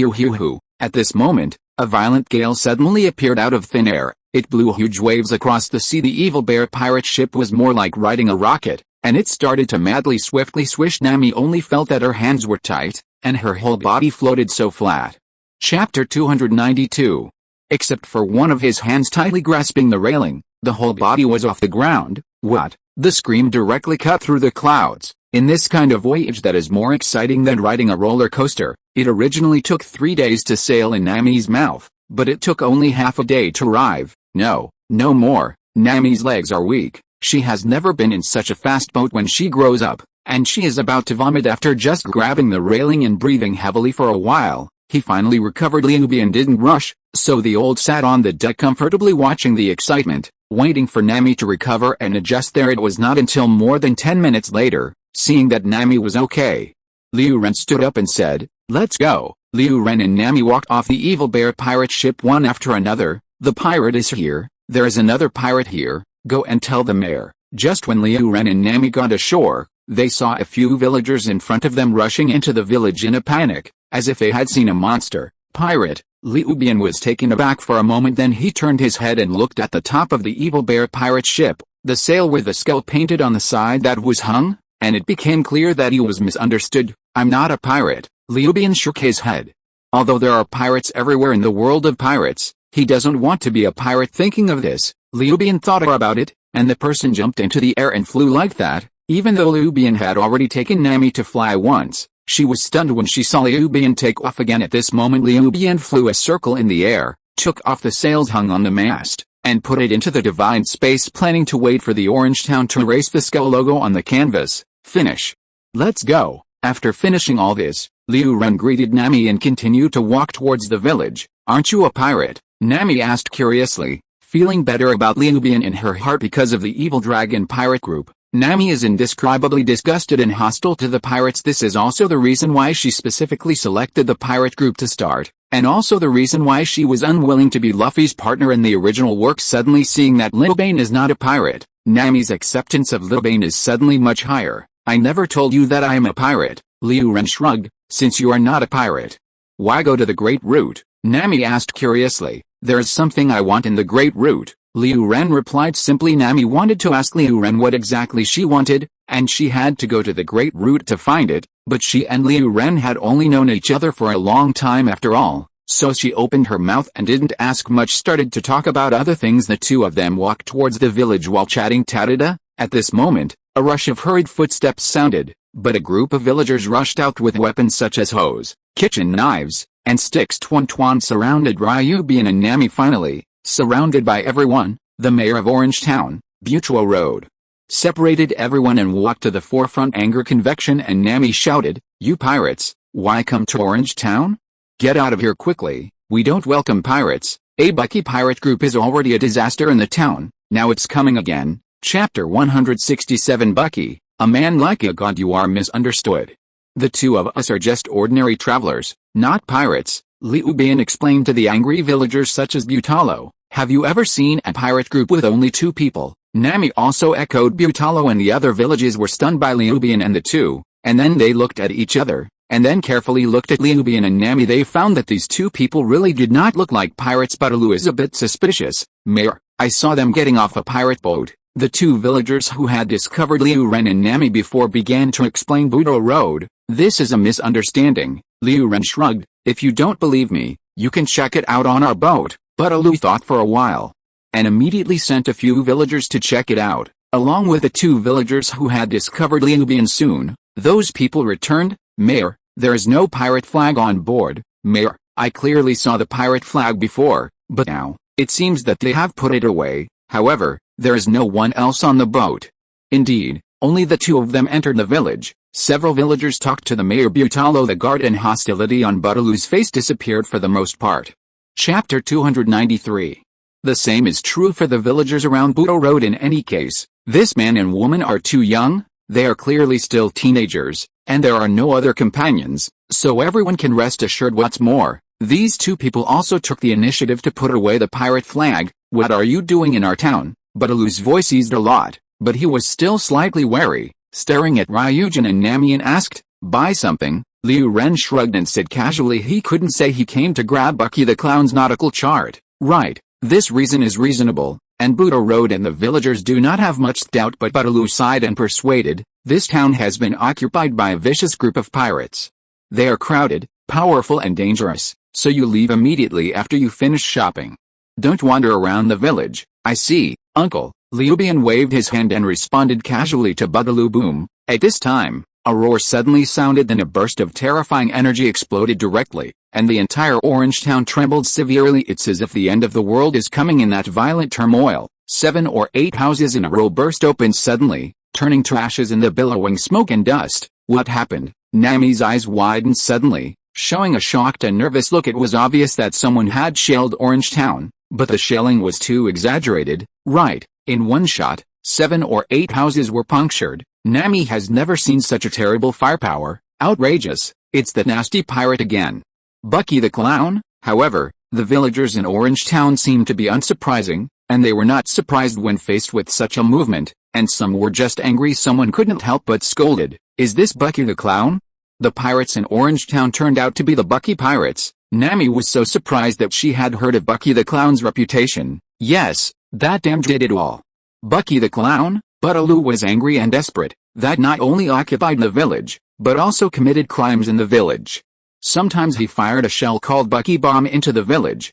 At this moment, a violent gale suddenly appeared out of thin air. It blew huge waves across the sea. The evil bear pirate ship was more like riding a rocket, and it started to madly swiftly swish. Nami only felt that her hands were tight, and her whole body floated so flat. Chapter 292. Except for one of his hands tightly grasping the railing, the whole body was off the ground. What? The scream directly cut through the clouds. In this kind of voyage that is more exciting than riding a roller coaster, it originally took 3 days to sail in Nami's mouth, but it took only half a day to arrive. No more. Nami's legs are weak. She has never been in such a fast boat. When she grows up, and she is about to vomit after just grabbing the railing and breathing heavily for a while. He finally recovered. Liubian didn't rush, so the old sat on the deck comfortably watching the excitement, waiting for Nami to recover and adjust. There it was not until more than 10 minutes later, seeing that Nami was okay, Liu Ren stood up and said, let's go. Liu Ren and Nami walked off the evil bear pirate ship one after another. The pirate is here. There is another pirate here. Go and tell the mayor. Just when Liu Ren and Nami got ashore, they saw a few villagers in front of them rushing into the village in a panic, as if they had seen a monster. Pirate. Liubian was taken aback for a moment. Then he turned his head and looked at the top of the evil bear pirate ship, the sail with the skull painted on the side that was hung, and it became clear that he was misunderstood. I'm not a pirate. Liubian shook his head. Although there are pirates everywhere in the world of pirates, he doesn't want to be a pirate. Thinking of this, Liubian thought about it, and the person jumped into the air and flew like that. Even though Liubian had already taken Nami to fly once, she was stunned when she saw Liubian take off again. At this moment Liubian flew a circle in the air, took off the sails hung on the mast, and put it into the divine space, planning to wait for the Orangetown to erase the skull logo on the canvas. Finish. Let's go. After finishing all this, Liu Ren greeted Nami and continued to walk towards the village. Aren't you a pirate? Nami asked curiously, feeling better about Liu Bian in her heart because of the evil dragon pirate group. Nami is indescribably disgusted and hostile to the pirates. This is also the reason why she specifically selected the pirate group to start, and also the reason why she was unwilling to be Luffy's partner in the original work. Suddenly seeing that Liu Bane is not a pirate, Nami's acceptance of Liu Bane is suddenly much higher. I never told you that I am a pirate, Liu Ren shrugged. Since you are not a pirate, why go to the Great Root? Nami asked curiously. There is something I want in the Great Root, Liu Ren replied simply. Nami wanted to ask Liu Ren what exactly she wanted, and she had to go to the Great Root to find it, but she and Liu Ren had only known each other for a long time after all, so she opened her mouth and didn't ask much, started to talk about other things. The two of them walked towards the village while chatting. Tarada. At this moment, a rush of hurried footsteps sounded, but a group of villagers rushed out with weapons such as hoes, kitchen knives, and sticks. Tuan surrounded Ryubana and Nami. Finally, surrounded by everyone, the mayor of Orange Town, Butuo Road, separated everyone and walked to the forefront. Anger convection and Nami shouted, "You pirates, why come to Orange Town? Get out of here quickly, we don't welcome pirates. A Bucky pirate group is already a disaster in the town, now it's coming again." Chapter 167 Bucky, a man like a god. You are misunderstood. The two of us are just ordinary travelers, not pirates, Liu Bian explained to the angry villagers such as Butalo. Have you ever seen a pirate group with only two people? Nami also echoed. Butalo and the other villages were stunned by Liu Bian and the two, and then they looked at each other, and then carefully looked at Liu Bian and Nami. They found that these two people really did not look like pirates. Butalo is a bit suspicious, Mayor. I saw them getting off a pirate boat. The two villagers who had discovered Liu Ren and Nami before began to explain. Butuo Road. This is a misunderstanding, Liu Ren shrugged. If you don't believe me, you can check it out on our boat. Butalo thought for a while, and immediately sent a few villagers to check it out, along with the two villagers who had discovered Liu Bian. Soon, those people returned. Mayor, there is no pirate flag on board. Mayor, I clearly saw the pirate flag before, but now, it seems that they have put it away. However, there is no one else on the boat. Indeed, only the two of them entered the village. Several villagers talked to the mayor. Butalo the guard, and hostility on Butalo's face disappeared for the most part. Chapter 293. The same is true for the villagers around Butuo Road. In any case, this man and woman are too young, they are clearly still teenagers, and there are no other companions, so everyone can rest assured. What's more, these two people also took the initiative to put away the pirate flag. What are you doing in our town? Butalo's voice eased a lot, but he was still slightly wary, staring at Ryujin and Nami, and asked, "Buy something?" Liu Ren shrugged and said casually he couldn't say he came to grab Bucky the Clown's nautical chart. Right, this reason is reasonable, and Butuo Road and the villagers do not have much doubt. But Butalo sighed and persuaded, this town has been occupied by a vicious group of pirates. They are crowded, powerful and dangerous, so you leave immediately after you finish shopping. Don't wander around the village. I see, Uncle. Liu Bian waved his hand and responded casually to Butalo. Boom. At this time, a roar suddenly sounded, then a burst of terrifying energy exploded directly, and the entire Orange Town trembled severely. It's as if the end of the world is coming in that violent turmoil. 7 or 8 houses in a row burst open suddenly, turning to ashes in the billowing smoke and dust. What happened? Nami's eyes widened suddenly, showing a shocked and nervous look. It was obvious that someone had shelled Orange Town, but the shelling was too exaggerated. Right, in one shot, 7 or 8 houses were punctured. Nami has never seen such a terrible firepower. Outrageous, it's the nasty pirate again. Bucky the Clown? However, the villagers in Orange Town seemed to be unsurprising, and they were not surprised when faced with such a movement, and some were just angry. Someone couldn't help but scolded, "Is this Bucky the Clown?" The pirates in Orange Town turned out to be the Bucky pirates. Nami was so surprised that she had heard of Bucky the Clown's reputation. Yes, that damn did it all. Bucky the Clown? Butalo was angry and desperate, that not only occupied the village, but also committed crimes in the village. Sometimes he fired a shell called Bucky Bomb into the village.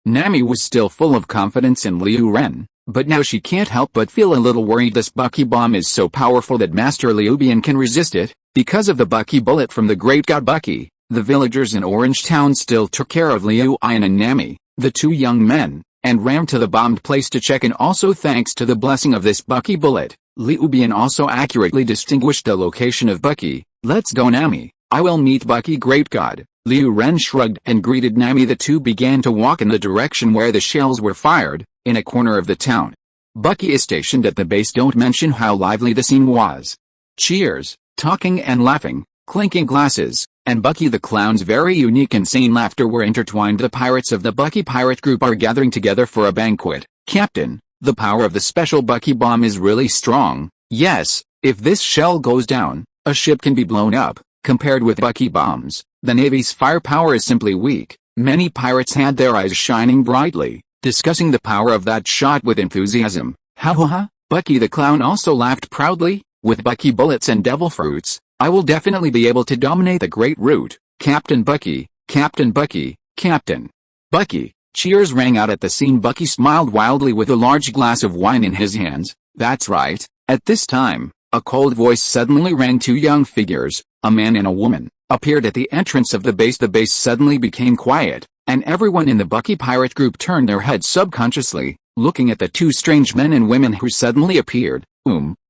Nami was still full of confidence in Liu Ren, but now she can't help but feel a little worried. This Bucky Bomb is so powerful that Master Liu Bian can resist it. Because of the Bucky bullet from the great god Bucky, the villagers in Orange Town still took care of Liu Ian and Nami, the two young men, and ran to the bombed place to check in. Also thanks to the blessing of this Bucky bullet, Liu Bian also accurately distinguished the location of Bucky. Let's go Nami, I will meet Bucky Great God. Liu Ren shrugged and greeted Nami. The two began to walk in the direction where the shells were fired, in a corner of the town. Bucky is stationed at the base. Don't mention how lively the scene was. Cheers, talking and laughing, clinking glasses, and Bucky the Clown's very unique insane laughter were intertwined. The pirates of the Bucky Pirate Group are gathering together for a banquet. Captain, the power of the special Bucky bomb is really strong. Yes, if this shell goes down, a ship can be blown up. Compared with Bucky bombs, the Navy's firepower is simply weak. Many pirates had their eyes shining brightly, discussing the power of that shot with enthusiasm. Ha ha ha, Bucky the Clown also laughed proudly. With Bucky bullets and devil fruits, I will definitely be able to dominate the Great Route. Captain Bucky, Captain Bucky, Captain Bucky. Cheers rang out at the scene. Bucky smiled wildly with a large glass of wine in his hands. That's right. At this time, a cold voice suddenly rang. Two young figures, a man and a woman, appeared at the entrance of the base. The base suddenly became quiet, and everyone in the Bucky Pirate Group turned their heads subconsciously, looking at the two strange men and women who suddenly appeared.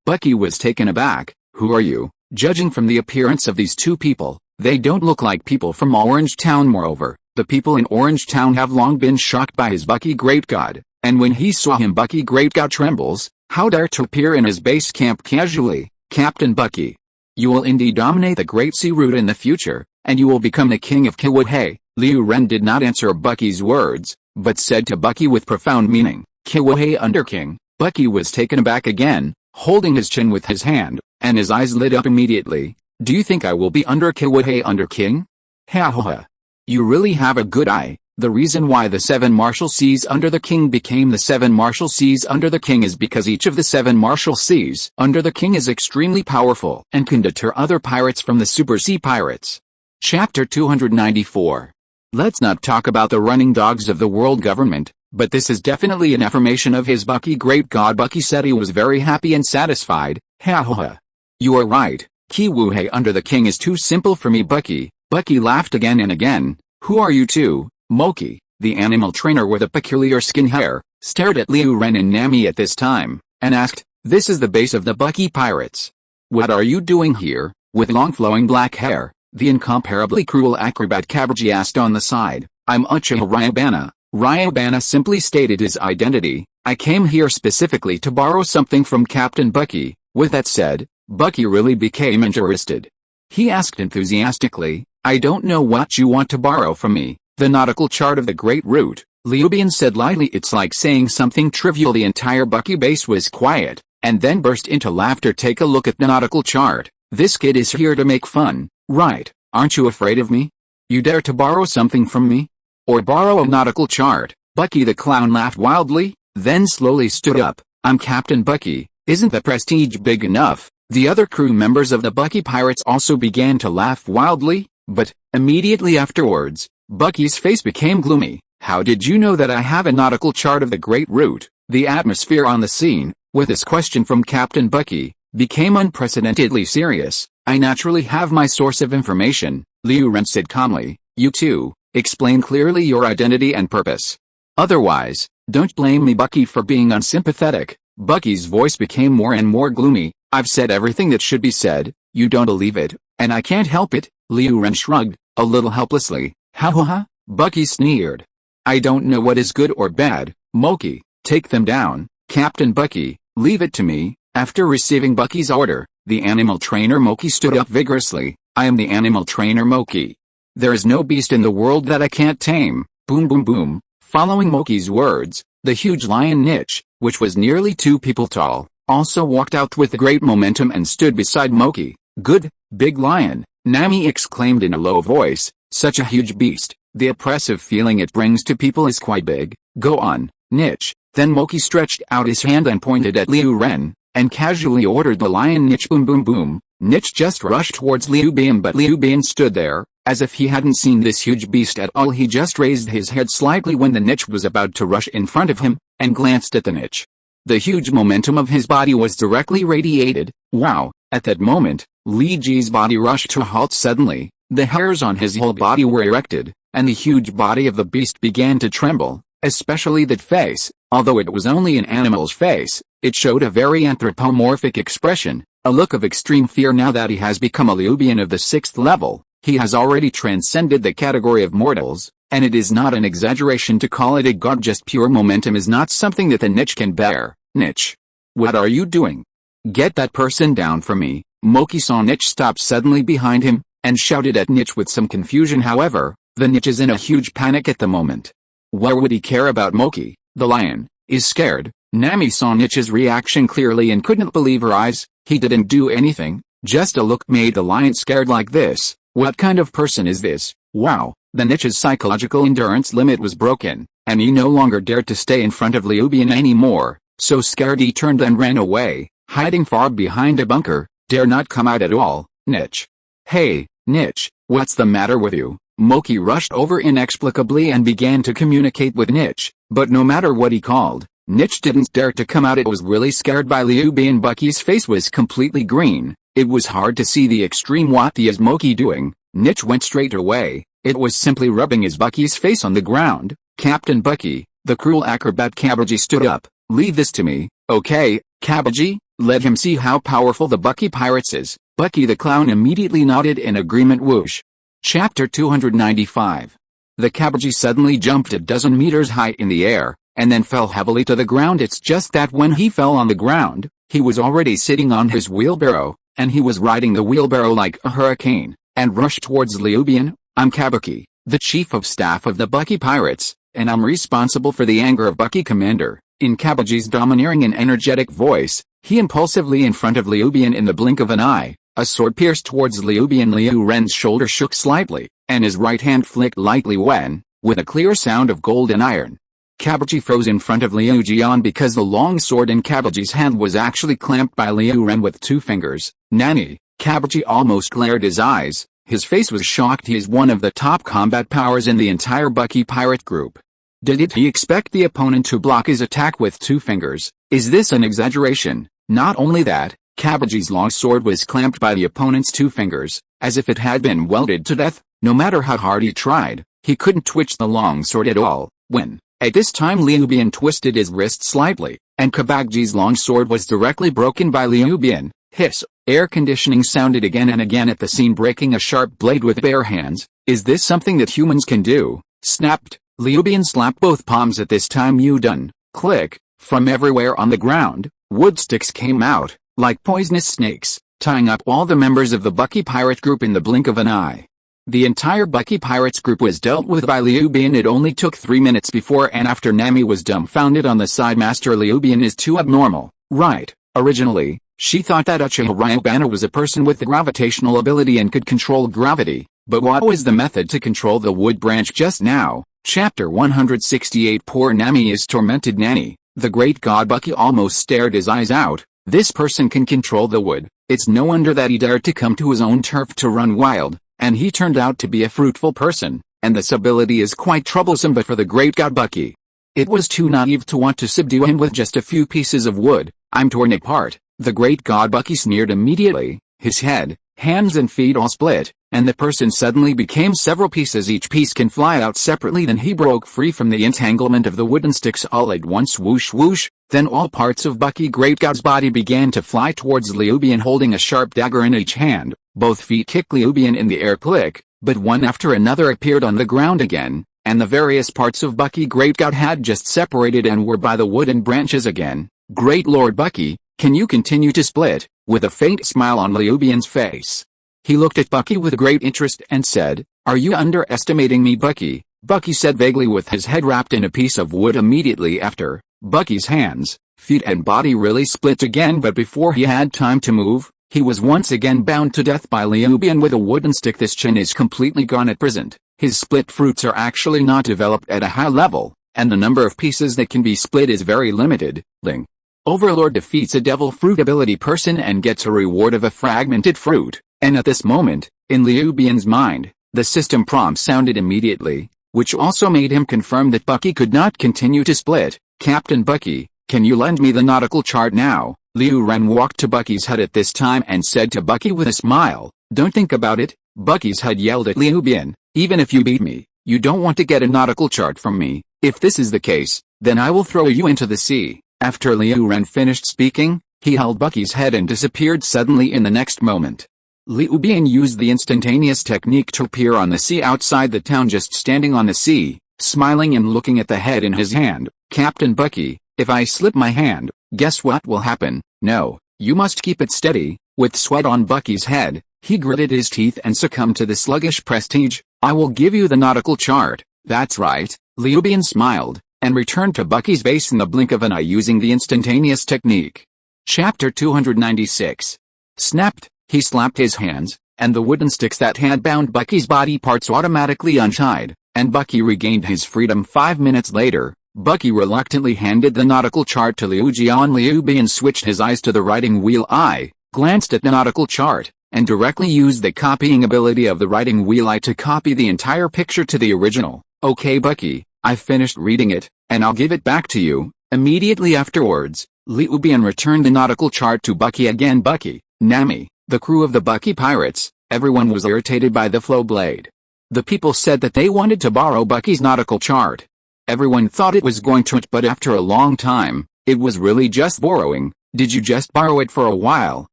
Bucky was taken aback. Who are you? Judging from the appearance of these two people, they don't look like people from Orange Town. Moreover, the people in Orange Town have long been shocked by his Bucky Great God, and when he saw him, Bucky Great God trembles. How dare to appear in his base camp casually? Captain Bucky, you will indeed dominate the Great Sea Route in the future, and you will become the king of Kiwohe. Liu Ren did not answer Bucky's words, but said to Bucky with profound meaning, Kiwohe Under King. Bucky was taken aback again, holding his chin with his hand, and his eyes lit up immediately. Do you think I will be under Kiwohe Under King? Ha ha ha. You really have a good eye. The reason why the 7 Martial Seas Under the King became the 7 Martial Seas Under the King is because each of the 7 Martial Seas Under the King is extremely powerful and can deter other pirates from the Super Sea Pirates. Chapter 294. Let's not talk about the running dogs of the world government, but this is definitely an affirmation of his Bucky Great God. Bucky said he was very happy and satisfied. Ha ha ha. You are right. Kiwohe Under the King is too simple for me, Bucky. Bucky laughed again and again. Who are you two? Moki, the animal trainer with a peculiar skin hair, stared at Liu Ren and Nami at this time, and asked, This is the base of the Bucky Pirates. What are you doing here? With long flowing black hair, the incomparably cruel acrobat Kabuji asked on the side. I'm Uchiha Ryubana. Ryubana simply stated his identity. I came here specifically to borrow something from Captain Bucky. With that said, Bucky really became interested. He asked enthusiastically, I don't know what you want to borrow from me. The nautical chart of the Great Route, Liu Bian said lightly. It's like saying something trivial. The entire Bucky base was quiet, and then burst into laughter. Take a look at the nautical chart. This kid is here to make fun, right? Aren't you afraid of me? You dare to borrow something from me? Or borrow a nautical chart? Bucky the Clown laughed wildly, then slowly stood up. I'm Captain Bucky. Isn't the prestige big enough? The other crew members of the Bucky Pirates also began to laugh wildly, but, immediately afterwards, Bucky's face became gloomy. How did you know that I have a nautical chart of the Great Route? The atmosphere on the scene, with this question from Captain Bucky, became unprecedentedly serious. I naturally have my source of information, Liu Ren said calmly. You two, explain clearly your identity and purpose. Otherwise, don't blame me, Bucky, for being unsympathetic. Bucky's voice became more and more gloomy. I've said everything that should be said, you don't believe it, and I can't help it. Liu Ren shrugged, a little helplessly. Ha ha ha, Bucky sneered. I don't know what is good or bad. Moki, take them down. Captain Bucky, leave it to me. After receiving Bucky's order, the animal trainer Moki stood up vigorously. I am the animal trainer Moki. There is no beast in the world that I can't tame. Boom boom boom. Following Moki's words, the huge lion Niche, which was nearly 2 people tall, also walked out with great momentum and stood beside Moki. Good, big lion, Nami exclaimed in a low voice. Such a huge beast, the oppressive feeling it brings to people is quite big. Go on, Niche. Then Moki stretched out his hand and pointed at Liu Ren, and casually ordered the lion Niche. Boom boom boom. Niche just rushed towards Liu Bian, but Liu Bian stood there, as if he hadn't seen this huge beast at all. He just raised his head slightly when the Niche was about to rush in front of him, and glanced at the Niche. The huge momentum of his body was directly radiated. Wow! At that moment, Li Ji's body rushed to a halt suddenly. The hairs on his whole body were erected, and the huge body of the beast began to tremble, especially that face. Although it was only an animal's face, it showed a very anthropomorphic expression, a look of extreme fear. Now that he has become a Ryubian of the 6th level, he has already transcended the category of mortals, and it is not an exaggeration to call it a god. Just pure momentum is not something that the niche can bear. Niche. What are you doing? Get that person down from me. Moki saw Niche stop suddenly behind him, and shouted at Niche with some confusion. However, the Niche is in a huge panic at the moment. Where would he care about Moki? The lion is scared. Nami saw Niche's reaction clearly and couldn't believe her eyes. He didn't do anything, just a look made the lion scared like this. What kind of person is this? Wow, the Niche's psychological endurance limit was broken, and he no longer dared to stay in front of Ryubian anymore. So scared he turned and ran away, hiding far behind a bunker. Dare not come out at all, Niche. Hey, Niche, what's the matter with you? Moki rushed over inexplicably and began to communicate with Niche, but no matter what he called, Niche didn't dare to come out. It was really scared by Ryubian. Bucky's face was completely green. It was hard to see the extreme. What is Moki doing? Niche went straight away. It was simply rubbing his Bucky's face on the ground. Captain Bucky, the cruel acrobat. Kabaji stood up. Leave this to me, okay, Kabaji? Let him see how powerful the Bucky Pirates is. Bucky the clown immediately nodded in agreement. Whoosh. Chapter 295. The Kabaji suddenly jumped a dozen meters high in the air, and then fell heavily to the ground. It's just that when he fell on the ground, he was already sitting on his wheelbarrow, and he was riding the wheelbarrow like a hurricane, and rushed towards Ryubian. I'm Kabuki, the chief of staff of the Bucky Pirates, and I'm responsible for the anger of Bucky Commander. In Kabaji's domineering and energetic voice, he impulsively in front of Ryubian. In the blink of an eye, a sword pierced towards Ryubian. Liu Ren's shoulder shook slightly, and his right hand flicked lightly when, with a clear sound of gold and iron, Kabaji froze in front of Liu Jian because the long sword in Kabaji's hand was actually clamped by Liu Ren with 2 fingers. Nani? Kabaji almost glared his eyes. His face was shocked. He is one of the top combat powers in the entire Bucky pirate group. Did he expect the opponent to block his attack with 2 fingers? Is this an exaggeration? Not only that, Kabaji's long sword was clamped by the opponent's 2 fingers, as if it had been welded to death. No matter how hard he tried, he couldn't twitch the long sword at all. When, at this time, Ryubian twisted his wrist slightly, and Kabaji's long sword was directly broken by Ryubian. Hiss. Air conditioning sounded again and again at the scene. Breaking a sharp blade with bare hands. Is this something that humans can do? Snapped. Ryubian slapped both palms at this time. You done. Click. From everywhere on the ground, wood sticks came out, like poisonous snakes, tying up all the members of the Bucky pirate group in the blink of an eye. The entire Bucky Pirates group was dealt with by Ryubian. It only took 3 minutes before and after. Nami was dumbfounded on the side. Master, Ryubian is too abnormal, right? Originally, she thought that Uchiha Ryubana was a person with the gravitational ability and could control gravity, but what was the method to control the wood branch just now? Chapter 168. Poor Nami is tormented. Nani, the great god Bucky almost stared his eyes out. This person can control the wood. It's no wonder that he dared to come to his own turf to run wild. And he turned out to be a fruitful person, and this ability is quite troublesome. But for the great god Bucky, it was too naive to want to subdue him with just a few pieces of wood. I'm torn apart. The great god Bucky sneered immediately. His head, hands and feet all split, and the person suddenly became several pieces. Each piece can fly out separately. Then he broke free from the entanglement of the wooden sticks all at once. Whoosh whoosh. Then all parts of Bucky great god's body began to fly towards Ryubian, holding a sharp dagger in each hand. Both feet kicked Ryubian in the air. Click, but one after another appeared on the ground again, and the various parts of Bucky great god had just separated and were by the wooden branches again. Great Lord Bucky, can you continue to split? With a faint smile on Ryubian's face, he looked at Bucky with great interest and said, are you underestimating me, Bucky? Bucky said vaguely with his head wrapped in a piece of wood. Immediately after, Bucky's hands, feet and body really split again, but before he had time to move, he was once again bound to death by Ryubian with a wooden stick. This chin is completely gone at present. His split fruits are actually not developed at a high level, and the number of pieces that can be split is very limited. Ling. Overlord defeats a devil fruit ability person and gets a reward of a fragmented fruit, and at this moment, in Ryubian's mind, the system prompt sounded immediately, which also made him confirm that Bucky could not continue to split. Captain Bucky, can you lend me the nautical chart now? Liu Ren walked to Bucky's hut at this time and said to Bucky with a smile, don't think about it. Bucky's hut yelled at Ryubian, even if you beat me, you don't want to get a nautical chart from me. If this is the case, Then I will throw you into the sea." After Liu Ren finished speaking, he held Bucky's head and disappeared suddenly in the next moment. Liu Bian used the instantaneous technique to appear on the sea outside the town, just standing on the sea, smiling and looking at the head in his hand. "Captain Bucky, if I slip my hand, guess what will happen?" "No, you must keep it steady." With sweat on Bucky's head, he gritted his teeth and succumbed to the sluggish prestige. "I will give you the nautical chart." "That's right." Liu Bian smiled, and returned to Bucky's base in the blink of an eye using the instantaneous technique. Chapter 296. Snapped. He slapped his hands, and the wooden sticks that had bound Bucky's body parts automatically untied, and Bucky regained his freedom. 5 minutes later, Bucky reluctantly handed the nautical chart to Liu Jian. Liu Bian switched his eyes to the writing wheel eye, glanced at the nautical chart, and directly used the copying ability of the writing wheel eye to copy the entire picture to the original. "Okay Bucky, I've finished reading it, and I'll give it back to you." Immediately afterwards, Liu Bian returned the nautical chart to Bucky again. Bucky, Nami, the crew of the Bucky Pirates, everyone was irritated by the flow blade. The people said that they wanted to borrow Bucky's nautical chart. Everyone thought it was going to, but after a long time, it was really just borrowing. "Did you just borrow it for a while?"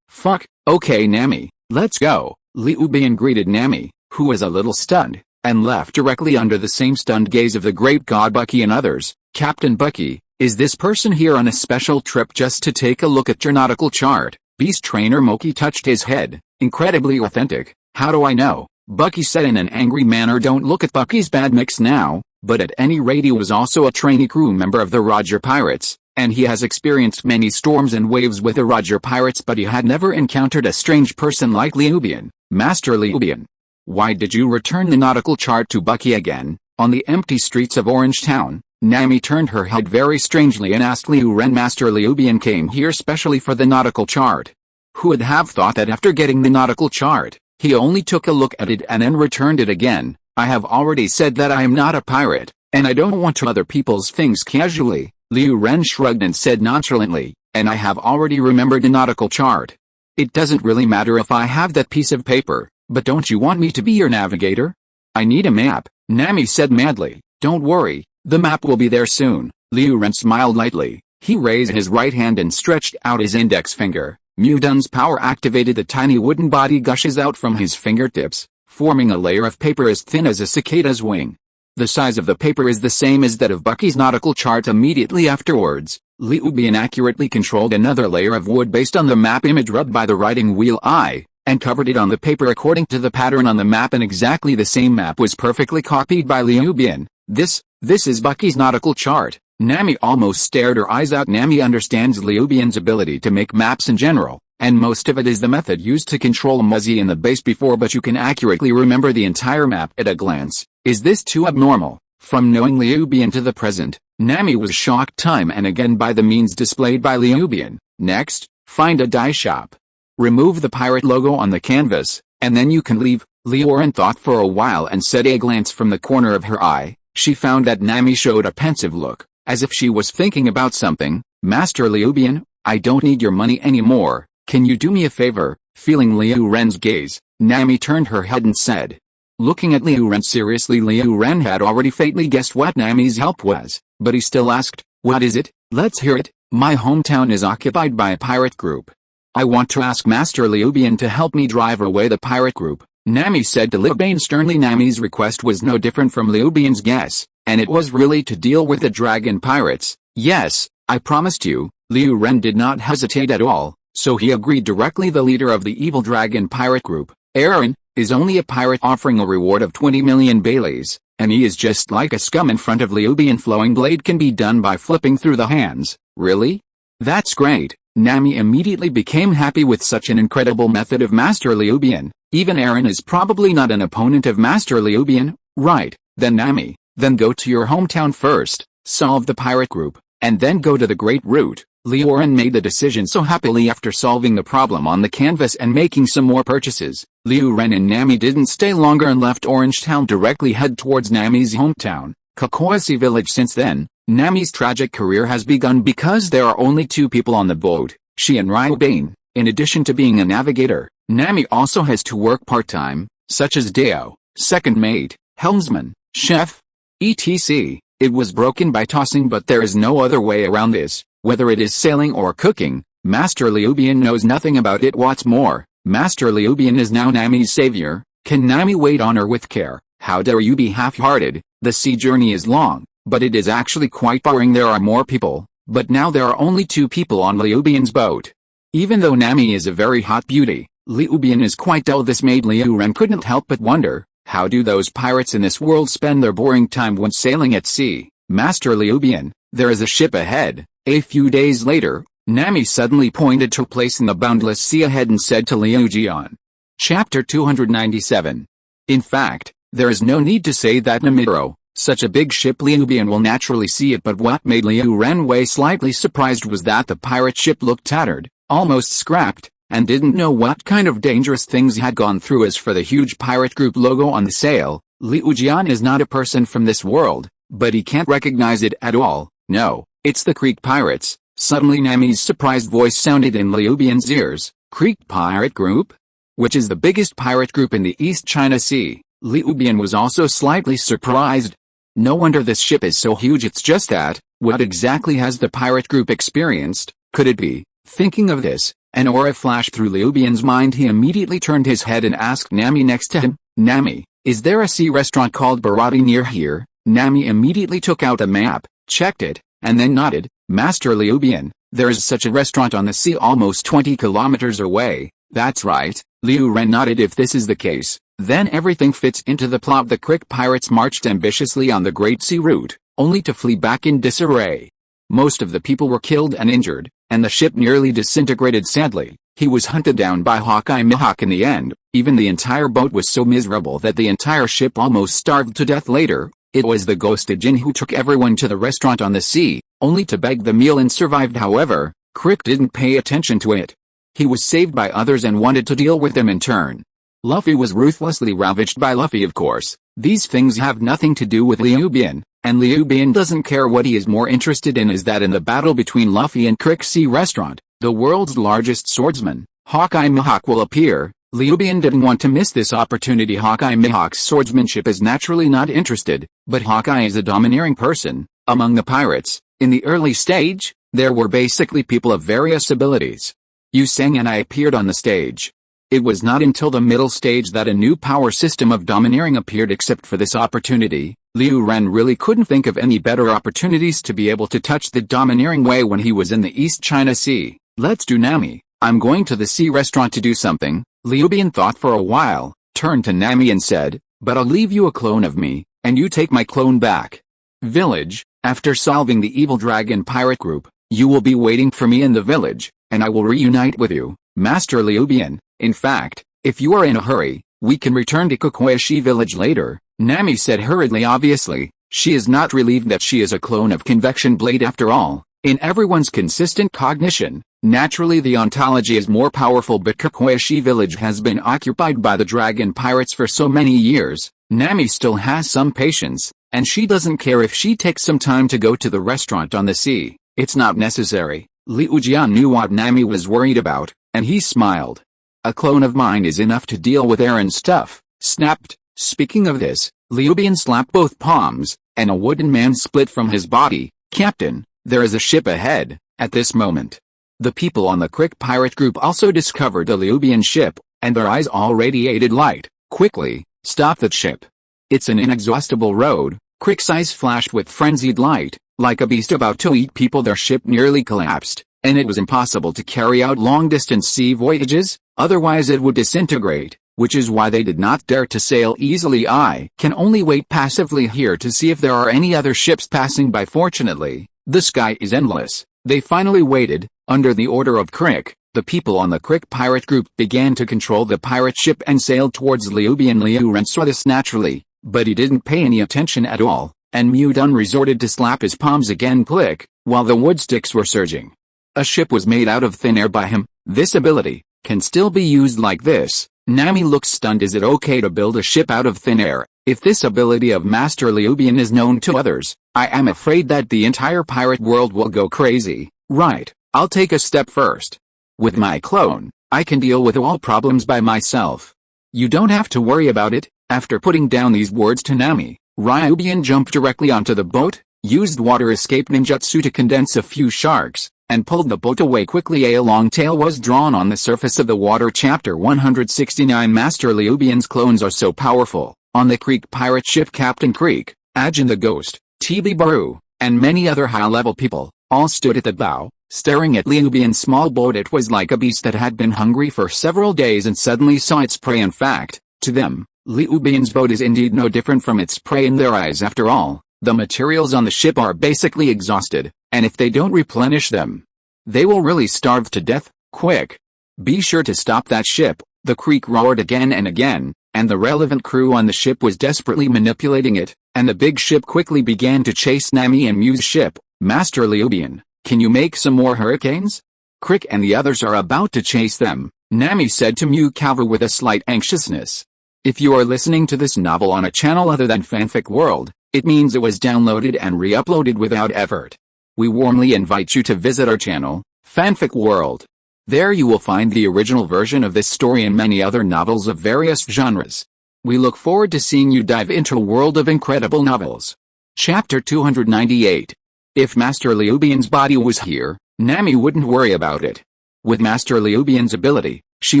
"Fuck, okay Nami, let's go." Liu Bian greeted Nami, who was a little stunned, and left directly under the same stunned gaze of the great god Bucky and others. "Captain Bucky, is this person here on a special trip just to take a look at your nautical chart?" Beast Trainer Moki touched his head. "Incredibly authentic." "How do I know?" Bucky said in an angry manner. "Don't look at Bucky's bad mix now, but at any rate he was also a trainee crew member of the Roger Pirates, and he has experienced many storms and waves with the Roger Pirates, but he had never encountered a strange person like Liu Bian." "Master Liu Bian, why did you return the nautical chart to Bucky again, on the empty streets of Orange Town?" Nami turned her head very strangely and asked Liu Ren. "Master Liu Bian came here specially for the nautical chart." Who would have thought that after getting the nautical chart, he only took a look at it and then returned it again? "I have already said that I am not a pirate, and I don't want to other people's things casually." Liu Ren shrugged and said nonchalantly, "And I have already remembered the nautical chart. It doesn't really matter if I have that piece of paper, but don't you want me to be your navigator?" "I need a map," Nami said madly. "Don't worry, the map will be there soon." Liu Ren smiled lightly. He raised his right hand and stretched out his index finger. Mudun's power activated. The tiny wooden body gushes out from his fingertips, forming a layer of paper as thin as a cicada's wing. The size of the paper is the same as that of Bucky's nautical chart. Immediately afterwards, Liu Bian accurately controlled another layer of wood based on the map image rubbed by the writing wheel eye, and covered it on the paper according to the pattern on the map, and exactly the same map was perfectly copied by Liu Bian. This is Bucky's nautical chart." Nami almost stared her eyes out. Nami understands Liu Bian's ability to make maps in general, and most of it is the method used to control Muzzy in the base before, but you can accurately remember the entire map at a glance. Is this too abnormal? From knowing Liu Bian to the present, Nami was shocked time and again by the means displayed by Liu Bian. Next, find a dye shop. Remove the pirate logo on the canvas, and then you can leave. Liu Ren thought for a while and said, a glance from the corner of her eye, she found that Nami showed a pensive look, as if she was thinking about something. "Master Liu Bian, I don't need your money anymore. Can you do me a favor?" Feeling Liu Ren's gaze, Nami turned her head and said. Looking at Liu Ren seriously, Liu Ren had already fatally guessed what Nami's help was, but he still asked, "What is it?" "Let's hear it." "My hometown is occupied by a pirate group. I want to ask Master Liu Bian to help me drive away the pirate group," Nami said to Liu Bian sternly. Nami's request was no different from Liu Bian's guess, and it was really to deal with the dragon pirates. "Yes, I promised you." Liu Ren did not hesitate at all, so he agreed directly. The leader of the evil dragon pirate group, Aaron, is only a pirate offering a reward of 20 million Baileys, and he is just like a scum in front of Liu Bian. Flowing blade can be done by flipping through the hands. "Really? That's great." Nami immediately became happy with such an incredible method of Master Liu Bian. Even Aaron is probably not an opponent of Master Liu Bian, right? Then Nami, then go to your hometown first, solve the pirate group, and then go to the Great Route. Liu Ren made the decision so happily after solving the problem on the canvas and making some more purchases. Liu Ren and Nami didn't stay longer and left Orange Town directly head towards Nami's hometown, Kokoasi Village. Since then, Nami's tragic career has begun because there are only two people on the boat, she and Ryubana. In addition to being a navigator, Nami also has to work part-time, such as Deo, second mate, helmsman, chef, etc. It was broken by tossing, but there is no other way around this. Whether it is sailing or cooking, Master Ryubana knows nothing about it. What's more, Master Ryubana is now Nami's savior. Can Nami wait on her with care? How dare you be half-hearted? The sea journey is long, but it is actually quite boring. There are more people, but now there are only 2 people on Ryubana's boat. Even though Nami is a very hot beauty, Ryubana is quite dull. This made Liu Ren couldn't help but wonder, how do those pirates in this world spend their boring time when sailing at sea? Master Ryubana, there is a ship ahead. A few days later, Nami suddenly pointed to a place in the boundless sea ahead and said to Liu Jian. Chapter 297. In fact, there is no need to say that Namiro, such a big ship, Ryubana will naturally see it, but what made Liu Ren slightly surprised was that the pirate ship looked tattered, almost scrapped, and didn't know what kind of dangerous things had gone through. As for the huge pirate group logo on the sail, Liu Jian is not a person from this world, but he can't recognize it at all. No, it's the Creek Pirates. Suddenly Nami's surprised voice sounded in Ryubana's ears. Creek Pirate Group? Which is the biggest pirate group in the East China Sea. Ryubana was also slightly surprised. No wonder this ship is so huge. It's just that, what exactly has the pirate group experienced? Could it be? Thinking of this, an aura flashed through Ryubana's mind. He immediately turned his head and asked Nami next to him, Nami, is there a sea restaurant called Barati near here? Nami immediately took out a map, checked it, and then nodded. Master Ryubana, there is such a restaurant on the sea almost 20 kilometers away. That's right. Liu Ren nodded. If this is the case, then everything fits into the plot. The Creek Pirates marched ambitiously on the Great Sea route, only to flee back in disarray. Most of the people were killed and injured, and the ship nearly disintegrated. Sadly, he was hunted down by Hokage in the end. Even the entire boat was so miserable that the entire ship almost starved to death. Later, it was the ghosted Jin who took everyone to the restaurant on the sea, only to beg the meal and survived. However, Crick didn't pay attention to it. He was saved by others and wanted to deal with them in turn. Luffy was ruthlessly ravaged by Luffy. Of course, these things have nothing to do with Ryubana, and Ryubana doesn't care. What he is more interested in is that in the battle between Luffy and Crick Sea Restaurant, the world's largest swordsman, Hokage will appear. Ryubana didn't want to miss this opportunity. Hokage swordsmanship is naturally not interested, but Hokage is a domineering person. Among the pirates, in the early stage, there were basically people of various abilities. Yu Sang and I appeared on the stage. It was not until the middle stage that a new power system of domineering appeared. Except for this opportunity, Liu Ren really couldn't think of any better opportunities to be able to touch the domineering way when he was in the East China Sea. Let's do, Nami. I'm going to the sea restaurant to do something. Ryubana thought for a while, turned to Nami and said, but I'll leave you a clone of me, and you take my clone back. Village, after solving the evil dragon pirate group, you will be waiting for me in the village, and I will reunite with you, Master Ryubana. In fact, if you are in a hurry, we can return to Kokoishi village later, Nami said hurriedly. Obviously, she is not relieved that she is a clone of Convection Blade after all. In everyone's consistent cognition, naturally the ontology is more powerful, but Kokoishi village has been occupied by the dragon pirates for so many years. Nami still has some patience, and she doesn't care if she takes some time to go to the restaurant on the sea. It's not necessary. Liu Jian knew what Nami was worried about, and he smiled. A clone of mine is enough to deal with errand stuff, snapped. Speaking of this, Ryubana slapped both palms, and a wooden man split from his body. Captain, there is a ship ahead. At this moment, the people on the Crick pirate group also discovered the Ryubana ship, and their eyes all radiated light. Quickly, stop that ship. It's an inexhaustible road. Crick's eyes flashed with frenzied light, like a beast about to eat people. Their ship nearly collapsed, and it was impossible to carry out long-distance sea voyages, otherwise it would disintegrate, which is why they did not dare to sail easily. I can only wait passively here to see if there are any other ships passing by. Fortunately, the sky is endless. They finally waited. Under the order of Crick, the people on the Crick pirate group began to control the pirate ship and sailed towards Ryubana. Liu Ren saw this naturally, but he didn't pay any attention at all, and Mudun resorted to slap his palms again. Click, while the wood sticks were surging. A ship was made out of thin air by him. This ability can still be used like this. Nami looks stunned. Is it okay to build a ship out of thin air? If this ability of Master Ryubana is known to others, I am afraid that the entire pirate world will go crazy. Right, I'll take a step first. With my clone, I can deal with all problems by myself. You don't have to worry about it. After putting down these words to Nami, Ryubana jumped directly onto the boat. used water escape ninjutsu to condense a few sharks, and pulled the boat away quickly. A long tail was drawn on the surface of the water. Chapter 169 Master Ryuban's clones are so powerful. On the Creek pirate ship, Captain Creek, Ajin the Ghost, TB Baru, and many other high-level people, all stood at the bow, staring at Ryuban's small boat. It was like a beast that had been hungry for several days and suddenly saw its prey. In fact, to them, Ryuban's boat is indeed no different from its prey in their eyes. After all, the materials on the ship are basically exhausted, and if they don't replenish them, they will really starve to death. Quick! Be sure to stop that ship, the Creek roared again and again, and the relevant crew on the ship was desperately manipulating it, and the big ship quickly began to chase Nami and Mew's ship. Master Ryuban, can you make some more hurricanes? Crick and the others are about to chase them, Nami said to Mew Calver with a slight anxiousness. If you are listening to this novel on a channel other than Fanfic World, it means it was downloaded and re-uploaded without effort. We warmly invite you to visit our channel, Fanfic World. There you will find the original version of this story and many other novels of various genres. We look forward to seeing you dive into a world of incredible novels. Chapter 298. If Master Ryuban's body was here, Nami wouldn't worry about it. With Master Ryuban's ability, she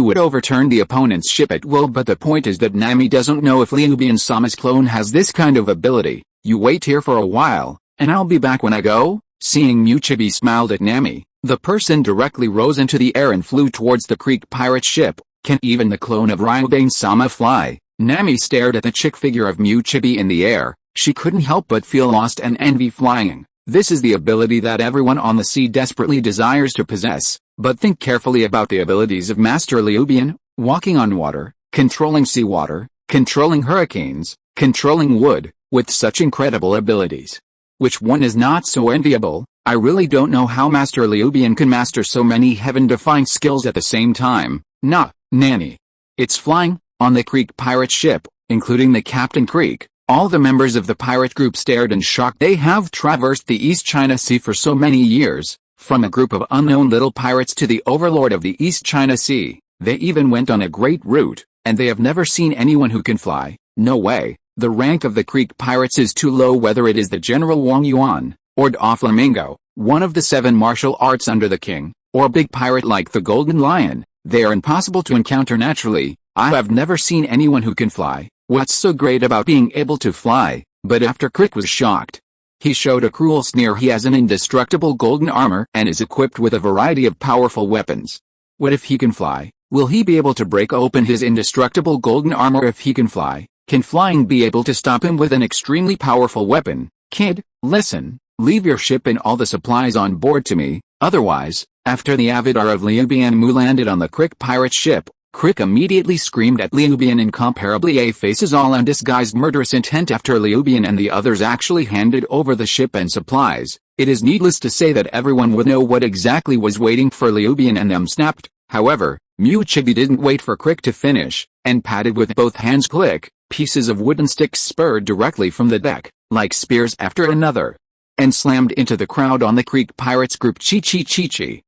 would overturn the opponent's ship at will, but the point is that Nami doesn't know if Ryuban-sama's clone has this kind of ability. You wait here for a while, and I'll be back when I go. Seeing Chibi smiled at Nami, the person directly rose into the air and flew towards the Creek pirate ship. Can even the clone of Ryuban-sama fly? Nami stared at the chick figure of Chibi in the air. She couldn't help but feel lost and envy flying. This is the ability that everyone on the sea desperately desires to possess. But think carefully about the abilities of Master Ryuban: walking on water, controlling seawater, controlling hurricanes, controlling wood. With such incredible abilities, which one is not so enviable? I really don't know how Master Ryuban can master so many heaven-defying skills at the same time. Nah, nanny. It's flying. On the Creek pirate ship, including the Captain Creek, all the members of the pirate group stared in shock. They have traversed the East China Sea for so many years, from a group of unknown little pirates to the overlord of the East China Sea. They even went on a great route, and they have never seen anyone who can fly. No way. The rank of the Creek pirates is too low, whether it is the General Wang Yuan, or Doflamingo, one of the 7 martial arts under the king, or a big pirate like the Golden Lion. They are impossible to encounter naturally. I have never seen anyone who can fly. What's so great about being able to fly? But after Crick was shocked, he showed a cruel sneer. He has an indestructible golden armor and is equipped with a variety of powerful weapons. What if he can fly? Will he be able to break open his indestructible golden armor if he can fly? Can flying be able to stop him with an extremely powerful weapon? Kid, listen, leave your ship and all the supplies on board to me, otherwise. After the avatar of Ryuban Mu landed on the Crick pirate ship, Crick immediately screamed at Ryuban incomparably a faces all undisguised murderous intent. After Ryuban and the others actually handed over the ship and supplies, it is needless to say that everyone would know what exactly was waiting for Ryuban and them. Snapped. However, Chibi didn't wait for Crick to finish, and patted with both hands. Click. Pieces of wooden sticks spurred directly from the deck, like spears after another, and slammed into the crowd on the Creek pirates group. Chi.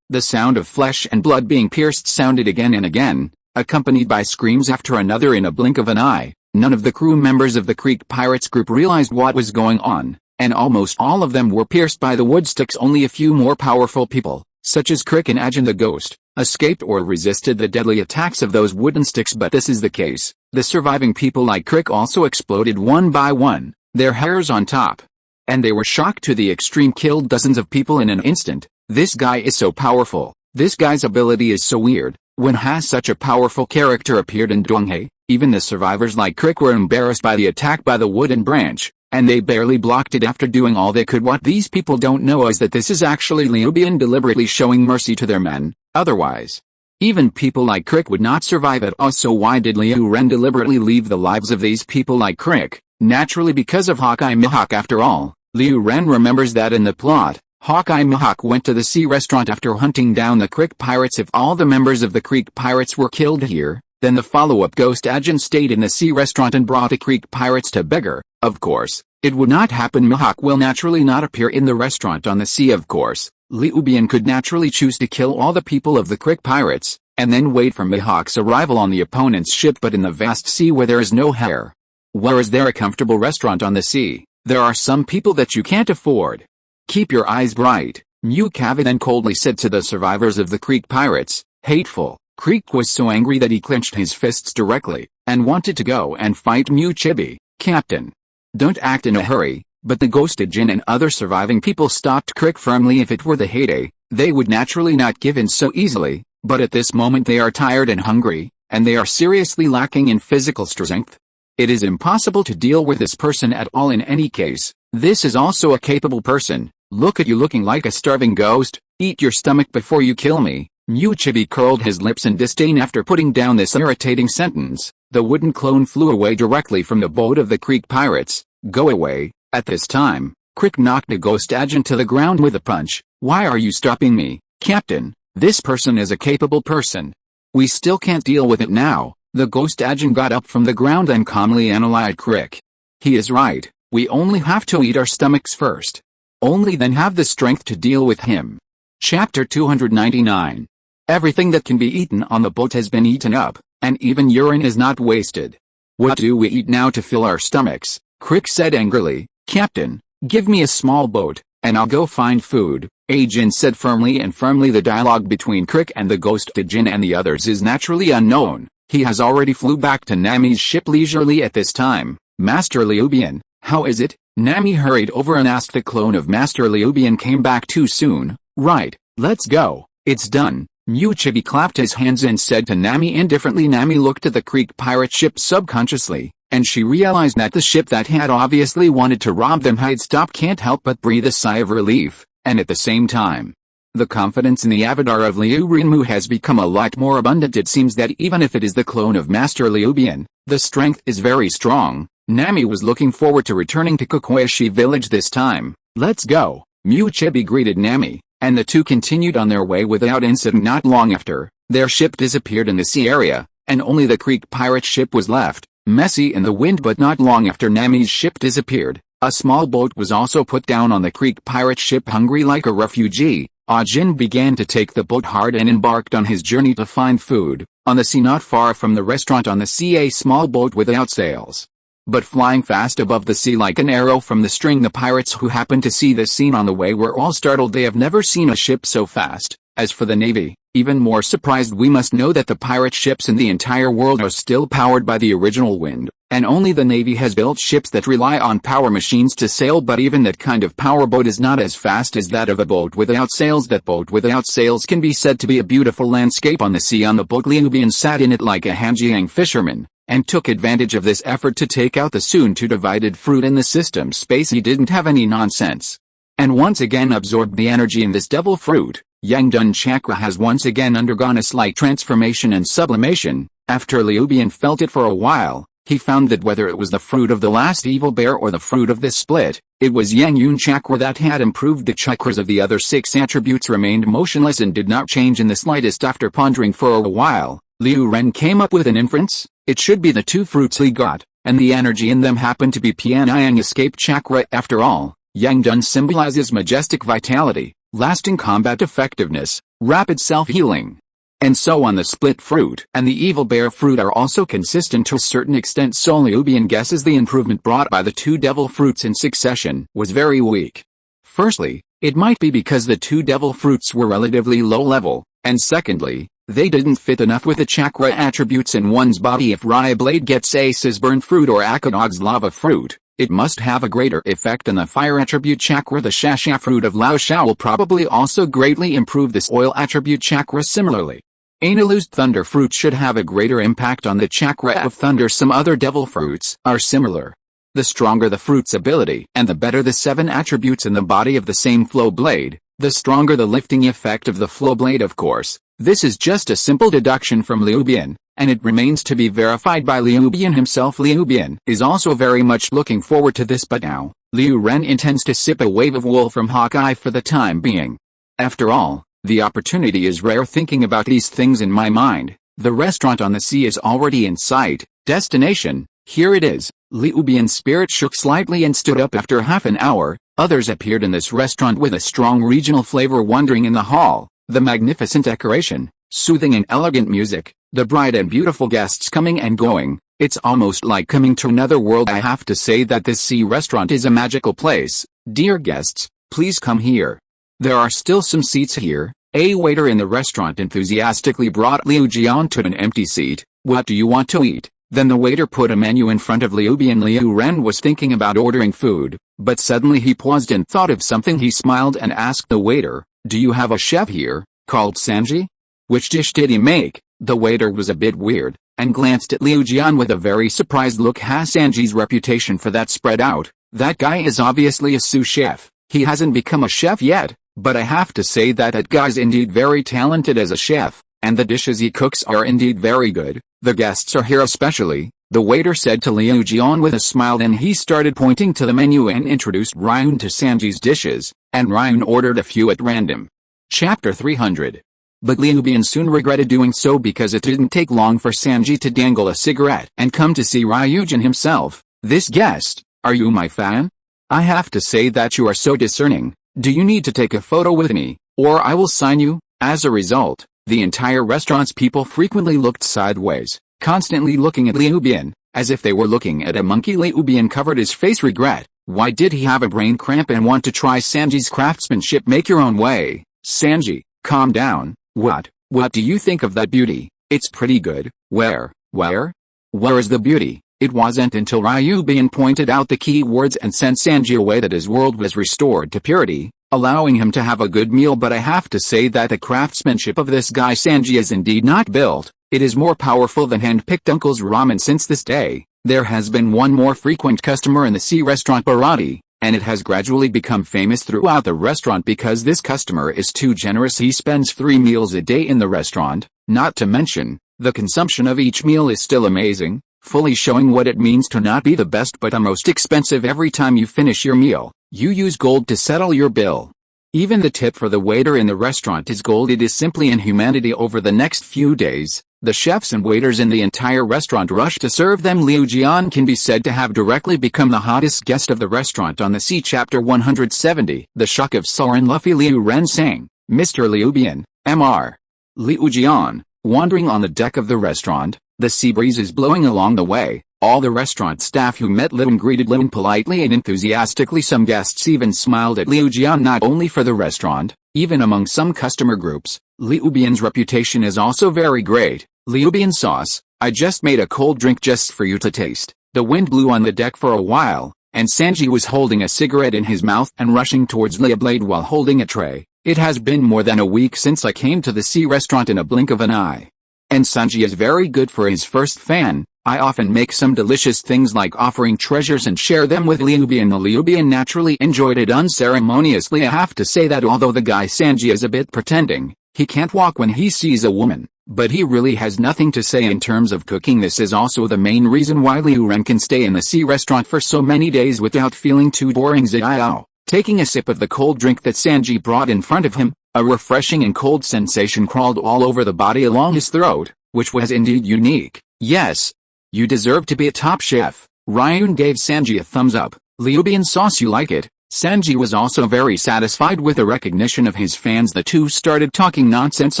The sound of flesh and blood being pierced sounded again and again, accompanied by screams after another. In a blink of an eye, none of the crew members of the Creek pirates group realized what was going on, and almost all of them were pierced by the wood sticks. Only a few more powerful people, such as Crick and Ajin the Ghost, escaped or resisted the deadly attacks of those wooden sticks. But this is the case. The surviving people like Crick also exploded one by one, their hairs on top. And they were shocked to the extreme, killed dozens of people in an instant. This guy is so powerful. This guy's ability is so weird. When has such a powerful character appeared in Donghae? Even the survivors like Crick were embarrassed by the attack by the wooden branch, and they barely blocked it after doing all they could. What these people don't know is that this is actually Ryuban deliberately showing mercy to their men. Otherwise, even people like Crick would not survive at all. So why did Liu Ren deliberately leave the lives of these people like Crick? Naturally because of Hawkeye Mihawk. After all, Liu Ren remembers that in the plot, Hawkeye Mihawk went to the sea restaurant after hunting down the Crick pirates. If all the members of the Creek pirates were killed here, then the follow-up ghost Ajin stayed in the sea restaurant and brought the Creek pirates to beggar. Of course, it would not happen. Mihawk will naturally not appear in the restaurant on the sea. Of course, Ryuban could naturally choose to kill all the people of the Crick pirates, and then wait for Mihawk's arrival on the opponent's ship. But in the vast sea where there is no hair, where is there a comfortable restaurant on the sea? There are some people that you can't afford. Keep your eyes bright, Uchiha then coldly said to the survivors of the Creek pirates. Hateful. Creek was so angry that he clenched his fists directly, and wanted to go and fight Uchiha. Captain, don't act in a hurry. But the ghosted Jin and other surviving people stopped Crick firmly. If it were the heyday, they would naturally not give in so easily, but at this moment they are tired and hungry, and they are seriously lacking in physical strength. It is impossible to deal with this person at all in any case. This is also a capable person. Look at you looking like a starving ghost. Eat your stomach before you kill me. Uchiha curled his lips in disdain after putting down this irritating sentence. The wooden clone flew away directly from the boat of the Creek pirates. Go away. At this time, Crick knocked the ghost agent to the ground with a punch. Why are you stopping me, Captain? This person is a capable person. We still can't deal with it now. The ghost agent got up from the ground and calmly analyzed Crick. He is right. We only have to eat our stomachs first. Only then have the strength to deal with him. Chapter 299. Everything that can be eaten on the boat has been eaten up, and even urine is not wasted. What do we eat now to fill our stomachs? Crick said angrily. Captain, give me a small boat, and I'll go find food, Jin said firmly. And firmly the dialogue between Crick and the ghosted Jin and the others is naturally unknown. He has already flew back to Nami's ship leisurely at this time. Master Ryubana, how is it? Nami hurried over and asked. The clone of Master Ryubana came back too soon. Right, let's go, it's done. Uchiha clapped his hands and said to Nami indifferently. Nami looked at the Creek pirate ship subconsciously, and she realized that the ship that had obviously wanted to rob them had stopped. Can't help but breathe a sigh of relief, and at the same time, the confidence in the avatar of Liu Rinmu has become a lot more abundant. It seems that even if it is the clone of Master Ryubana, the strength is very strong. Nami was looking forward to returning to Kokoishi village this time. Let's go, Uchiha greeted Nami, and the two continued on their way without incident. Not long after, their ship disappeared in the sea area, and only the Creek pirate ship was left, messy in the wind. But not long after Nami's ship disappeared, a small boat was also put down on the Creek pirate ship. Hungry like a refugee, Jin began to take the boat hard and embarked on his journey to find food. On the sea not far from the restaurant on the sea, a small boat without sails, but flying fast above the sea like an arrow from the string. The pirates who happened to see this scene on the way were all startled. They have never seen a ship so fast. As for the Navy, even more surprised. We must know that the pirate ships in the entire world are still powered by the original wind, and only the Navy has built ships that rely on power machines to sail. But even that kind of power boat is not as fast as that of a boat without sails. That boat without sails can be said to be a beautiful landscape on the sea. On the boat, Ryubana sat in it like a Hanjiang fisherman, and took advantage of this effort to take out the soon-to-divided fruit in the system space. He didn't have any nonsense, and once again absorbed the energy in this devil fruit. Yangdun chakra has once again undergone a slight transformation and sublimation. After Ryubana felt it for a while, he found that whether it was the fruit of the last evil bear or the fruit of this split, it was Yangyun chakra that had improved. The chakras of the other 6 attributes remained motionless and did not change in the slightest. After pondering for a while, Liu Ren came up with an inference. It should be the 2 fruits he got, and the energy in them happened to be Pianyang escape chakra. After all, Yangdun symbolizes majestic vitality, lasting combat effectiveness, rapid self-healing, and so on. The split fruit and the evil bear fruit are also consistent to a certain extent. So Ryubana guesses the improvement brought by the 2 devil fruits in succession was very weak. Firstly, it might be because the 2 devil fruits were relatively low level, and secondly, they didn't fit enough with the chakra attributes in one's body. If Ryblade gets Ace's burn fruit or Akadog's lava fruit, it must have a greater effect than the fire attribute chakra. The Shasha fruit of Lao Sha will probably also greatly improve this oil attribute chakra. Similarly, Analu's thunder fruit should have a greater impact on the chakra of thunder. Some other devil fruits are similar. The stronger the fruit's ability and the better the 7 attributes in the body of the same flow blade, the stronger the lifting effect of the flow blade. Of course, this is just a simple deduction from Ryubana, and it remains to be verified by Ryubana himself. Ryubana is also very much looking forward to this, but now, Liu Ren intends to sip a wave of wool from Hawkeye for the time being. After all, the opportunity is rare. Thinking about these things in my mind, the restaurant on the sea is already in sight. Destination, here it is. Ryubana's spirit shook slightly and stood up. After half an hour, others appeared in this restaurant with a strong regional flavor. Wandering in the hall, the magnificent decoration, soothing and elegant music, the bright and beautiful guests coming and going, It's almost like coming to another world. I have to say that this sea restaurant is a magical place. Dear guests, please come here. There are still some seats here. A waiter in the restaurant enthusiastically brought Liu Jian to an empty seat. What do you want to eat? Then the waiter put a menu in front of Liu Bian. Liu Ren was thinking about ordering food, but suddenly he paused and thought of something. He smiled and asked the waiter, "Do you have a chef here, called Sanji? Which dish did he make?" The waiter was a bit weird, and glanced at Liu Jian with a very surprised look. Has Sanji's reputation for that spread out? That guy is obviously a sous chef. He hasn't become a chef yet, but I have to say that guy's indeed very talented as a chef, and the dishes he cooks are indeed very good. The guests are here especially, the waiter said to Liu Jian with a smile. Then he started pointing to the menu and introduced Ryun to Sanji's dishes, and Ryun ordered a few at random. Chapter 300. But Liu Bian soon regretted doing so because it didn't take long for Sanji to dangle a cigarette and come to see Ryujin himself. "This guest, are you my fan? I have to say that you are so discerning. Do you need to take a photo with me, or I will sign you?" As a result, the entire restaurant's people frequently looked sideways, constantly looking at Liu Bian, as if they were looking at a monkey. Liu Bian covered his face regret. Why did he have a brain cramp and want to try Sanji's craftsmanship? Make your own way. Sanji, calm down. What do you think of that beauty? It's pretty good. Where is the beauty? It wasn't until Ryubana pointed out the key words and sent Sanji away that his world was restored to purity, allowing him to have a good meal. But I have to say that the craftsmanship of this guy Sanji is indeed not built. It is more powerful than hand-picked uncle's ramen. Since this day, there has been one more frequent customer in the sea restaurant, Barati, and it has gradually become famous throughout the restaurant because this customer is too generous. He spends 3 meals a day in the restaurant, not to mention, the consumption of each meal is still amazing, fully showing what it means to not be the best but the most expensive. Every time you finish your meal, you use gold to settle your bill. Even the tip for the waiter in the restaurant is gold. It is simply inhumanity. Over the next few days, the chefs and waiters in the entire restaurant rush to serve them. Liu Jian can be said to have directly become the hottest guest of the restaurant on the sea. Chapter 170. The Shock of Soren Luffy. Liu Ren sang, "Mr. Liu Bian, Mr. Liu Jian." Wandering on the deck of the restaurant, the sea breeze is blowing along the way. All the restaurant staff who met Liu greeted Liu politely and enthusiastically. Some guests even smiled at Liu Jian. Not only for the restaurant, even among some customer groups, Liu Bian's reputation is also very great. "Liu Bian sauce, I just made a cold drink just for you to taste." The wind blew on the deck for a while, and Sanji was holding a cigarette in his mouth and rushing towards Liu Blade while holding a tray. "It has been more than a week since I came to the sea restaurant. In a blink of an eye. And Sanji is very good for his first fan. I often make some delicious things like offering treasures and share them with Liu Bian." The Liu Bian naturally enjoyed it unceremoniously. I have to say that although the guy Sanji is a bit pretending, he can't walk when he sees a woman, but he really has nothing to say in terms of cooking. This is also the main reason why Liu Ren can stay in the sea restaurant for so many days without feeling too boring. Ziao, taking a sip of the cold drink that Sanji brought in front of him, a refreshing and cold sensation crawled all over the body along his throat, which was indeed unique. "Yes, you deserve to be a top chef." Ryun gave Sanji a thumbs up. "Liu Bian sauce, you like it?" Sanji was also very satisfied with the recognition of his fans. The two started talking nonsense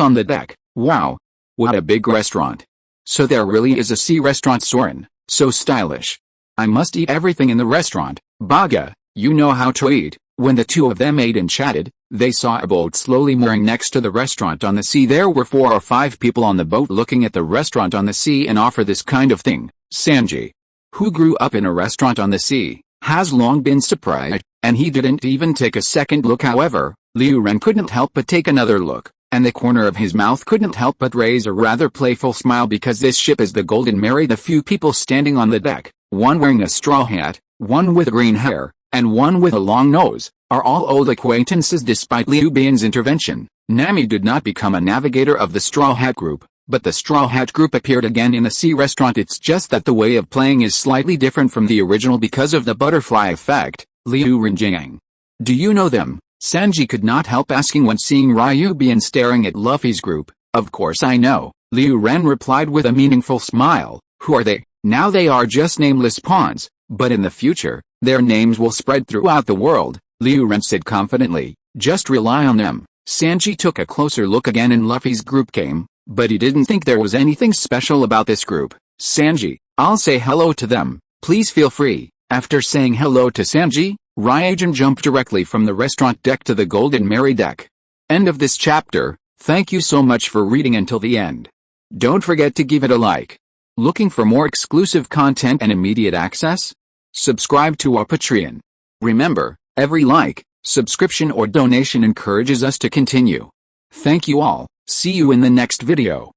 on the deck. "Wow, what a big restaurant. So there really is a sea restaurant, Soren. So stylish. I must eat everything in the restaurant." "Baga, you know how to eat." When the two of them ate and chatted, they saw a boat slowly mooring next to the restaurant on the sea. There were 4 or 5 people on the boat looking at the restaurant on the sea and offer this kind of thing. Sanji, who grew up in a restaurant on the sea, has long been surprised, and he didn't even take a second look. However, Liu Ren couldn't help but take another look, and the corner of his mouth couldn't help but raise a rather playful smile because this ship is the Golden Mary. The few people standing on the deck, one wearing a straw hat, one with green hair, and one with a long nose, are all old acquaintances. Despite Liu Bian's intervention, Nami did not become a navigator of the Straw Hat Group, but the Straw Hat Group appeared again in the sea restaurant. It's just that the way of playing is slightly different from the original because of the butterfly effect. Liu Rinnegan. "Do you know them?" Sanji could not help asking when seeing Ryubana staring at Luffy's group. "Of course I know," Liu Ren replied with a meaningful smile. "Who are they?" "Now they are just nameless pawns, but in the future, their names will spread throughout the world," Liu Ren said confidently. "Just rely on them." Sanji took a closer look again and Luffy's group came, but he didn't think there was anything special about this group. "Sanji, I'll say hello to them, please feel free. After saying hello to Sanji, Ryujin jumped directly from the restaurant deck to the Golden Mary deck. End of this chapter. Thank you so much for reading until the end. Don't forget to give it a like. Looking for more exclusive content and immediate access? Subscribe to our Patreon. Remember, every like, subscription or donation encourages us to continue. Thank you all. See you in the next video.